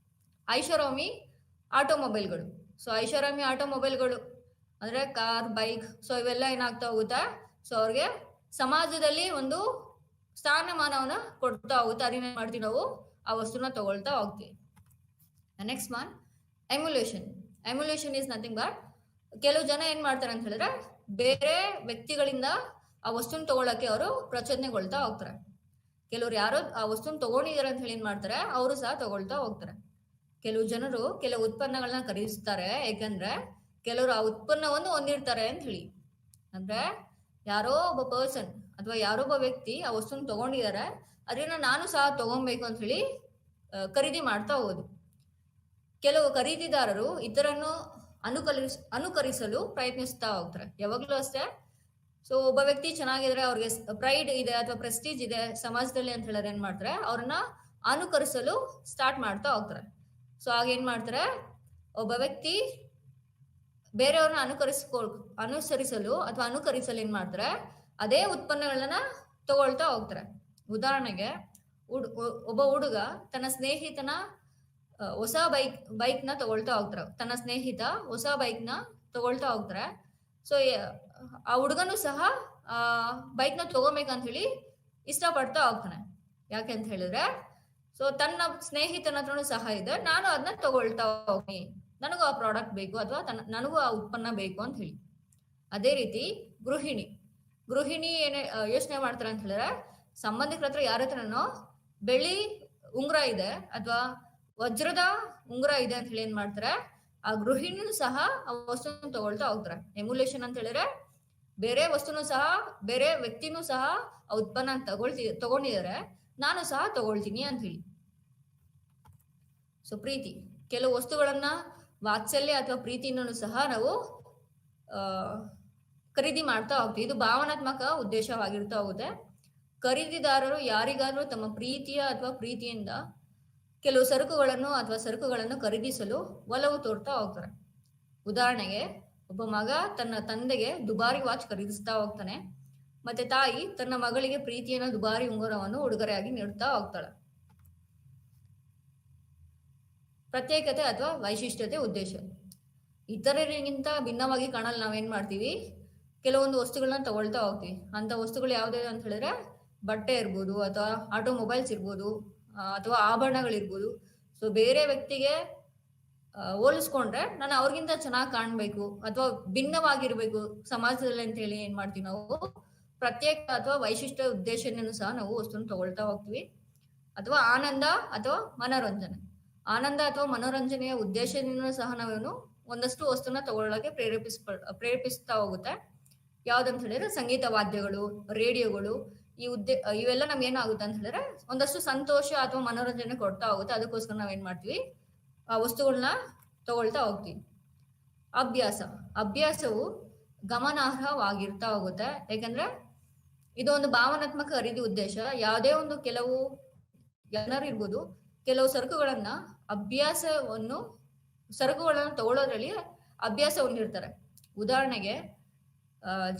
ಐಷಾರಾಮಿ ಆಟೋಮೊಬೈಲ್ಗಳು. ಸೊ ಐಷಾರಾಮಿ ಆಟೋಮೊಬೈಲ್ಗಳು ಅಂದ್ರೆ ಕಾರ್, ಬೈಕ್, ಸೊ ಇವೆಲ್ಲ ಏನಾಗ್ತಾ ಹೋಗುತ್ತೆ, ಸೊ ಅವ್ರಿಗೆ ಸಮಾಜದಲ್ಲಿ ಒಂದು ಸ್ಥಾನಮಾನವನ್ನ ಕೊಡ್ತಾ ಹೋಗುತ್ತೆ. ಅದನ್ನ ಮಾಡ್ತೀವಿ ನಾವು ಆ ವಸ್ತುನ ತಗೊಳ್ತಾ ಹೋಗ್ತೀವಿ. Next one emulation. Emulation is nothing but ಕೆಲವು ಜನ ಏನ್ ಮಾಡ್ತಾರೆ ಅಂತ ಹೇಳಿದ್ರೆ ಬೇರೆ ವ್ಯಕ್ತಿಗಳಿಂದ ಆ ವಸ್ತುನ ತಗೊಳಕ್ಕೆ ಅವರು ಪ್ರಚೋದನೆಗೊಳ್ತಾ ಹೋಗ್ತಾರೆ. ಕೆಲವ್ರು ಯಾರೋ ಆ ವಸ್ತುನ ತಗೊಂಡಿದ್ದಾರೆ ಅಂತ ಹೇಳಿ ಏನ್ ಮಾಡ್ತಾರೆ, ಅವರು ಸಹ ತಗೊಳ್ತಾ ಹೋಗ್ತಾರೆ. ಕೆಲವು ಜನರು ಕೆಲವು ಉತ್ಪನ್ನಗಳನ್ನ ಖರೀದಿಸ್ತಾರೆ, ಯಾಕಂದ್ರೆ ಕೆಲವರು ಆ ಉತ್ಪನ್ನವನ್ನು ಹೊಂದಿರ್ತಾರೆ ಅಂತ ಹೇಳಿ. ಅಂದ್ರೆ ಯಾರೋ ಒಬ್ಬ ಪರ್ಸನ್ ಅಥವಾ ಯಾರೊಬ್ಬ ವ್ಯಕ್ತಿ ಆ ವಸ್ತುನ ತಗೊಂಡಿದ್ದಾರೆ, ಅದನ್ನ ನಾನು ಸಹ ತಗೊಬೇಕು ಅಂತ ಹೇಳಿ ಖರೀದಿ ಮಾಡ್ತಾ ಹೋಗೋದು. ಕೆಲವು ಖರೀದಿದಾರರು ಇತರನ್ನು ಅನುಕರಿಸಲು ಪ್ರಯತ್ನಿಸ್ತಾ ಹೋಗ್ತಾರೆ. ಯಾವಾಗ್ಲೂ ಅಷ್ಟೇ. ಸೊ ಒಬ್ಬ ವ್ಯಕ್ತಿ ಚೆನ್ನಾಗಿದ್ರೆ, ಅವ್ರಿಗೆ ಪ್ರೈಡ್ ಇದೆ ಅಥವಾ ಪ್ರೆಸ್ಟೀಜ್ ಇದೆ ಸಮಾಜದಲ್ಲಿ ಅಂತ ಹೇಳಿದ್ರೆ ಏನ್ ಮಾಡ್ತಾರೆ, ಅವ್ರನ್ನ ಅನುಕರಿಸಲು ಸ್ಟಾರ್ಟ್ ಮಾಡ್ತಾ ಹೋಗ್ತಾರೆ. ಸೊ ಆಗ ಏನ್ ಮಾಡ್ತಾರೆ, ಒಬ್ಬ ವ್ಯಕ್ತಿ ಬೇರೆಯವ್ರನ್ನ ಅನುಸರಿಸಲು ಅಥವಾ ಅನುಕರಿಸಲು ಏನ್ ಮಾಡ್ತಾರೆ, ಅದೇ ಉತ್ಪನ್ನಗಳನ್ನ ತಗೊಳ್ತಾ ಹೋಗ್ತಾರೆ. ಉದಾಹರಣೆಗೆ ಒಬ್ಬ ಹುಡುಗ ತನ್ನ ಸ್ನೇಹಿತನ ಹೊಸ ಬೈಕ್ ನ ತಗೊಳ್ತಾ ಹೋಗ್ತಾರೆ. ತನ್ನ ಸ್ನೇಹಿತ ಹೊಸ ಬೈಕ್ ನ ತಗೊಳ್ತಾ ಹೋಗ್ತಾರೆ. ಸೊ ಆ ಹುಡುಗನು ಸಹ ಬೈಕ್ ನ ತಗೋಬೇಕಂತ ಹೇಳಿ ಇಷ್ಟಪಡ್ತಾ ಹೋಗ್ತಾನೆ. ಯಾಕೆ ಅಂತ ಹೇಳಿದ್ರೆ, ಸೊ ತನ್ನ ಸ್ನೇಹಿತನ ಹತ್ರನೂ ಸಹ ಇದೆ, ನಾನು ಅದನ್ನ ತಗೊಳ್ತಾ ಹೋಗ್ತೀನಿ, ನನಗೂ ಆ ಪ್ರಾಡಕ್ಟ್ ಬೇಕು ಅಥವಾ ನನಗೂ ಆ ಉತ್ಪನ್ನ ಬೇಕು ಅಂತ ಹೇಳಿ. ಅದೇ ರೀತಿ ಗೃಹಿಣಿ ಏನೇ ಯೋಚನೆ ಮಾಡ್ತಾರೆ ಅಂತ ಹೇಳಿದ್ರೆ, ಸಂಬಂಧಿಕರ ಹತ್ರ ಯಾರ ಹತ್ರನೋ ಬೆಳ್ಳಿ ಉಂಗುರ ಇದೆ ಅಥವಾ ವಜ್ರದ ಉಂಗುರ ಇದೆ ಅಂತ ಹೇಳಿ ಏನ್ ಮಾಡ್ತಾರೆ, ಆ ಗೃಹಿಣಿನೂ ಸಹ ಆ ವಸ್ತುನ ತಗೊಳ್ತಾ ಹೋಗ್ತಾರೆ. ಎಮ್ಯುಲೇಷನ್ ಅಂತ ಹೇಳಿದ್ರೆ ಬೇರೆ ವಸ್ತುನು ಸಹ, ಬೇರೆ ವ್ಯಕ್ತಿನೂ ಸಹ ಆ ಉತ್ಪನ್ನ ತಗೊಂಡಿದ್ದಾರೆ, ನಾನು ಸಹ ತಗೊಳ್ತೀನಿ ಅಂತ ಹೇಳಿ. ಸೊ ಪ್ರೀತಿ. ಕೆಲವು ವಸ್ತುಗಳನ್ನ ವಾತ್ಸಲ್ಯ ಅಥವಾ ಪ್ರೀತಿಯನ್ನು ಸಹ ನಾವು ಖರೀದಿ ಮಾಡ್ತಾ ಹೋಗ್ತೀವಿ. ಇದು ಭಾವನಾತ್ಮಕ ಉದ್ದೇಶವಾಗಿರ್ತಾ ಹೋಗುತ್ತೆ. ಖರೀದಿದಾರರು ಯಾರಿಗಾದ್ರೂ ತಮ್ಮ ಪ್ರೀತಿಯ ಅಥವಾ ಪ್ರೀತಿಯಿಂದ ಕೆಲವು ಸರಕುಗಳನ್ನು ಖರೀದಿಸಲು ಒಲವು ತೋರ್ತಾ ಹೋಗ್ತಾರೆ. ಉದಾಹರಣೆಗೆ ಒಬ್ಬ ಮಗ ತನ್ನ ತಂದೆಗೆ ದುಬಾರಿ ವಾಚ್ ಖರೀದಿಸ್ತಾ ಹೋಗ್ತಾನೆ, ಮತ್ತೆ ತಾಯಿ ತನ್ನ ಮಗಳಿಗೆ ಪ್ರೀತಿಯನ್ನ ದುಬಾರಿ ಉಂಗುರವನ್ನು ಉಡುಗೊರೆಯಾಗಿ ನೀಡ್ತಾ ಹೋಗ್ತಾಳೆ. ಪ್ರತ್ಯೇಕತೆ ಅಥವಾ ವೈಶಿಷ್ಟ್ಯತೆ ಉದ್ದೇಶ. ಇತರರಿಗಿಂತ ಭಿನ್ನವಾಗಿ ಕಾಣಲು ನಾವೇನ್ ಮಾಡ್ತೀವಿ, ಕೆಲವೊಂದು ವಸ್ತುಗಳನ್ನ ತಗೊಳ್ತಾ ಹೋಗ್ತೀವಿ. ಅಂತ ವಸ್ತುಗಳು ಯಾವ್ದು ಅಂತ ಹೇಳಿದ್ರೆ ಬಟ್ಟೆ ಇರ್ಬೋದು, ಅಥವಾ ಆಟೋಮೊಬೈಲ್ಸ್ ಇರ್ಬೋದು, ಅಥವಾ ಆಭರಣಗಳಿರ್ಬೋದು. ಸೊ ಬೇರೆ ವ್ಯಕ್ತಿಗೆ ಹೋಲಿಸ್ಕೊಂಡ್ರೆ ನಾನು ಅವ್ರಿಗಿಂತ ಚೆನ್ನಾಗಿ ಕಾಣ್ಬೇಕು ಅಥವಾ ಭಿನ್ನವಾಗಿರ್ಬೇಕು ಸಮಾಜದಲ್ಲಿ ಅಂತ ಹೇಳಿ ಏನ್ ಮಾಡ್ತೀವಿ ನಾವು, ಪ್ರತ್ಯೇಕ ಅಥವಾ ವೈಶಿಷ್ಟ್ಯ ಉದ್ದೇಶವನ್ನು ಸಹ ನಾವು ವಸ್ತುನ ತಗೊಳ್ತಾ ಹೋಗ್ತೀವಿ. ಅಥವಾ ಆನಂದ ಅಥವಾ ಮನೋರಂಜನೆಯ ಉದ್ದೇಶದಿಂದ ಸಹ ನಾವೇನು ಒಂದಷ್ಟು ವಸ್ತುನ ತಗೊಳ್ಳೋಕೆ ಪ್ರೇರೇಪಿಸ್ತಾ ಹೋಗುತ್ತೆ. ಯಾವ್ದಂತ ಹೇಳಿದ್ರೆ ಸಂಗೀತ ವಾದ್ಯಗಳು, ರೇಡಿಯೋಗಳು, ಇವೆಲ್ಲ ನಮ್ಗೆ ಏನಾಗುತ್ತೆ ಅಂತ ಹೇಳಿದ್ರೆ ಒಂದಷ್ಟು ಸಂತೋಷ ಅಥವಾ ಮನೋರಂಜನೆ ಕೊಡ್ತಾ ಹೋಗುತ್ತೆ. ಅದಕ್ಕೋಸ್ಕರ ನಾವೇನ್ ಮಾಡ್ತೀವಿ, ಆ ವಸ್ತುಗಳನ್ನ ತಗೊಳ್ತಾ ಹೋಗ್ತೀವಿ. ಅಭ್ಯಾಸವು ಗಮನಾರ್ಹವಾಗಿರ್ತಾ ಹೋಗುತ್ತೆ. ಯಾಕಂದ್ರೆ ಇದು ಒಂದು ಭಾವನಾತ್ಮಕ ಖರೀದಿ ಉದ್ದೇಶ. ಯಾವುದೇ ಒಂದು ಕೆಲವು ಜನರು ಇರ್ಬೋದು, ಕೆಲವು ಸರಕುಗಳನ್ನು ತಗೊಳ್ಳೋದ್ರಲ್ಲಿ ಅಭ್ಯಾಸ ಹೊಂದಿರ್ತಾರೆ. ಉದಾಹರಣೆಗೆ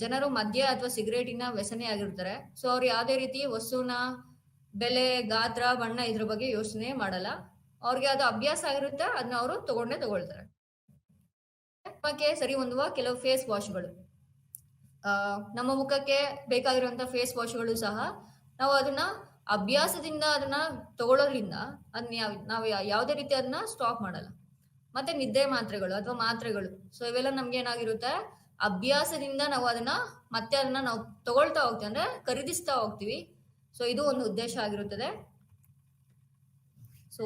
ಜನರು ಮದ್ಯ ಅಥವಾ ಸಿಗರೇಟಿನ ವ್ಯಸನಿ ಆಗಿರ್ತಾರೆ. ಸೊ ಅವ್ರು ಯಾವುದೇ ರೀತಿ ವಸ್ತುನ ಬೆಲೆ, ಗಾತ್ರ, ಬಣ್ಣ ಇದ್ರ ಬಗ್ಗೆ ಯೋಚನೆ ಮಾಡಲ್ಲ. ಅವ್ರಿಗೆ ಅದು ಅಭ್ಯಾಸ ಆಗಿರುತ್ತೆ, ಅದನ್ನ ಅವರು ತಗೊಳ್ತಾರೆ. ಸರಿ ಹೊಂದುವ ಕೆಲವು ಫೇಸ್ ವಾಶ್ಗಳು, ನಮ್ಮ ಮುಖಕ್ಕೆ ಬೇಕಾಗಿರುವಂತಹ ಫೇಸ್ ವಾಶ್ಗಳು ಸಹ ನಾವು ಅದನ್ನ ಅಭ್ಯಾಸದಿಂದ ಅದನ್ನ ತಗೊಳ್ಳೋದ್ರಿಂದ ನಾವು ಯಾವುದೇ ರೀತಿ ಅದನ್ನ ಸ್ಟಾಪ್ ಮಾಡಲ್ಲ. ಮತ್ತೆ ನಿದ್ದೆ ಮಾತ್ರೆಗಳು ಅಥವಾ ಮಾತ್ರೆಗಳು, ಸೊ ಇವೆಲ್ಲ ನಮ್ಗೆ ಏನಾಗಿರುತ್ತೆ, ಅಭ್ಯಾಸದಿಂದ ನಾವು ಅದನ್ನ ನಾವು ತಗೊಳ್ತಾ ಹೋಗ್ತೀವಿ, ಅಂದ್ರೆ ಖರೀದಿಸ್ತಾ ಹೋಗ್ತೀವಿ. ಸೊ ಇದು ಒಂದು ಉದ್ದೇಶ ಆಗಿರುತ್ತದೆ. ಸೊ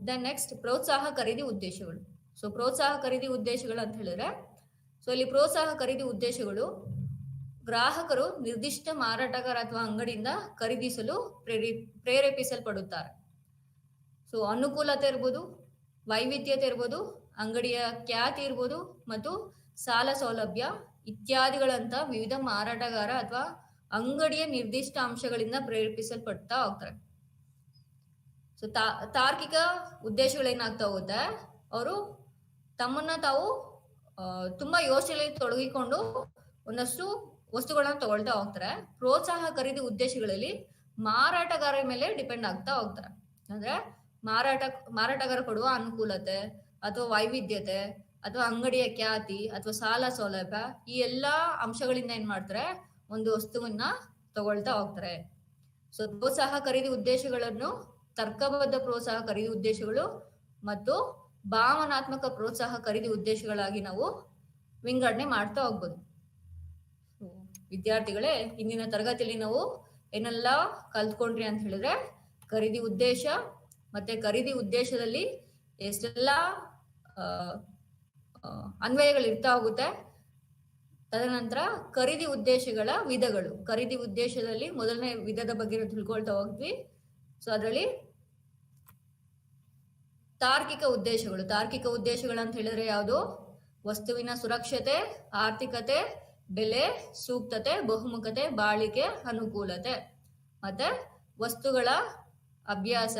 ದೆನ್ ನೆಕ್ಸ್ಟ್ ಪ್ರೋತ್ಸಾಹ ಖರೀದಿ ಉದ್ದೇಶಗಳು. ಸೊ ಪ್ರೋತ್ಸಾಹ ಖರೀದಿ ಉದ್ದೇಶಗಳು ಅಂತ ಹೇಳಿದ್ರೆ, ಸೊ ಇಲ್ಲಿ ಪ್ರೋತ್ಸಾಹ ಖರೀದಿ ಉದ್ದೇಶಗಳು ಗ್ರಾಹಕರು ನಿರ್ದಿಷ್ಟ ಮಾರಾಟಗಾರ ಅಥವಾ ಅಂಗಡಿಯಿಂದ ಖರೀದಿಸಲು ಪ್ರೇರೇಪಿಸಲ್ಪಡುತ್ತಾರೆ. ಸೊ ಅನುಕೂಲತೆ ಇರ್ಬೋದು, ವೈವಿಧ್ಯತೆ ಇರ್ಬೋದು, ಅಂಗಡಿಯ ಖ್ಯಾತಿ ಇರ್ಬೋದು, ಮತ್ತು ಸಾಲ ಸೌಲಭ್ಯ ಇತ್ಯಾದಿಗಳಂತ ವಿವಿಧ ಮಾರಾಟಗಾರ ಅಥವಾ ಅಂಗಡಿಯ ನಿರ್ದಿಷ್ಟ ಅಂಶಗಳಿಂದ ಪ್ರೇರೇಪಿಸಲ್ಪಡ್ತಾ ಹೋಗ್ತಾರೆ. ಸೊ ತಾರ್ಕಿಕ ಉದ್ದೇಶಗಳೇನಾಗ್ತಾ ಹೋಗುತ್ತೆ, ಅವರು ತಮ್ಮನ್ನ ತಾವು ತುಂಬಾ ಯೋಚನೆಯಲ್ಲಿ ತೊಡಗಿಕೊಂಡು ಒಂದಷ್ಟು ವಸ್ತುಗಳನ್ನ ತಗೊಳ್ತಾ ಹೋಗ್ತಾರೆ. ಪ್ರೋತ್ಸಾಹ ಖರೀದಿ ಉದ್ದೇಶಗಳಲ್ಲಿ ಮಾರಾಟಗಾರರ ಮೇಲೆ ಡಿಪೆಂಡ್ ಆಗ್ತಾ ಹೋಗ್ತಾರೆ. ಅಂದ್ರೆ ಮಾರಾಟಗಾರ ಕೊಡುವ ಅನುಕೂಲತೆ ಅಥವಾ ವೈವಿಧ್ಯತೆ ಅಥವಾ ಅಂಗಡಿಯ ಖ್ಯಾತಿ ಅಥವಾ ಸಾಲ ಸೌಲಭ್ಯ, ಈ ಎಲ್ಲಾ ಅಂಶಗಳಿಂದ ಏನ್ ಮಾಡ್ತಾರೆ, ಒಂದು ವಸ್ತುವನ್ನ ತಗೊಳ್ತಾ ಹೋಗ್ತಾರೆ. ಸೊ ಪ್ರೋತ್ಸಾಹ ಖರೀದಿ ಉದ್ದೇಶಗಳನ್ನು ತರ್ಕಬದ್ಧ ಪ್ರೋತ್ಸಾಹ ಖರೀದಿ ಉದ್ದೇಶಗಳು ಮತ್ತು ಭಾವನಾತ್ಮಕ ಪ್ರೋತ್ಸಾಹ ಖರೀದಿ ಉದ್ದೇಶಗಳಾಗಿ ನಾವು ವಿಂಗಡಣೆ ಮಾಡ್ತಾ ಹೋಗ್ಬೋದು. ವಿದ್ಯಾರ್ಥಿಗಳೇ, ಇಂದಿನ ತರಗತಿಯಲ್ಲಿ ನಾವು ಏನೆಲ್ಲ ಕಲ್ತ್ಕೊಂಡ್ರಿ ಅಂತ ಹೇಳಿದ್ರೆ, ಖರೀದಿ ಉದ್ದೇಶ ಮತ್ತೆ ಖರೀದಿ ಉದ್ದೇಶದಲ್ಲಿ ಎಷ್ಟೆಲ್ಲ ಅನ್ವಯಗಳು ಇರ್ತಾ ಹೋಗುತ್ತೆ. ತದನಂತರ ಖರೀದಿ ಉದ್ದೇಶಗಳ ವಿಧಗಳು, ಖರೀದಿ ಉದ್ದೇಶದಲ್ಲಿ ಮೊದಲನೇ ವಿಧದ ಬಗ್ಗೆ ತಿಳ್ಕೊಳ್ತಾ ಹೋಗ್ತೀವಿ. ಸೊ ಅದರಲ್ಲಿ ತಾರ್ಕಿಕ ಉದ್ದೇಶಗಳು. ತಾರ್ಕಿಕ ಉದ್ದೇಶಗಳು ಅಂತ ಹೇಳಿದ್ರೆ ಯಾವುದು? ವಸ್ತುವಿನ ಸುರಕ್ಷತೆ, ಆರ್ಥಿಕತೆ, ಬೆಲೆ, ಸೂಕ್ತತೆ, ಬಹುಮುಖತೆ, ಬಾಳಿಕೆ, ಅನುಕೂಲತೆ, ಮತ್ತೆ ವಸ್ತುಗಳ ಅಭ್ಯಾಸ.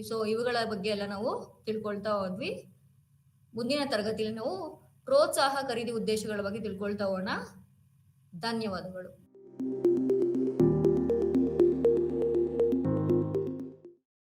ಸೊ ಇವುಗಳ ಬಗ್ಗೆ ಎಲ್ಲ ನಾವು ತಿಳ್ಕೊಳ್ತಾ ಹೋದ್ವಿ. ಮುಂದಿನ ತರಗತಿಯಲ್ಲಿ ನಾವು ಪ್ರೋತ್ಸಾಹ ಖರೀದಿ ಉದ್ದೇಶಗಳ ಬಗ್ಗೆ ತಿಳ್ಕೊಳ್ತಾ ಹೋಗೋಣ. ಧನ್ಯವಾದಗಳು.